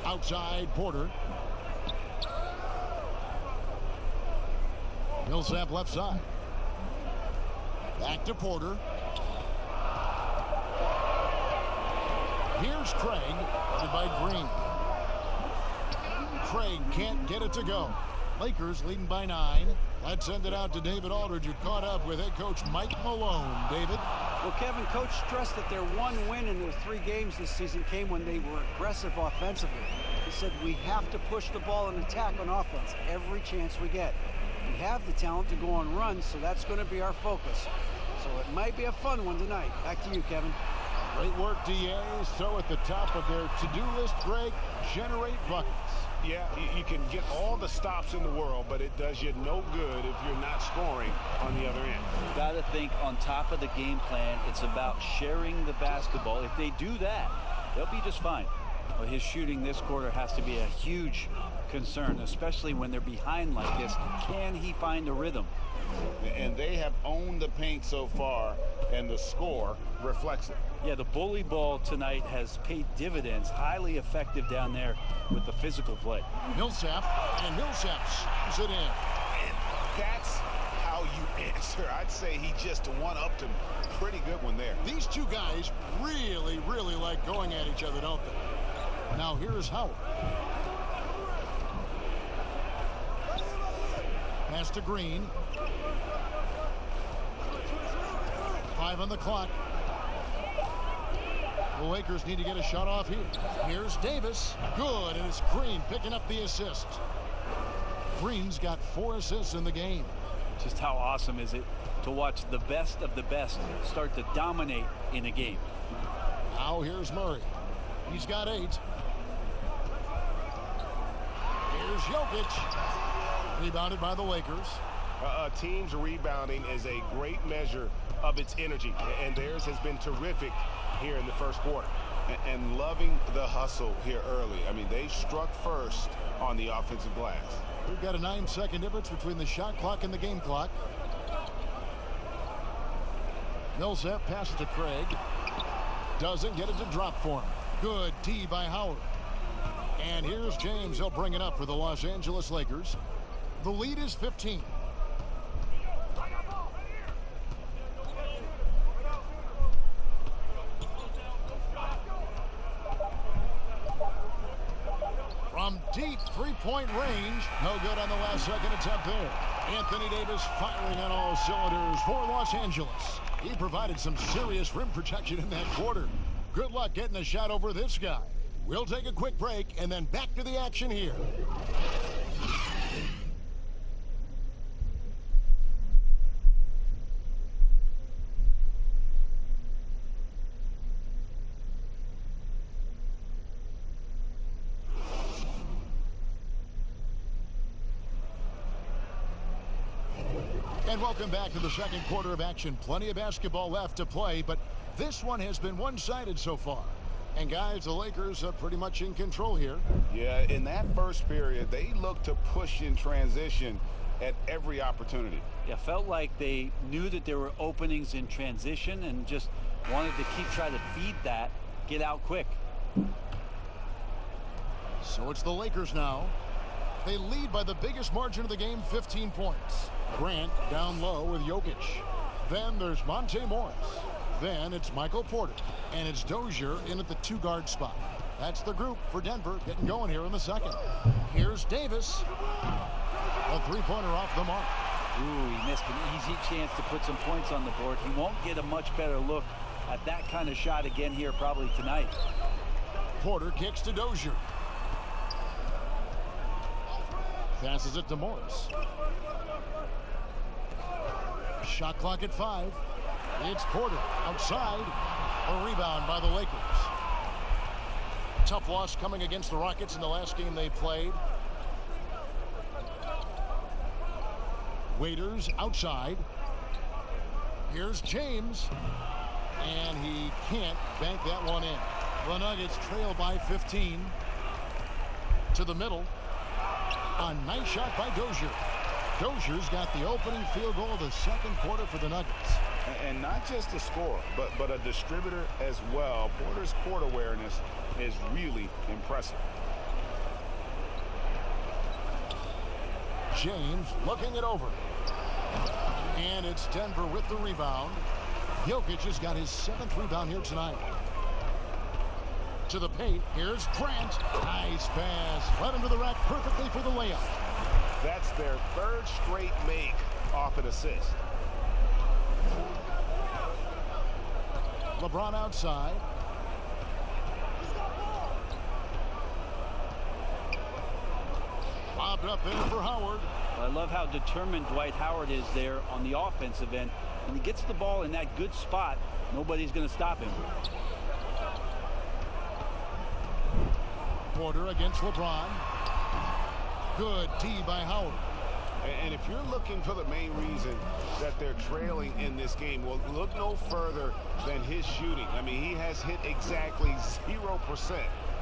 Outside Porter. Millsap left side. Back to Porter. Here's Craig, headed by Green. Craig can't get it to go. Lakers leading by 9. Let's send it out to David Aldridge, who caught up with head coach Mike Malone. David? Well, Kevin, coach stressed that their one win in their 3 games this season came when they were aggressive offensively. He said, we have to push the ball and attack on offense every chance we get. We have the talent to go on runs, so that's going to be our focus. So it might be a fun one tonight. Back to you, Kevin. Great work, DA. So at the top of their to-do list, Greg, generate buckets. Yeah, you can get all the stops in the world, but it does you no good if you're not scoring on the other end. You got to think on top of the game plan, it's about sharing the basketball. If they do that, they'll be just fine. Well, his shooting this quarter has to be a huge concern, especially when they're behind like this. Can he find a rhythm? And they have owned the paint so far, and the score reflects it. Yeah, the bully ball tonight has paid dividends. Highly effective down there with the physical play. Millsap, and Millsap shoots it in. And that's how you answer. I'd say he just one-upped him. Pretty good one there. These two guys really, really like going at each other, don't they? Now here's Howard. Pass to Green. 5 on the clock. The Lakers need to get a shot off here. Here's Davis. Good, and it's Green picking up the assist. Green's got 4 assists in the game. Just how awesome is it to watch the best of the best start to dominate in a game. Now here's Murray. He's got 8. Here's Jokic. Rebounded by the Lakers. A team's rebounding is a great measure of its energy, and theirs has been terrific here in the first quarter. And loving the hustle here early. I mean, they struck first on the offensive glass. We've got a 9-second difference between the shot clock and the game clock. Millsap passes to Craig. Doesn't get it to drop for him. Good D by Howard. And here's James. He'll bring it up for the Los Angeles Lakers. The lead is 15. Deep three-point range. No good on the last second attempt there. Anthony Davis firing on all cylinders for Los Angeles. He provided some serious rim protection in that quarter. Good luck getting a shot over this guy. We'll take a quick break and then back to the action here. And welcome back to the second quarter of action. Plenty of basketball left to play, but this one has been one-sided so far. And guys, the Lakers are pretty much in control here. Yeah, in that first period, they looked to push in transition at every opportunity. Yeah, felt like they knew that there were openings in transition and just wanted to keep trying to feed that, get out quick. So it's the Lakers now. They lead by the biggest margin of the game, 15 points. Grant down low with Jokic. Then there's Monte Morris. Then it's Michael Porter. And it's Dozier in at the two-guard spot. That's the group for Denver getting going here in the second. Here's Davis. A three-pointer off the mark. Ooh, he missed an easy chance to put some points on the board. He won't get a much better look at that kind of shot again here probably tonight. Porter kicks to Dozier. Passes it to Morris. Shot clock at 5. It's Porter outside. A rebound by the Lakers. Tough loss coming against the Rockets in the last game they played. Waiters outside. Here's James. And he can't bank that one in. The Nuggets trail by 15. To the middle. A nice shot by Dozier. Dozier's got the opening field goal of the second quarter for the Nuggets. And not just a scorer, but a distributor as well. Porter's court awareness is really impressive. James looking it over. And it's Denver with the rebound. Jokic has got his 7th rebound here tonight. To the paint, here's Grant. Nice pass. Led him to the rack perfectly for the layup. That's their 3rd straight make off an assist. LeBron outside. Lobbed up there for Howard. I love how determined Dwight Howard is there on the offensive end. When he gets the ball in that good spot, nobody's going to stop him. Porter against LeBron. Good D by Howard. And if you're looking for the main reason that they're trailing in this game, well, look no further than his shooting. I mean, he has hit exactly 0%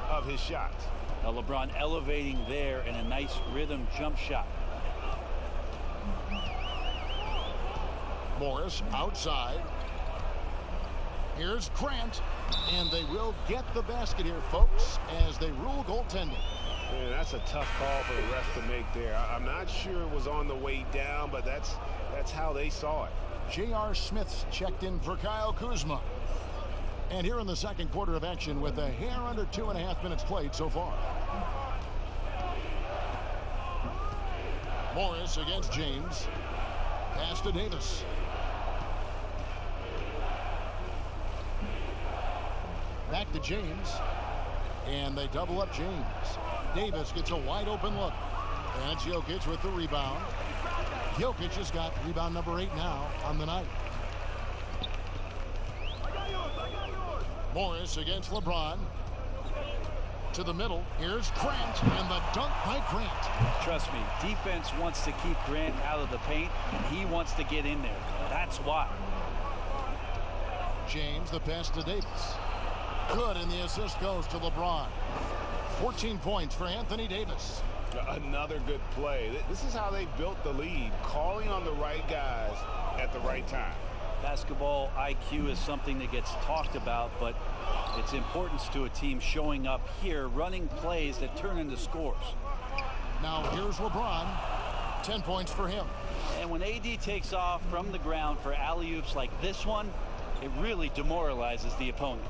of his shots. Now LeBron elevating there in a nice rhythm jump shot. Morris outside. Here's Grant. And they will get the basket here, folks, as they rule goaltending. Man, that's a tough call for the refs to make there. I'm not sure it was on the way down, but that's how they saw it. J.R. Smith's checked in for Kyle Kuzma. And here in the second quarter of action with a hair under 2.5 minutes played so far. Morris against James. Pass to Davis. Back to James. And they double up James. Davis gets a wide open look. And it's Jokic with the rebound. Jokic has got rebound number 8 now on the night. Morris against LeBron. To the middle. Here's Grant. And the dunk by Grant. Trust me, defense wants to keep Grant out of the paint, and he wants to get in there. That's why. James, the pass to Davis. Good, and the assist goes to LeBron. 14 points for Anthony Davis. Another good play. This is how they built the lead, calling on the right guys at the right time. Basketball IQ is something that gets talked about, but its importance to a team showing up here, running plays that turn into scores. Now here's LeBron. 10 points for him. And when AD takes off from the ground for alley-oops like this one, it really demoralizes the opponent.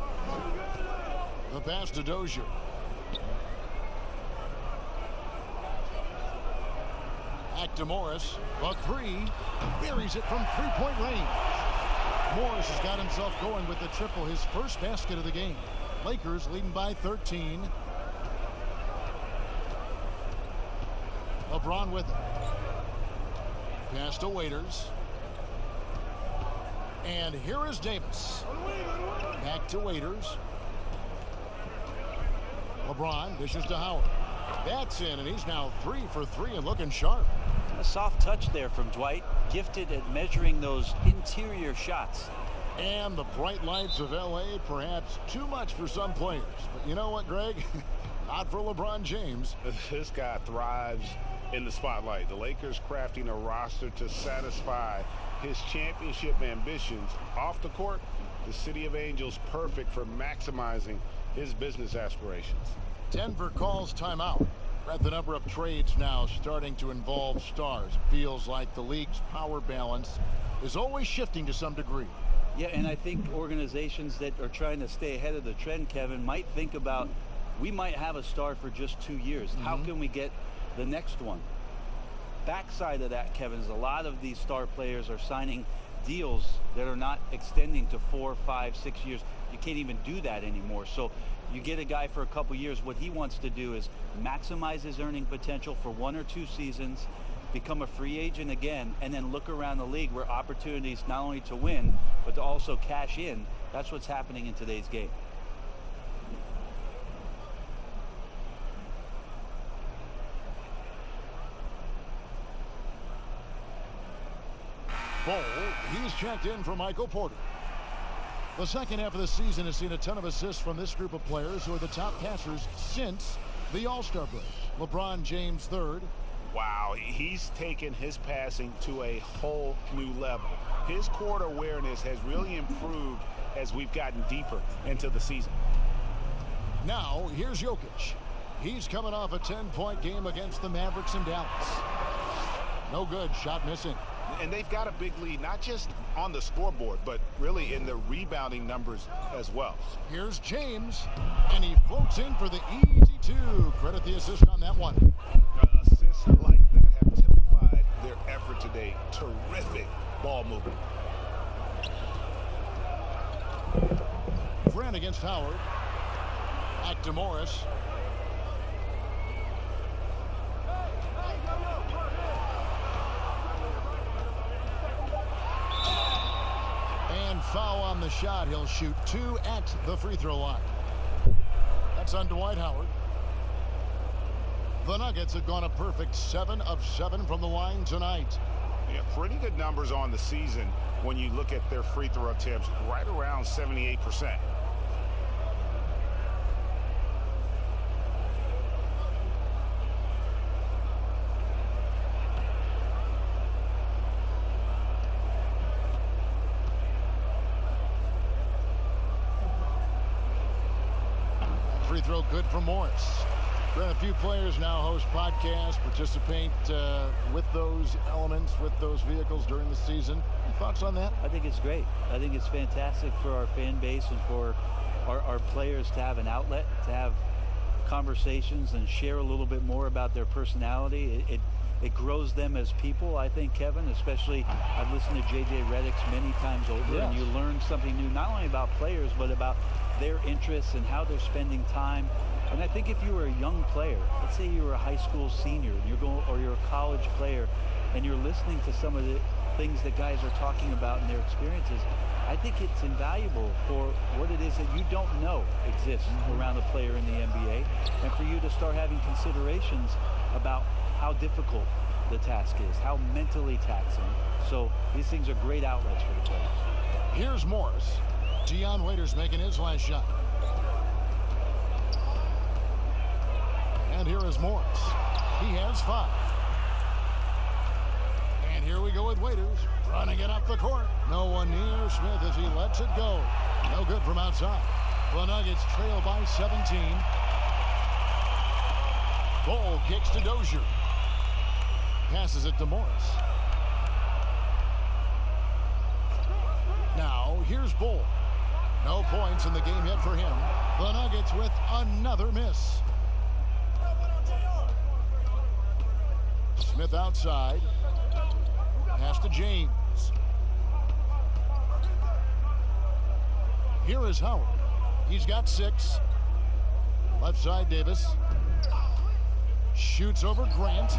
The pass to Dozier. Back to Morris. A three. Buries it from three-point range. Morris has got himself going with the triple, his first basket of the game. Lakers leading by 13. LeBron with it. Pass to Waiters. And here is Davis. Back to Waiters. LeBron dishes to Howard. That's in, and he's now 3 for 3 and looking sharp. A soft touch there from Dwight, gifted at measuring those interior shots. And the bright lights of L.A. perhaps too much for some players. But you know what, Greg? Not for LeBron James. This guy thrives in the spotlight. The Lakers crafting a roster to satisfy his championship ambitions. Off the court, the City of Angels perfect for maximizing his business aspirations. Denver calls timeout. At the number of trades now starting to involve stars. Feels like the league's power balance is always shifting to some degree. Yeah, and I think organizations that are trying to stay ahead of the trend, Kevin, might think about, we might have a star for just 2 years. How can we get the next one? Backside of that, Kevin, is a lot of these star players are signing deals that are not extending to 4, 5, 6 years. You can't even do that anymore. So you get a guy for a couple years. What he wants to do is maximize his earning potential for 1 or 2 seasons, become a free agent again, and then look around the league where opportunities not only to win, but to also cash in. That's what's happening in today's game. Ball, he's checked in for Michael Porter. The second half of the season has seen a ton of assists from this group of players who are the top passers since the All-Star break. LeBron James third. Wow, he's taken his passing to a whole new level. His court awareness has really improved as we've gotten deeper into the season. Now, here's Jokic. He's coming off a 10-point game against the Mavericks in Dallas. No good, shot missing. And they've got a big lead, not just on the scoreboard, but really in the rebounding numbers as well. Here's James, and he floats in for the easy 2. Credit the assist on that one. Assists like that have typified their effort today. Terrific ball movement. Friend against Howard. Back to Morris. And foul on the shot. He'll shoot 2 at the free throw line. That's on Dwight Howard. The Nuggets have gone a perfect 7 of 7 from the line tonight. Yeah, pretty good numbers on the season when you look at their free throw attempts, right around 78%. Free throw good for Morris. A few players now host podcasts, participate with those elements, with those vehicles during the season. Any thoughts on that? I think it's great. I think it's fantastic for our fan base and for our players to have an outlet, to have conversations and share a little bit more about their personality. It grows them as people, I think, Kevin, especially I've listened to J.J. Redick's many times over, and you learn something new, not only about players, but about their interests and how they're spending time. And I think if you were a young player, let's say you were a high school senior and you're a college player and you're listening to some of the things that guys are talking about in their experiences, I think it's invaluable for what it is that you don't know exists around a player in the NBA, and for you to start having considerations about how difficult the task is, how mentally taxing. So these things are great outlets for the players. Here's Morris. Dion Waiters making his last shot. And here is Morris. He has 5. And here we go with Waiters. Running it up the court. No one near Smith as he lets it go. No good from outside. The Nuggets trail by 17. Ball kicks to Dozier. Passes it to Morris. Now here's Bull. No points in the game yet for him. The Nuggets with another miss. Smith outside. Pass to James. Here is Howard. He's got 6. Left side, Davis. Shoots over Grant.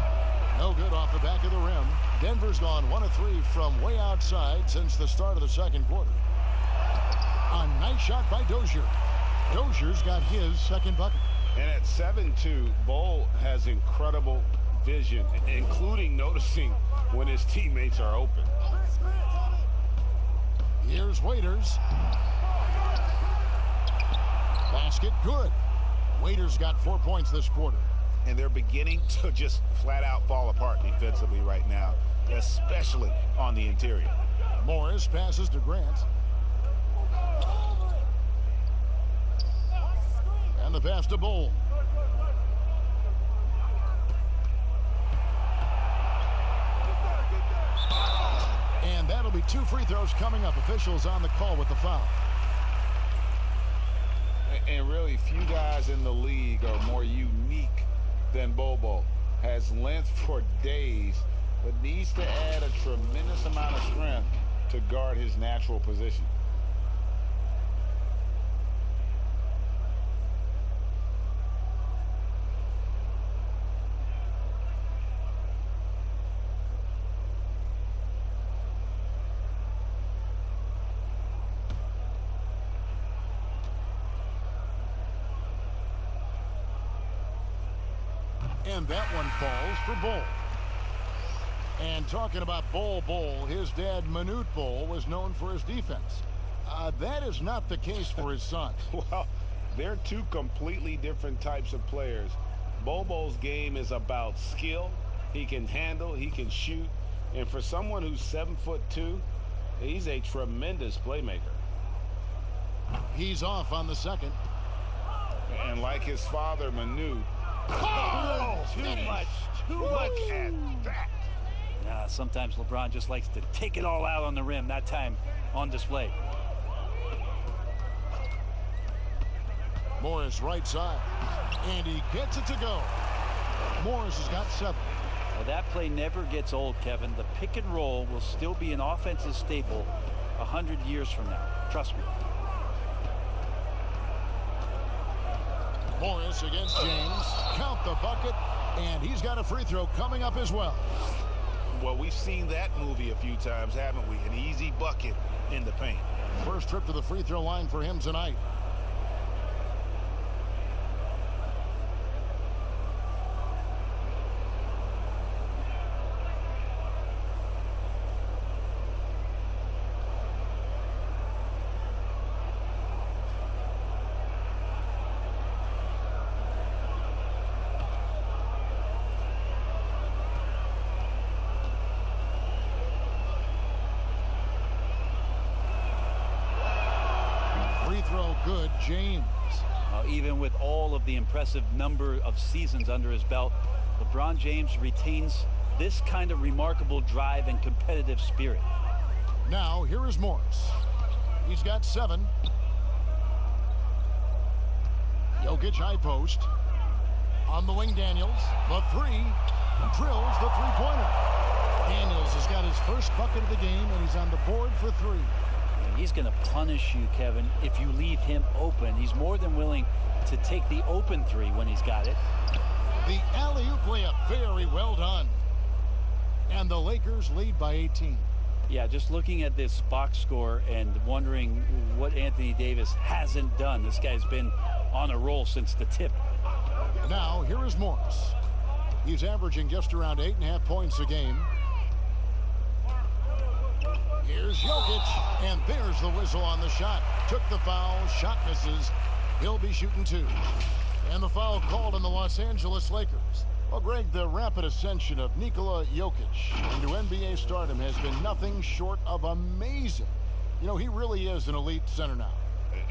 No good off the back of the rim. Denver's gone 1 of 3 from way outside since the start of the second quarter. A nice shot by Dozier. Dozier's got his second bucket. And at 7-2, Bol has incredible vision, including noticing when his teammates are open. Here's Waiters. Basket good. Waiters got 4 points this quarter. And they're beginning to just flat out fall apart defensively right now, especially on the interior. Morris passes to Grant. And the pass to Bol. And that'll be 2 free throws coming up. Officials on the call with the foul. And really, few guys in the league are more unique than Bol. Has length for days, but needs to add a tremendous amount of strength to guard his natural position. And that one falls for Bol. And talking about Bol, his dad, Manute Bol, was known for his defense. That is not the case for his son. Well, they're 2 completely different types of players. Bol's game is about skill. He can handle, he can shoot. And for someone who's 7'2", he's a tremendous playmaker. He's off on the second. And like his father, Manute, too much. Look at that. Sometimes LeBron just likes to take it all out on the rim. That time on display. Morris right side. And he gets it to go. Morris has got 7. Well, that play never gets old, Kevin. The pick and roll will still be an offensive staple 100 years from now. Trust me. Morris against James. Count the bucket. And he's got a free throw coming up as well. Well, we've seen that movie a few times, haven't we? An easy bucket in the paint. First trip to the free throw line for him tonight. Good, James. Even with all of the impressive number of seasons under his belt, LeBron James retains this kind of remarkable drive and competitive spirit. Now, here is Morris. He's got 7. Jokic high post. On the wing, Daniels. The 3. Drills the three-pointer. Daniels has got his first bucket of the game, and he's on the board for 3. He's going to punish you, Kevin, if you leave him open. He's more than willing to take the open 3 when he's got it. The alley-oop layup, very well done. And the Lakers lead by 18. Yeah, just looking at this box score and wondering what Anthony Davis hasn't done. This guy's been on a roll since the tip. Now, here is Morris. He's averaging just around 8.5 points a game. Here's Jokic, and there's the whistle on the shot. Took the foul, shot misses. He'll be shooting 2. And the foul called on the Los Angeles Lakers. Well, Greg, the rapid ascension of Nikola Jokic into NBA stardom has been nothing short of amazing. You know, he really is an elite center now.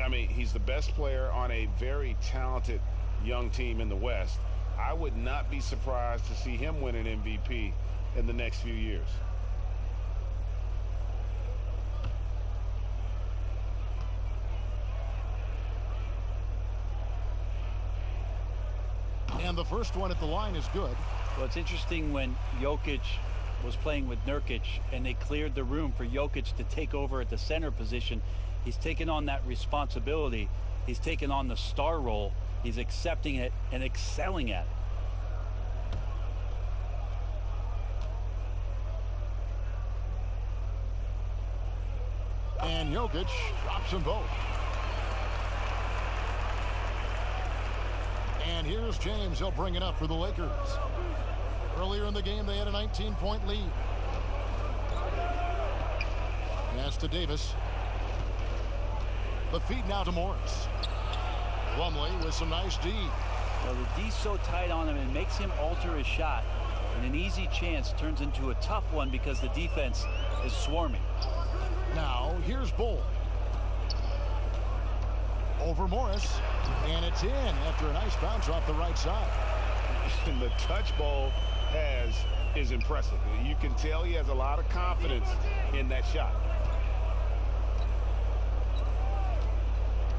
I mean, he's the best player on a very talented young team in the West. I would not be surprised to see him win an MVP in the next few years. And the first one at the line is good. Well, it's interesting when Jokic was playing with Nurkic and they cleared the room for Jokic to take over at the center position. He's taken on that responsibility. He's taken on the star role. He's accepting it and excelling at it. And Jokic drops them both. And here's James. He'll bring it up for the Lakers. Earlier in the game, they had a 19-point lead. Pass to Davis. The feed now to Morris. Plumlee with some nice D. Well, the D's so tight on him and makes him alter his shot. And an easy chance turns into a tough one because the defense is swarming. Now, here's Bull. Over Morris. And it's in after a nice bounce off the right side. And the touch ball is impressive. You can tell he has a lot of confidence in that shot.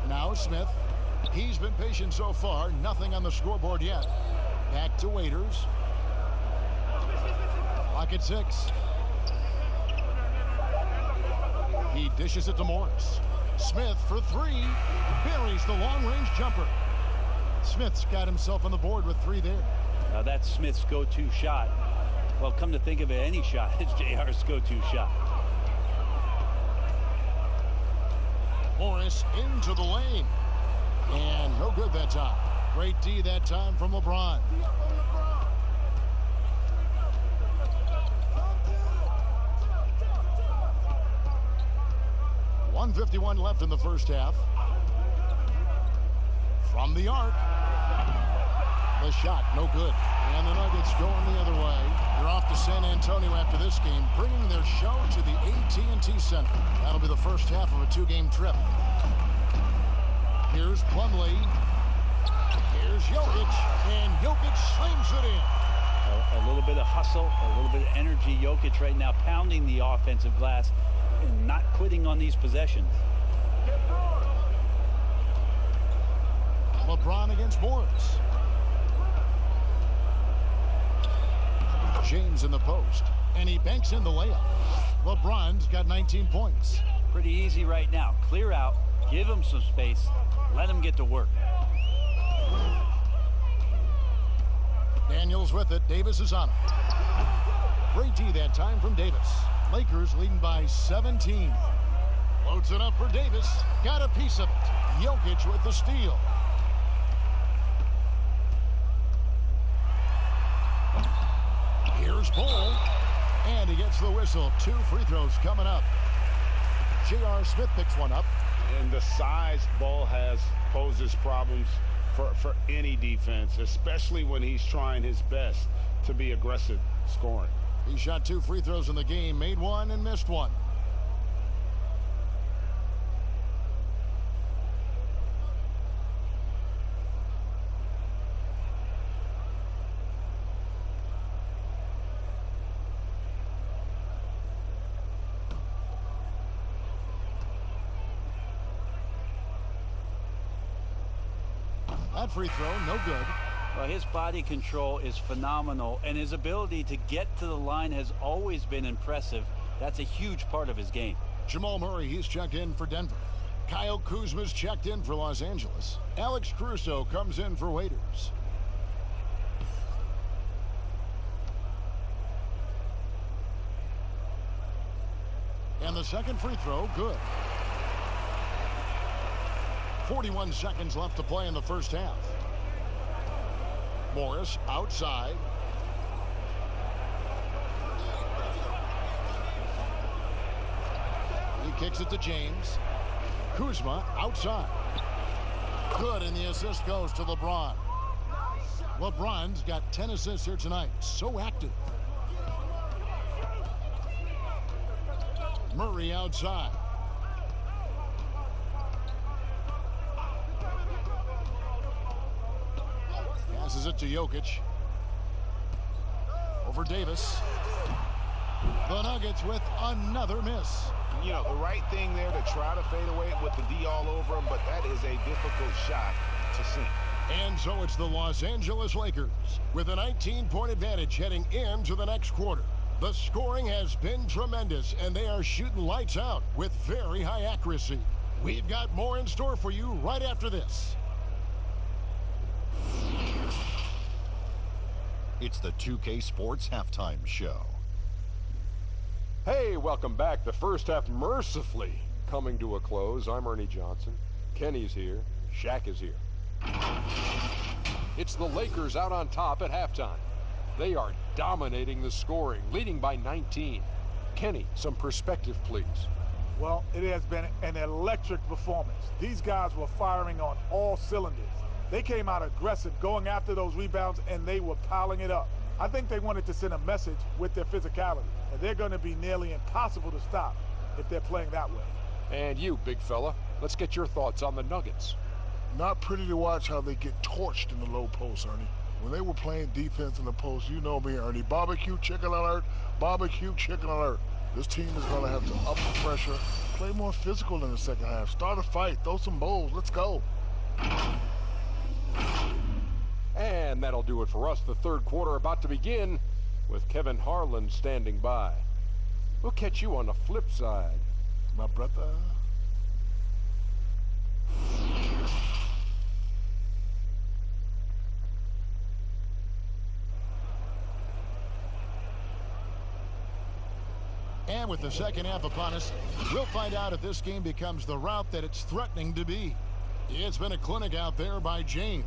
Now Smith. He's been patient so far. Nothing on the scoreboard yet. Back to Waiters. Clock at 6. He dishes it to Morris. Smith for 3. Buries the long-range jumper. Smith's got himself on the board with 3 there. Now that's Smith's go-to shot. Well, come to think of it, any shot is JR's go-to shot. Morris into the lane. And no good that time. Great D that time from LeBron. .151 left in the first half. From the arc. The shot, no good. And the Nuggets going the other way. They're off to San Antonio after this game, bringing their show to the AT&T Center. That'll be the first half of a 2-game trip. Here's Plumlee. Here's Jokic. And Jokic slams it in. A little bit of hustle, a little bit of energy. Jokic right now pounding the offensive glass and not quitting on these possessions. LeBron against Morris. James in the post. And he banks in the layup. LeBron's got 19 points. Pretty easy right now. Clear out. Give him some space. Let him get to work. Daniels with it. Davis is on it. Great D that time from Davis. Lakers leading by 17. Floats it up for Davis. Got a piece of it. Jokic with the steal. Here's Bull. And he gets the whistle. 2 free throws coming up. J.R. Smith picks one up. And the size Bull has poses problems for any defense, especially when he's trying his best to be aggressive scoring. He shot 2 free throws in the game, made 1 and missed 1. That free throw, no good. Well, his body control is phenomenal, and his ability to get to the line has always been impressive. That's a huge part of his game. Jamal Murray, he's checked in for Denver. Kyle Kuzma's checked in for Los Angeles. Alex Caruso comes in for Waiters. And the second free throw, good. 41 seconds left to play in the first half. Morris outside. He kicks it to James. Kuzma outside. Good, and the assist goes to LeBron. LeBron's got 10 assists here tonight. So active. Murray outside. Passes it to Jokic. Over Davis. The Nuggets with another miss. You know, the right thing there to try to fade away with the D all over him, but that is a difficult shot to sink. And so it's the Los Angeles Lakers with a 19-point advantage heading into the next quarter. The scoring has been tremendous, and they are shooting lights out with very high accuracy. We've got more in store for you right after this. It's the 2K Sports Halftime Show. Hey, welcome back. The first half mercifully coming to a close. I'm Ernie Johnson. Kenny's here. Shaq is here. It's the Lakers out on top at halftime. They are dominating the scoring, leading by 19. Kenny, some perspective, please. Well, it has been an electric performance. These guys were firing on all cylinders. They came out aggressive, going after those rebounds, and they were piling it up. I think they wanted to send a message with their physicality, and they're going to be nearly impossible to stop if they're playing that way. And you, big fella, let's get your thoughts on the Nuggets. Not pretty to watch how they get torched in the low post, Ernie. When they were playing defense in the post, you know me, Ernie. Barbecue chicken alert, barbecue chicken alert. This team is going to have to up the pressure, play more physical in the second half, start a fight, throw some bowls, let's go. And that'll do it for us. The third quarter about to begin with Kevin Harlan standing by. We'll catch you on the flip side, my brother. And with the second half upon us, we'll find out if this game becomes the route that it's threatening to be. It's been a clinic out there by James.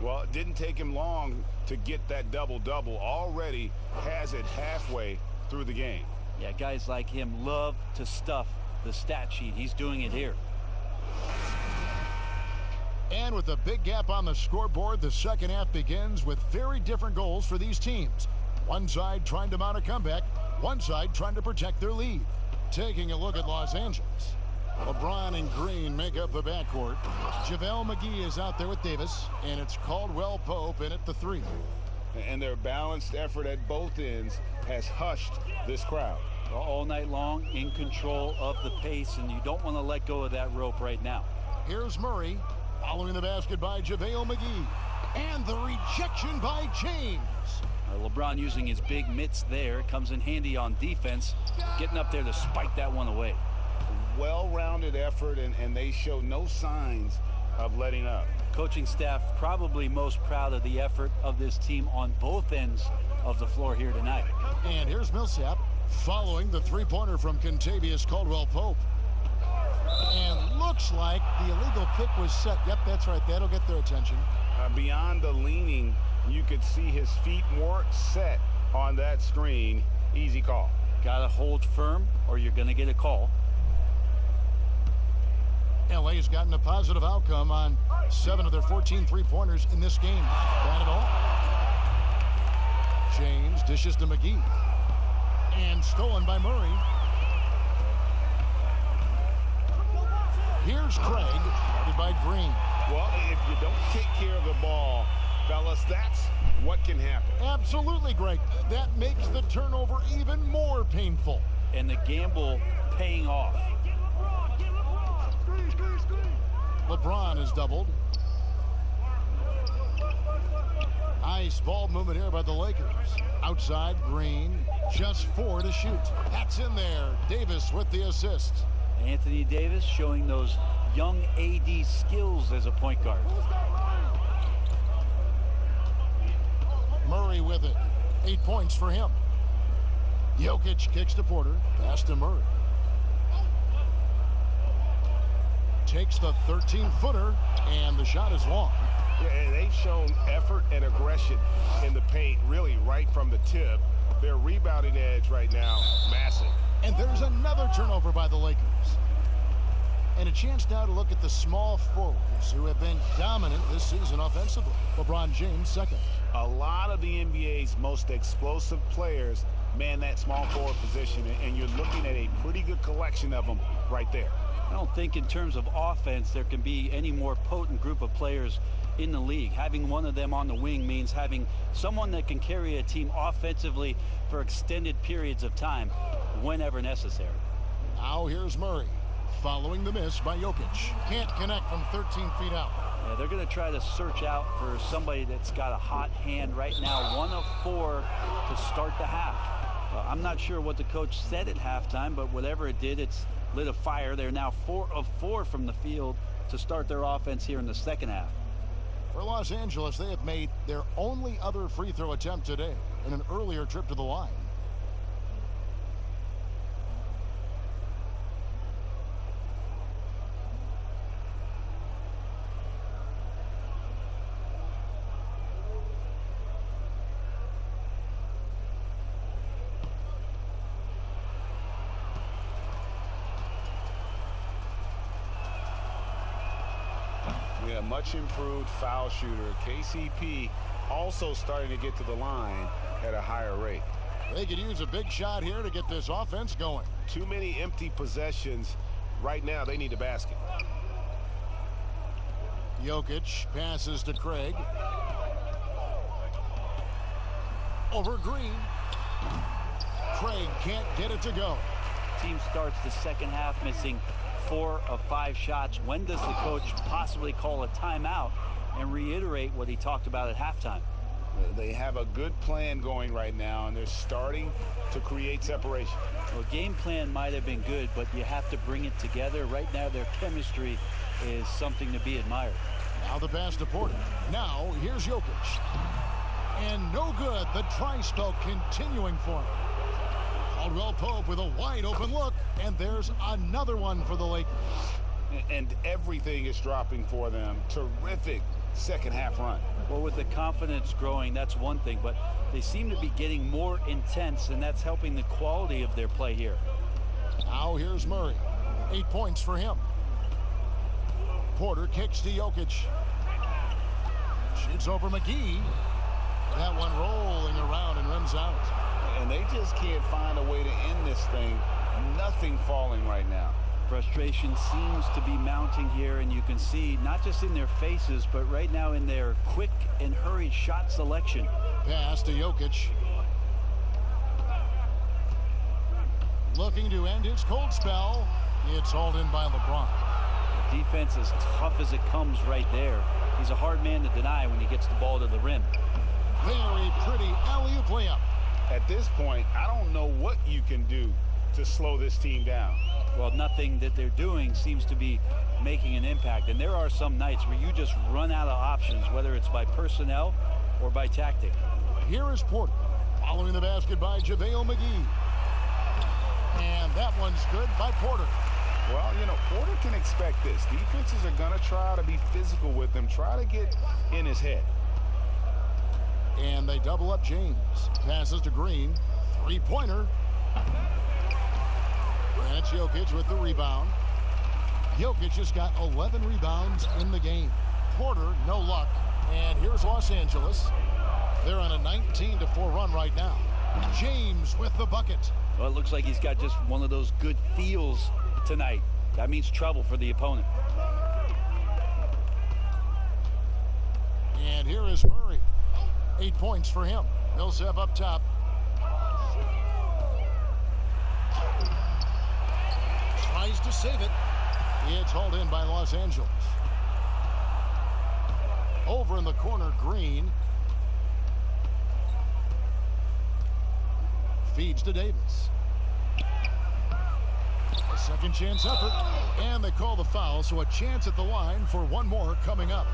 Well, it didn't take him long to get that double-double. Already has it halfway through the game. Yeah, guys like him love to stuff the stat sheet. He's doing it here. And with a big gap on the scoreboard, the second half begins with very different goals for these teams. One side trying to mount a comeback, one side trying to protect their lead. Taking a look at Los Angeles. LeBron and Green make up the backcourt. JaVale McGee is out there with Davis, and it's Caldwell Pope in at the three. And their balanced effort at both ends has hushed this crowd. All night long, in control of the pace, and you don't want to let go of that rope right now. Here's Murray, following the basket by JaVale McGee. And the rejection by James. LeBron using his big mitts there. Comes in handy on defense. Getting up there to spike that one away. Well-rounded effort, and they show no signs of letting up. Coaching staff probably most proud of the effort of this team on both ends of the floor here tonight. And here's Millsap following the three-pointer from Kentavious Caldwell-Pope. And looks like the illegal kick was set. Yep, that's right. That'll get their attention. Beyond the leaning, you could see his feet more set on that screen. Easy call. Got to hold firm or you're going to get a call. LA's gotten a positive outcome on 7 of their 14 three-pointers in this game. Not bad at all. James dishes to McGee. And stolen by Murray. Here's Craig, guarded by Green. Well, if you don't take care of the ball, fellas, that's what can happen. Absolutely, Greg. That makes the turnover even more painful. And the gamble paying off. LeBron is doubled. Nice ball movement here by the Lakers. Outside, Green. Just 4 to shoot. That's in there. Davis with the assist. Anthony Davis showing those young AD skills as a point guard. Murray with it. 8 points for him. Jokic kicks to Porter. Pass to Murray. Takes the 13-footer, and the shot is long. Yeah, they've shown effort and aggression in the paint, really right from the tip. Their rebounding edge right now, massive. And there's another turnover by the Lakers. And a chance now to look at the small forwards who have been dominant this season offensively. LeBron James second. A lot of the NBA's most explosive players man that small forward position, and you're looking at a pretty good collection of them right there. I don't think in terms of offense there can be any more potent group of players in the league. Having one of them on the wing means having someone that can carry a team offensively for extended periods of time whenever necessary. Now here's Murray. following the miss by Jokic. Can't connect from 13 feet out. Yeah, they're going to try to search out for somebody that's got a hot hand right now. 1 of 4 to start the half. I'm not sure what the coach said at halftime, but whatever it did, it's lit a fire. They're now 4 of 4 from the field to start their offense here in the second half. For Los Angeles, they have made their only other free throw attempt today in an earlier trip to the line. A much improved foul shooter. KCP also starting to get to the line at a higher rate. They could use a big shot here to get this offense going. Too many empty possessions. Right now, they need a basket. Jokic passes to Craig. Over Green. Craig can't get it to go. Team starts the second half missing 4 of 5 shots. When does the coach possibly call a timeout and reiterate what he talked about at halftime? They have a good plan going right now, and they're starting to create separation. Well, game plan might have been good, but you have to bring it together. Right now, their chemistry is something to be admired. Now the pass to Porter. Now here's Jokic. And no good. The try spell continuing for him. Caldwell Pope with a wide open look, and there's another one for the Lakers. And everything is dropping for them. Terrific second half run. Well, with the confidence growing, that's one thing, but they seem to be getting more intense, and that's helping the quality of their play here. Now here's Murray. 8 points for him. Porter kicks to Jokic. Shoots over McGee. That one rolling around and rims out. And they just can't find a way to end this thing. Nothing falling right now. Frustration seems to be mounting here, and you can see not just in their faces, but right now in their quick and hurried shot selection. Pass to Jokic. Looking to end his cold spell. It's hauled in by LeBron. The defense is tough as it comes right there. He's a hard man to deny when he gets the ball to the rim. Very pretty alley-oop layup. At this point, I don't know what you can do to slow this team down. Well, nothing that they're doing seems to be making an impact. And there are some nights where you just run out of options, whether it's by personnel or by tactic. Here is Porter, following the basket by JaVale McGee. And that one's good by Porter. Well, you know, Porter can expect this. Defenses are going to try to be physical with him, try to get in his head. And they double up James. Passes to Green. Three-pointer. That's Jokic with the rebound. Jokic has got 11 rebounds in the game. Porter, no luck. And here's Los Angeles. They're on a 19-4 run right now. James with the bucket. Well, it looks like he's got just one of those good feels tonight. That means trouble for the opponent. And here is Murray. 8 points for him. Millsap up top. Tries to save it. It's hauled in by Los Angeles. Over in the corner, Green. Feeds to Davis. A second chance effort. And they call the foul, so a chance at the line for one more coming up.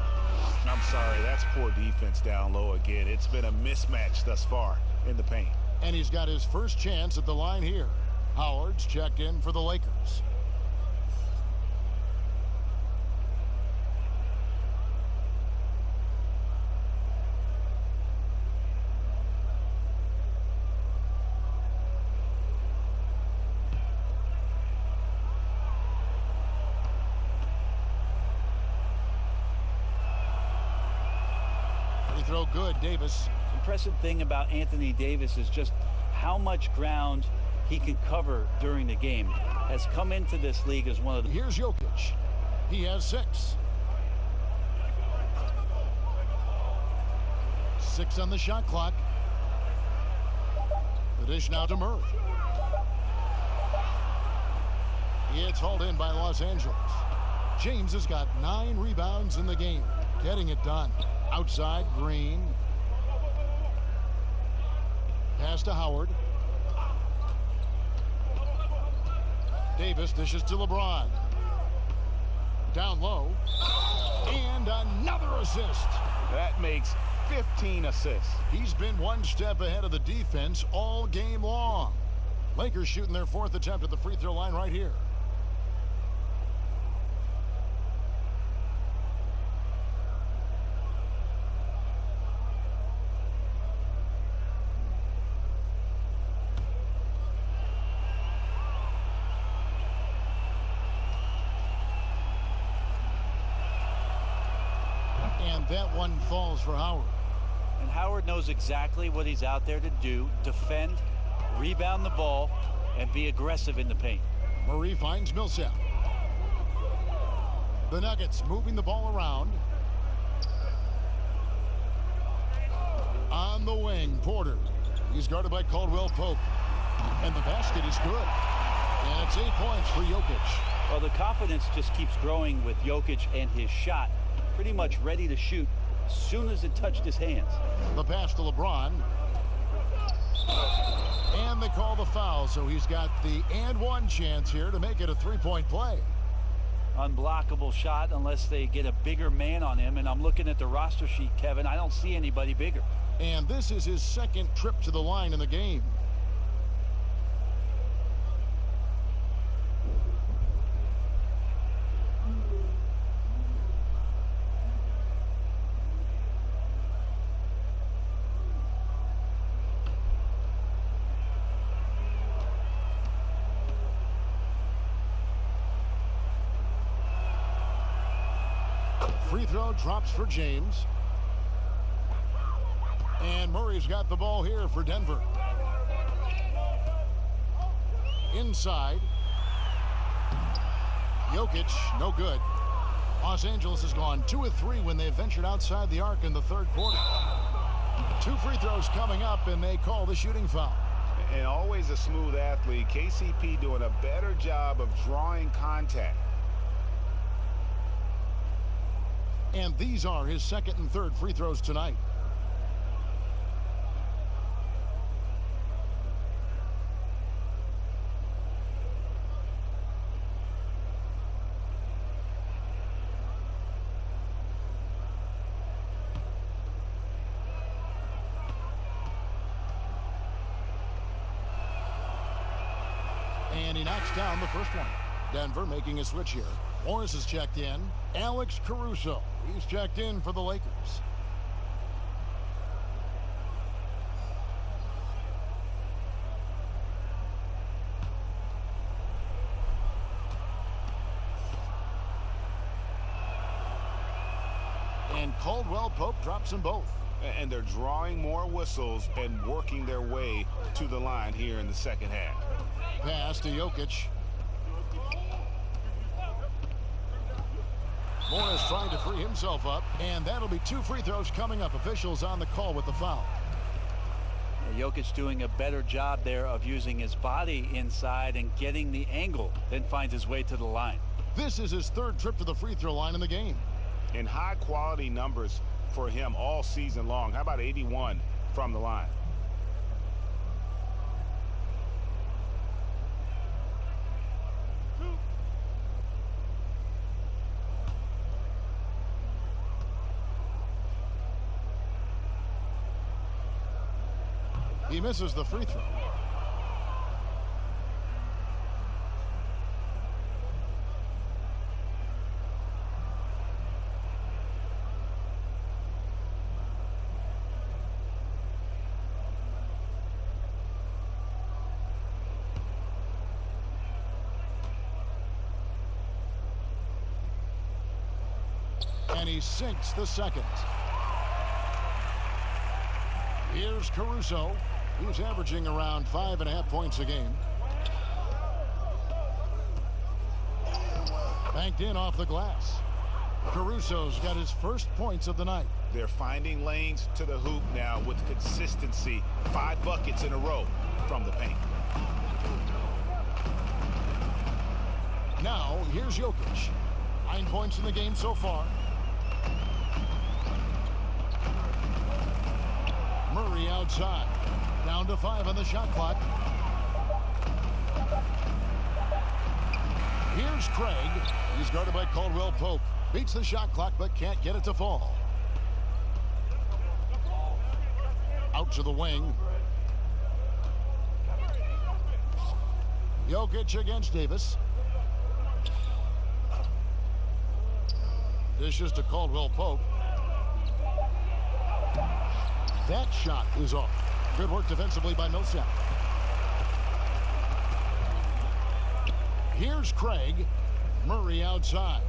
I'm sorry, that's poor defense down low again. It's been a mismatch thus far in the paint. And he's got his first chance at the line here. Howard's checked in for the Lakers. Throw good, Davis. Impressive thing about Anthony Davis is just how much ground he can cover during the game. Has come into this league as one of the... Here's Jokic. He has 6. 6 on the shot clock. The dish now to Murray. It's hauled in by Los Angeles. James has got 9 rebounds in the game, getting it done. Outside, Green. Pass to Howard. Davis dishes to LeBron. Down low. And another assist. That makes 15 assists. He's been one step ahead of the defense all game long. Lakers shooting their 4th attempt at the free throw line right here. And that one falls for Howard. And Howard knows exactly what he's out there to do: defend, rebound the ball, and be aggressive in the paint. Murray finds Millsap. The Nuggets moving the ball around. On the wing, Porter. He's guarded by Caldwell Pope. And the basket is good. And it's 8 points for Jokic. Well, the confidence just keeps growing with Jokic and his shot. Pretty much ready to shoot as soon as it touched his hands. The pass to LeBron. And they call the foul, so he's got the and one chance here to make it a 3-point play. Unblockable shot unless they get a bigger man on him. And I'm looking at the roster sheet, Kevin. I don't see anybody bigger. And this is his 2nd trip to the line in the game. Free throw drops for James. And Murray's got the ball here for Denver. Inside. Jokic, no good. Los Angeles has gone 2 of 3 when they ventured outside the arc in the 3rd quarter. 2 free throws coming up, and they call the shooting foul. And always a smooth athlete. KCP doing a better job of drawing contact. And these are his 2nd and 3rd free throws tonight. And he knocks down the first one. Denver making a switch here. Morris is checked in. Alex Caruso. He's checked in for the Lakers. And Caldwell Pope drops them both. And they're drawing more whistles and working their way to the line here in the 2nd half. Pass to Jokic. Morris trying to free himself up, and that'll be 2 free throws coming up. Officials on the call with the foul. Jokic doing a better job there of using his body inside and getting the angle, then finds his way to the line. This is his 3rd trip to the free throw line in the game. And high quality numbers for him all season long. How about 81 from the line? He misses the free throw. And he sinks the 2nd. Here's Caruso. He's averaging around 5.5 points a game. Banked in off the glass. Caruso's got his first points of the night. They're finding lanes to the hoop now with consistency. 5 buckets in a row from the paint. Now, here's Jokic. 9 points in the game so far. Murray outside. Down to 5 on the shot clock. Here's Craig. He's guarded by Caldwell Pope. Beats the shot clock, but can't get it to fall. Out to the wing. Jokic against Davis. Dishes to Caldwell Pope. That shot is off. Good work defensively by Millsap. Here's Craig. Murray outside.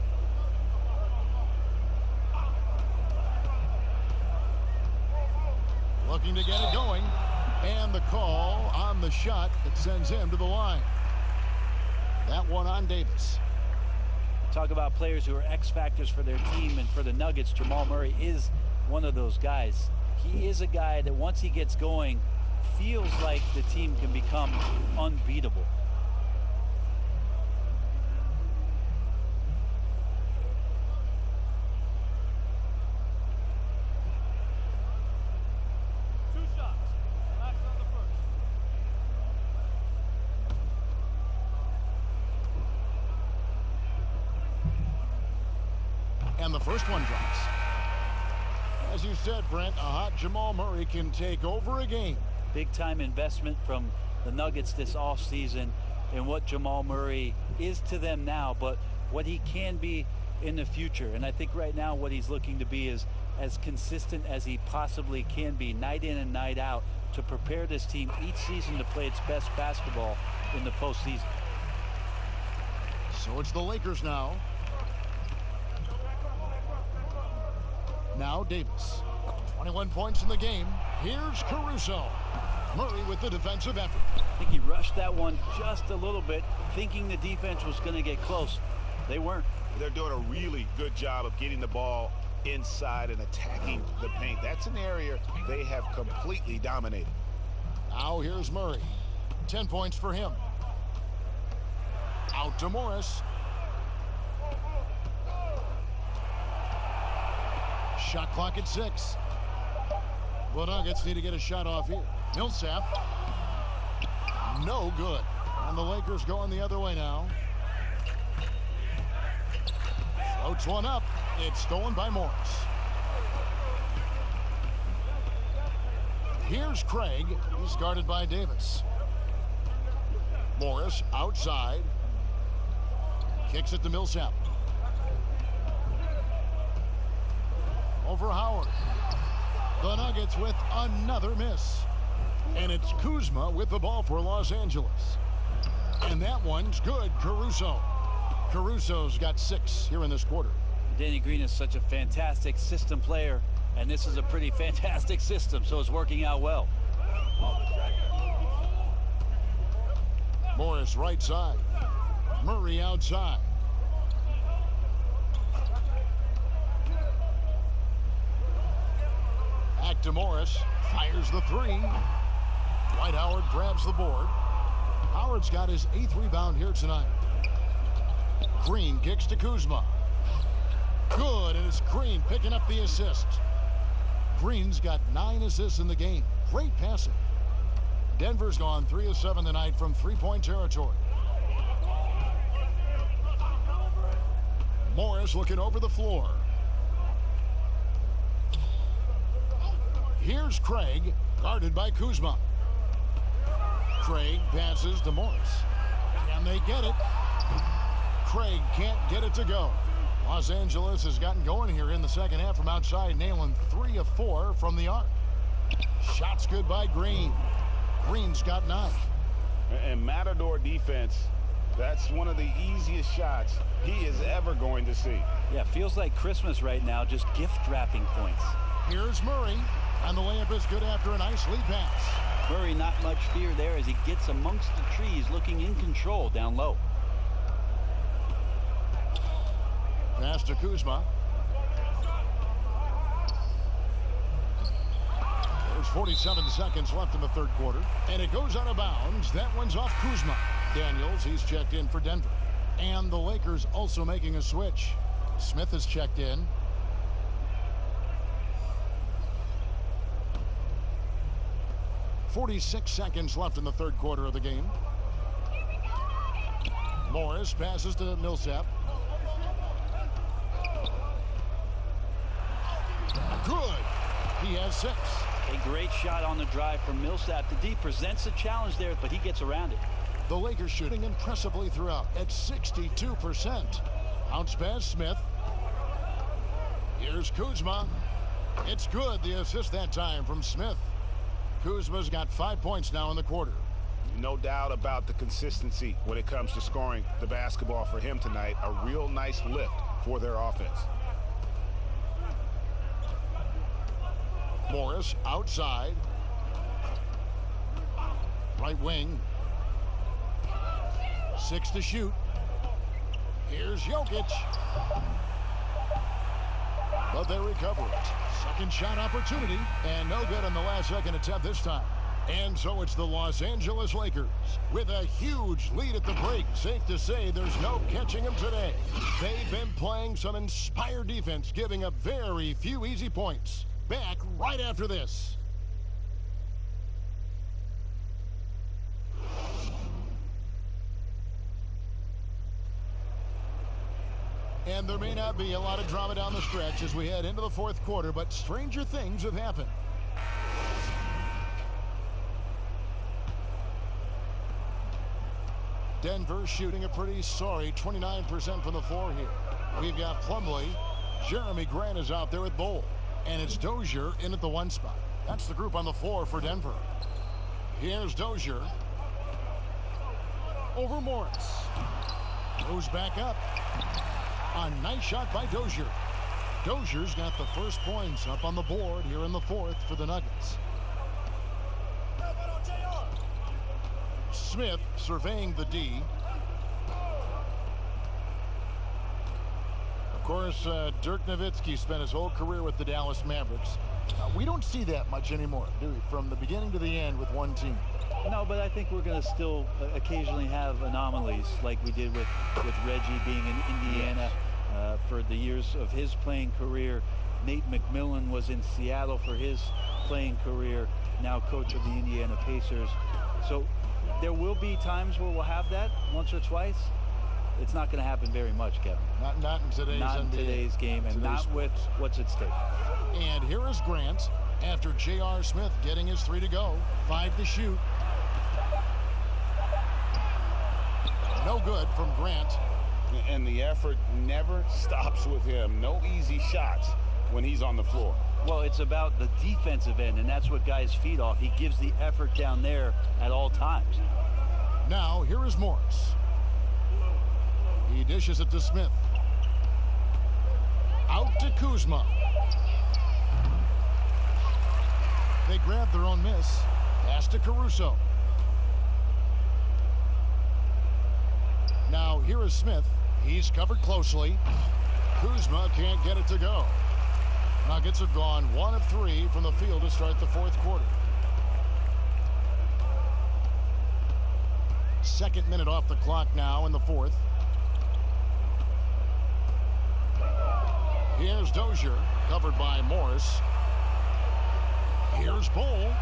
Looking to get it going. And the call on the shot that sends him to the line. That one on Davis. Talk about players who are X factors for their team, and for the Nuggets, Jamal Murray is one of those guys. He is a guy that once he gets going, feels like the team can become unbeatable. And the first one drops. As you said, Brent, a hot Jamal Murray can take over a game. Big time investment from the Nuggets this offseason and what Jamal Murray is to them now, but what he can be in the future. And I think right now what he's looking to be is as consistent as he possibly can be, night in and night out, to prepare this team each season to play its best basketball in the postseason. So it's the Lakers now. Now Davis. 21 points in the game. Here's Caruso. Murray with the defensive effort. I think he rushed that one just a little bit, thinking the defense was going to get close. They weren't. They're doing a really good job of getting the ball inside and attacking the paint. That's an area they have completely dominated. Now here's Murray. 10 points for him. Out to Morris. Shot clock at 6. The Nuggets need to get a shot off here. Millsap. No good. And the Lakers going the other way now. Floats one up. It's stolen by Morris. Here's Craig. He's guarded by Davis. Morris outside. Kicks it to Millsap. Over Howard. The Nuggets with another miss. And it's Kuzma with the ball for Los Angeles. And that one's good. Caruso. Caruso's got 6 here in this quarter. Danny Green is such a fantastic system player, and this is a pretty fantastic system, so it's working out well. Morris right side. Murray outside. Back to Morris. Fires the 3. Dwight Howard grabs the board. Howard's got his 8th rebound here tonight. Green kicks to Kuzma. Good, and it's Green picking up the assist. Green's got 9 assists in the game. Great passing. Denver's gone 3 of 7 tonight from 3-point territory. Morris looking over the floor. Here's Craig, guarded by Kuzma. Craig passes to Morris. Can they get it? Craig can't get it to go. Los Angeles has gotten going here in the second half from outside, nailing 3 of 4 from the arc. Shots good by Green. Green's got 9. And Matador defense, that's one of the easiest shots he is ever going to see. Yeah, feels like Christmas right now, just gift wrapping points. Here's Murray, and the layup is good after a nice lead pass. Murray, not much fear there as he gets amongst the trees, looking in control down low. Pass to Kuzma. There's 47 seconds left in the third quarter, and it goes out of bounds. That one's off Kuzma. Daniels, he's checked in for Denver. And the Lakers also making a switch. Smith has checked in. .46 seconds left in the third quarter of the game. Morris passes to Millsap. Good. He has 6. A great shot on the drive from Millsap. The D presents a challenge there, but he gets around it. The Lakers shooting impressively throughout at 62%. Bounce pass, Smith. Here's Kuzma. It's good. The assist that time from Smith. Kuzma's got 5 points now in the quarter. No doubt about the consistency when it comes to scoring the basketball for him tonight. A real nice lift for their offense. Morris outside. Right wing. 6 to shoot. Here's Jokic. But they recover it. Second shot opportunity. And no good on the last second attempt this time. And so it's the Los Angeles Lakers with a huge lead at the break. Safe to say there's no catching them today. They've been playing some inspired defense, giving up very few easy points. Back right after this. And there may not be a lot of drama down the stretch as we head into the fourth quarter, but stranger things have happened. Denver shooting a pretty sorry 29% from the floor here. We've got Plumlee. Jeremy Grant is out there with Bol. And it's Dozier in at the 1 spot. That's the group on the floor for Denver. Here's Dozier. Over Morris. Goes back up. A nice shot by Dozier. Dozier's got the first points up on the board here in the fourth for the Nuggets. Smith surveying the D. Of course, Dirk Nowitzki spent his whole career with the Dallas Mavericks. We don't see that much anymore, do we? From the beginning to the end with one team. No, but I think we're going to still occasionally have anomalies like we did with Reggie being in Indiana for the years of his playing career. Nate McMillan was in Seattle for his playing career, now coach of the Indiana Pacers. So there will be times where we'll have that once or twice. It's not going to happen very much, Kevin. Not in today's Not in NBA. today's game, and not with what's at stake. And here is Grant after J.R. Smith getting his 3 to go. 5 to shoot. No good from Grant. And the effort never stops with him. No easy shots when he's on the floor. Well, it's about the defensive end, and that's what guys feed off. He gives the effort down there at all times. Now, here is Morris. He dishes it to Smith. Out to Kuzma. They grab their own miss. Pass to Caruso. Now, here is Smith. He's covered closely. Kuzma can't get it to go. Nuggets have gone 1 of 3 from the field to start the fourth quarter. Second minute off the clock now in the fourth. Here's Dozier, covered by Morris. Here's Bol,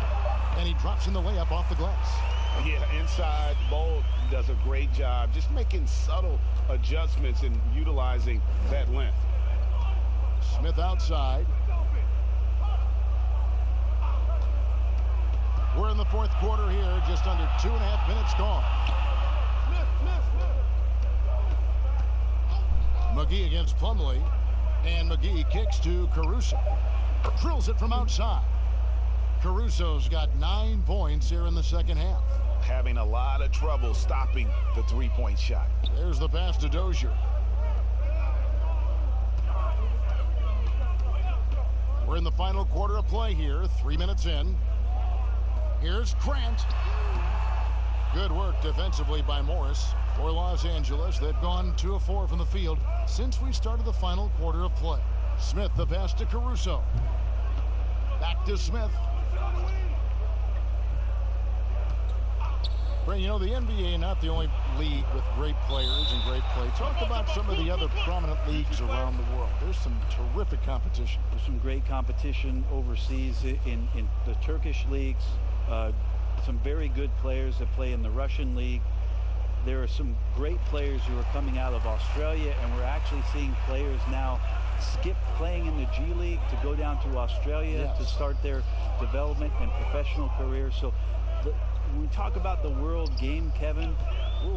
and he drops in the layup off the glass. Yeah, inside, Bol does a great job just making subtle adjustments and utilizing that length. Smith outside. We're in the fourth quarter here, just under 2.5 minutes gone. McGee against Plumlee, and McGee kicks to Caruso. Drills it from outside. Caruso's got 9 points here in the second half. Having a lot of trouble stopping the three-point shot. There's the pass to Dozier. We're in the final quarter of play here, 3 minutes in. Here's Grant. Good work defensively by Morris. For Los Angeles, they've gone 2 of 4 from the field since we started the final quarter of play. Smith, the pass to Caruso. Back to Smith. Ray, you know, the NBA not the only league with great players and great play. Talk about some of the other prominent leagues around the world. There's some terrific competition. There's some great competition overseas in the Turkish leagues. Some very good players that play in the Russian league. There are some great players who are coming out of Australia, and we're actually seeing players now skip playing in the G League to go down to Australia to start their development and professional careers. So when we talk about the world game, Kevin,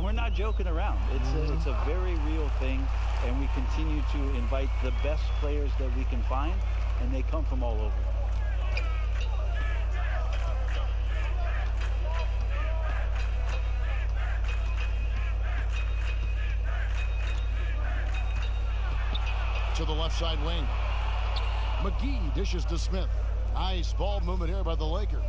we're not joking around. It's a very real thing, and we continue to invite the best players that we can find, and they come from all over. To the left side wing. McGee dishes to Smith. Nice ball movement here by the Lakers.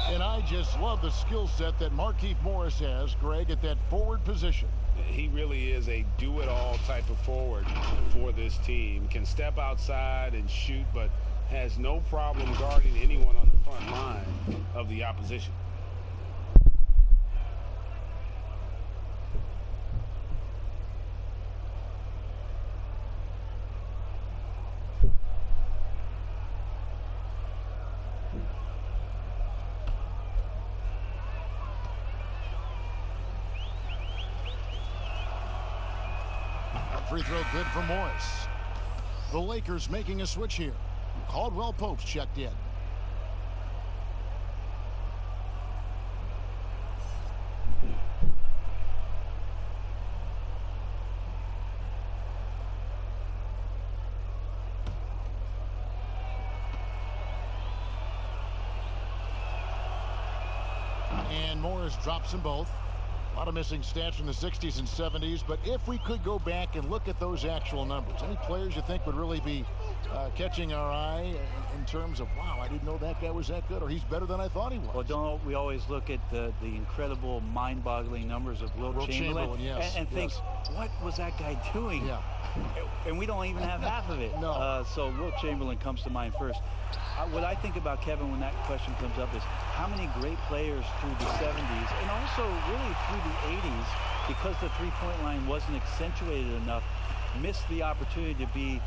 And I just love the skill set that Markieff Morris has, Greg, at that forward position. He really is a do-it-all type of forward for this team. Can step outside and shoot, but has no problem guarding anyone on the front line of the opposition. Free throw good for Morris. The Lakers making a switch here. Caldwell Pope's checked in. And Morris drops them both. A lot of missing stats from the 60s and 70s, but if we could go back and look at those actual numbers, any players you think would really be catching our eye in terms of, wow, I didn't know that guy was that good, or he's better than I thought he was? Well, don't we always look at the incredible, mind-boggling numbers of Wilt Chamberlain yes, and think, what was that guy doing? Yeah. And we don't even have half of it. No. So Wilt Chamberlain comes to mind first. What I think about, Kevin, when that question comes up is how many great players through the 70s and also really through the 80s, because the three-point line wasn't accentuated enough, missed the opportunity to be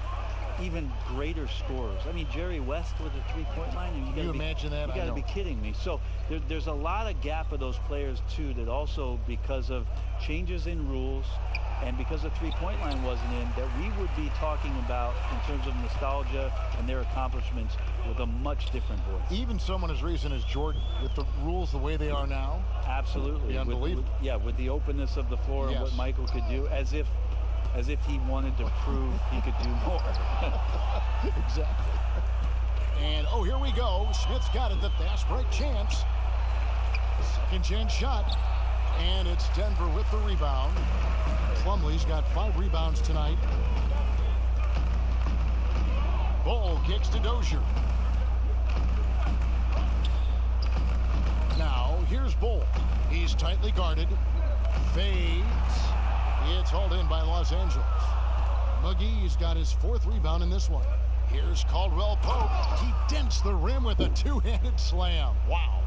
even greater scorers. I mean, Jerry West with a three-point line. And Can you imagine that? You got to be kidding me. So there's a lot of gap of those players, too, that also, because of changes in rules and because the three-point line wasn't in, that we would be talking about in terms of nostalgia and their accomplishments with a much different voice. Even someone as recent as Jordan, with the rules the way they are now. Absolutely. Unbelievable. With the openness of the floor and what Michael could do, as if he wanted to prove he could do more. Exactly. And, oh, here we go. Smith's got it, the fast break chance. Second chance shot. And it's Denver with the rebound. Plumlee's got 5 rebounds tonight. Ball kicks to Dozier. Now, here's Bull. He's tightly guarded. Fades. It's hauled in by Los Angeles. McGee's got his 4th rebound in this one. Here's Caldwell Pope. He dents the rim with a two-handed slam. Wow.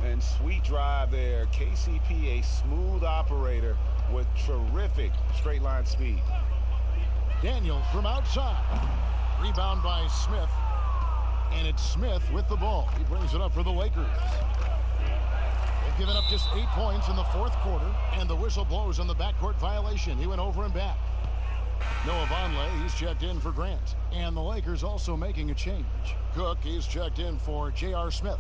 And sweet drive there. KCP, a smooth operator with terrific straight line speed. Daniels from outside. Rebound by Smith. And it's Smith with the ball. He brings it up for the Lakers. They've given up just 8 points in the 4th quarter, and the whistle blows on the backcourt violation. He went over and back. Noah Vonleh, he's checked in for Grant. And the Lakers also making a change. Cook, he's checked in for J.R. Smith.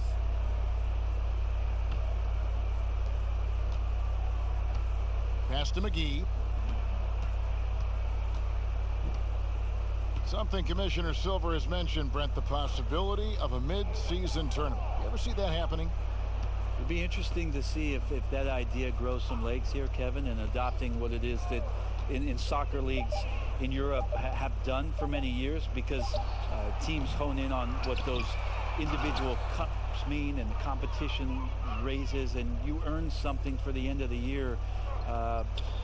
Pass to McGee. Something Commissioner Silver has mentioned, Brent, the possibility of a mid-season tournament. You ever see that happening? It'd be interesting to see if that idea grows some legs here, Kevin, and adopting what it is that in soccer leagues in Europe have done for many years, because teams hone in on what those individual cups mean and the competition raises, and you earn something for the end of the year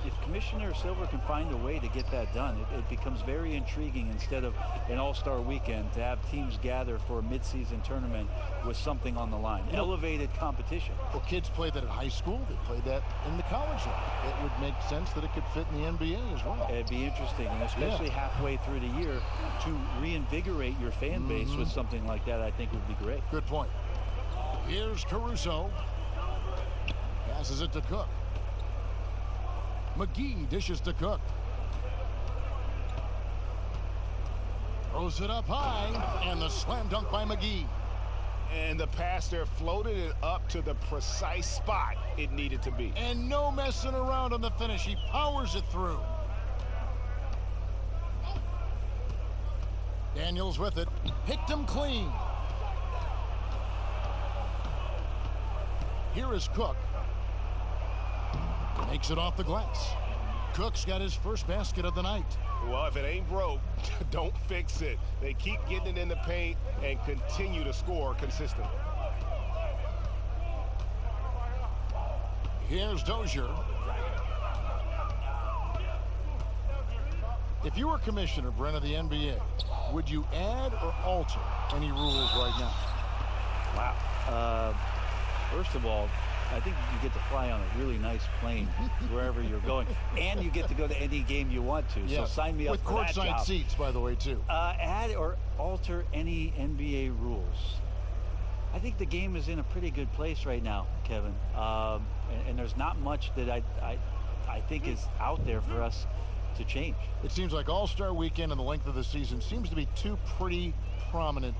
if Commissioner Silver can find a way to get that done, it becomes very intriguing instead of an all-star weekend to have teams gather for a mid-season tournament with something on the line. Elevated competition. Well, kids play that at high school. They play that in the college level. It would make sense that it could fit in the NBA as well. It'd be interesting, and especially halfway through the year, to reinvigorate your fan base with something like that, I think would be great. Good point. Here's Caruso. Passes it to Cook. McGee dishes to Cook. Throws it up high, and the slam dunk by McGee. And the pass there floated it up to the precise spot it needed to be. And no messing around on the finish. He powers it through. Daniels with it. Picked him clean. Here is Cook. Makes it off the glass. Cook's got his first basket of the night. Well, if it ain't broke, don't fix it. They keep getting it in the paint and continue to score consistently. Here's Dozier. If you were commissioner, Brent, of the NBA, would you add or alter any rules right now? Wow. First of all, I think you get to fly on a really nice plane wherever you're going, and you get to go to any game you want to. Yeah. So sign me up for that job. With courtside seats, by the way, too. Add or alter any NBA rules. I think the game is in a pretty good place right now, Kevin. And there's not much that I think is out there for us to change. It seems like All-Star Weekend and the length of the season seems to be two pretty prominent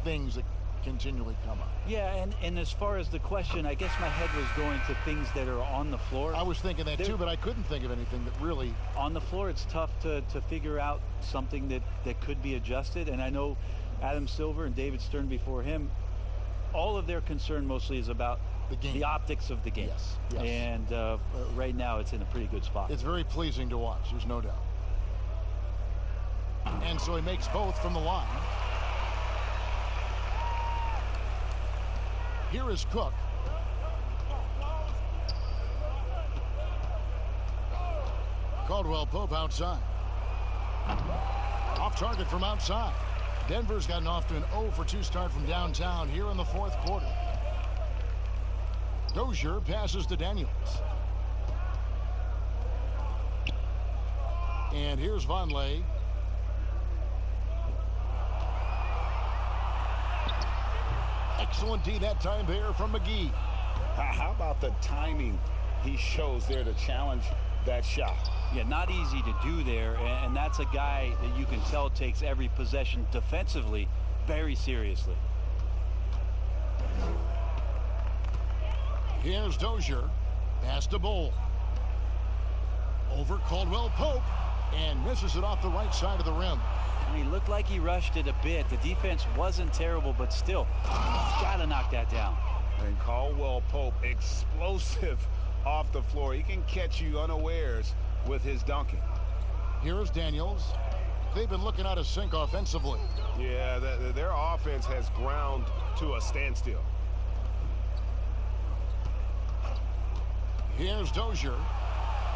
things that continually come up. Yeah, and as far as the question, I guess my head was going to things that are on the floor. I was thinking that too, but I couldn't think of anything that really... On the floor, it's tough to figure out something that could be adjusted, and I know Adam Silver and David Stern before him, all of their concern mostly is about the game, the optics of the game. Yes. And right now, it's in a pretty good spot. It's very pleasing to watch, there's no doubt. And so he makes both from the line. Here is Cook. Caldwell Pope outside. Off target from outside. Denver's gotten off to an 0-for-2 start from downtown here in the fourth quarter. Dozier passes to Daniels. And here's Vonleh. Excellent D that time there from McGee. How about the timing he shows there to challenge that shot? Yeah, not easy to do there, and that's a guy that you can tell takes every possession defensively very seriously. Here's Dozier. Pass to Bowl. Over Caldwell Pope, and misses it off the right side of the rim. He looked like he rushed it a bit. The defense wasn't terrible, but still, he's got to knock that down. And Caldwell Pope, explosive off the floor. He can catch you unawares with his dunking. Here's Daniels. They've been looking out of sync offensively. Yeah, their offense has ground to a standstill. Here's Dozier.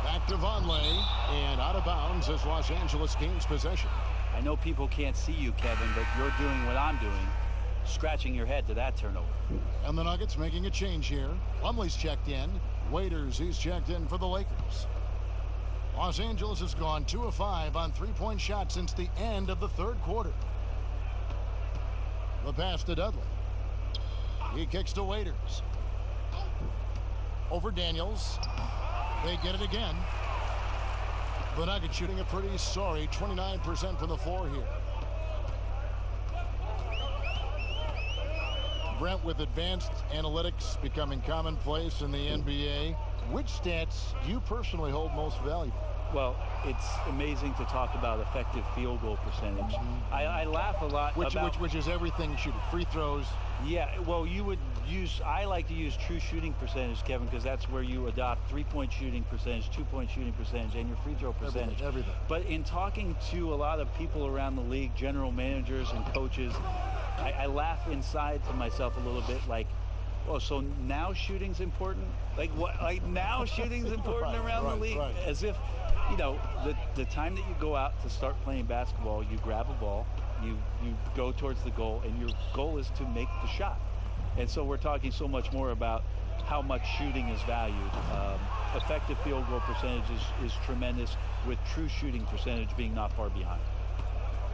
Back to Vonleh, and out of bounds as Los Angeles gains possession. I know people can't see you, Kevin, but you're doing what I'm doing, scratching your head to that turnover. And the Nuggets making a change here. Plumlee's checked in. Waiters, he's checked in for the Lakers. Los Angeles has gone 2 of 5 on three-point shots since the end of the third quarter. The pass to Dudley. He kicks to Waiters. Over Daniels. They get it again. The Nuggets shooting a pretty sorry 29% from the floor here. Brent, with advanced analytics becoming commonplace in the NBA, which stats do you personally hold most valuable? Well, it's amazing to talk about effective field goal percentage. I laugh a lot which is everything shooting, free throws. Yeah, well, I like to use true shooting percentage, Kevin, because that's where you adopt three-point shooting percentage, two-point shooting percentage, and your free throw percentage. Everything. But in talking to a lot of people around the league, general managers and coaches, I laugh inside to myself a little bit, like, Oh, so now shooting's important? Like what? Like now shooting's important around the league? Right. As if, you know, the time that you go out to start playing basketball, you grab a ball, you go towards the goal, and your goal is to make the shot. And so we're talking so much more about how much shooting is valued. Effective field goal percentage is tremendous, with true shooting percentage being not far behind.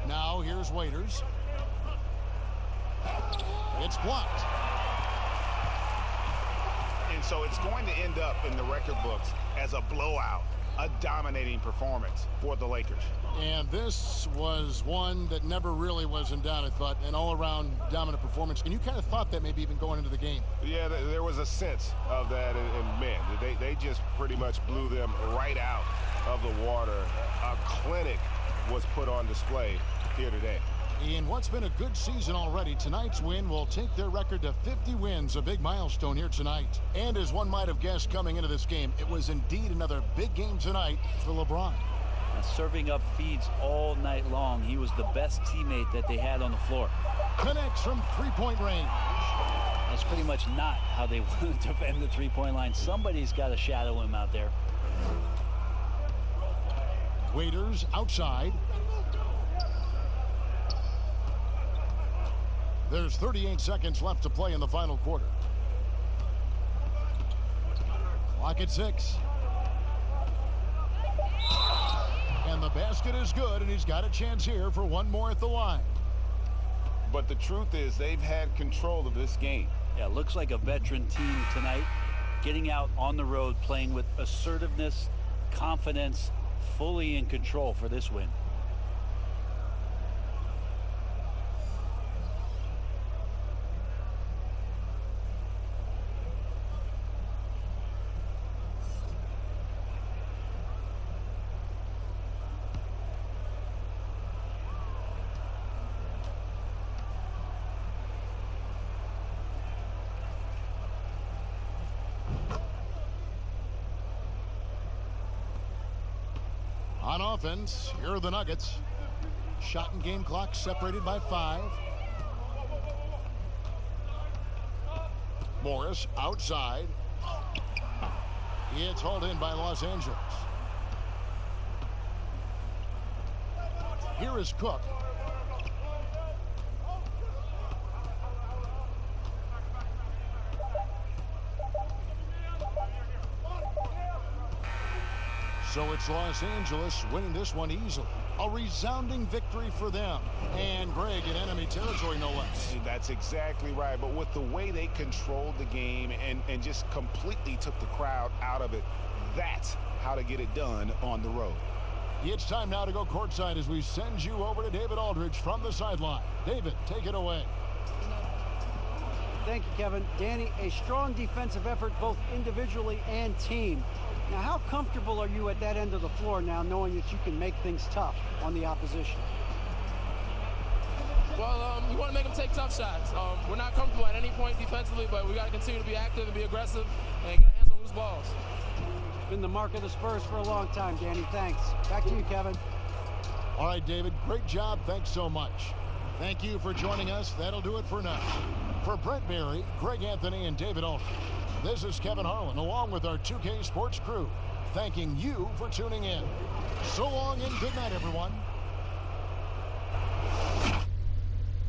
Now here's Waiters. It's blocked. And so it's going to end up in the record books as a blowout, a dominating performance for the Lakers. And this was one that never really was in doubt, I thought, an all-around dominant performance. And you kind of thought that maybe even going into the game. Yeah, there was a sense of that, and man, they just pretty much blew them right out of the water. A clinic was put on display here today. In what's been a good season already, tonight's win will take their record to 50 wins, a big milestone here tonight. And as one might have guessed coming into this game, it was indeed another big game tonight for LeBron. Serving up feeds all night long. He was the best teammate that they had on the floor. Connects from three-point range. That's pretty much not how they want to defend the three-point line. Somebody's got to shadow him out there. Waiters outside. There's 38 seconds left to play in the final quarter. Clock at 6. And the basket is good, and he's got a chance here for one more at the line. But the truth is they've had control of this game. Yeah, looks like a veteran team tonight, getting out on the road, playing with assertiveness, confidence, fully in control for this win. On offense, here are the Nuggets. Shot and game clock separated by 5. Morris outside. It's hauled in by Los Angeles. Here is Cook. So it's Los Angeles winning this one easily. A resounding victory for them. And Greg in enemy territory, no less. That's exactly right. But with the way they controlled the game and just completely took the crowd out of it, that's how to get it done on the road. It's time now to go courtside as we send you over to David Aldridge from the sideline. David, take it away. Thank you, Kevin. Danny, a strong defensive effort both individually and team. Now, how comfortable are you at that end of the floor now, knowing that you can make things tough on the opposition? Well, you want to make them take tough shots. We're not comfortable at any point defensively, but we got to continue to be active and be aggressive and get our hands on loose balls. Been the mark of the Spurs for a long time, Danny. Thanks. Back to you, Kevin. All right, David, great job. Thanks so much. Thank you for joining us. That'll do it for now. For Brent Barry, Greg Anthony, and David Aldridge, this is Kevin Harlan, along with our 2K Sports crew, thanking you for tuning in. So long and good night, everyone.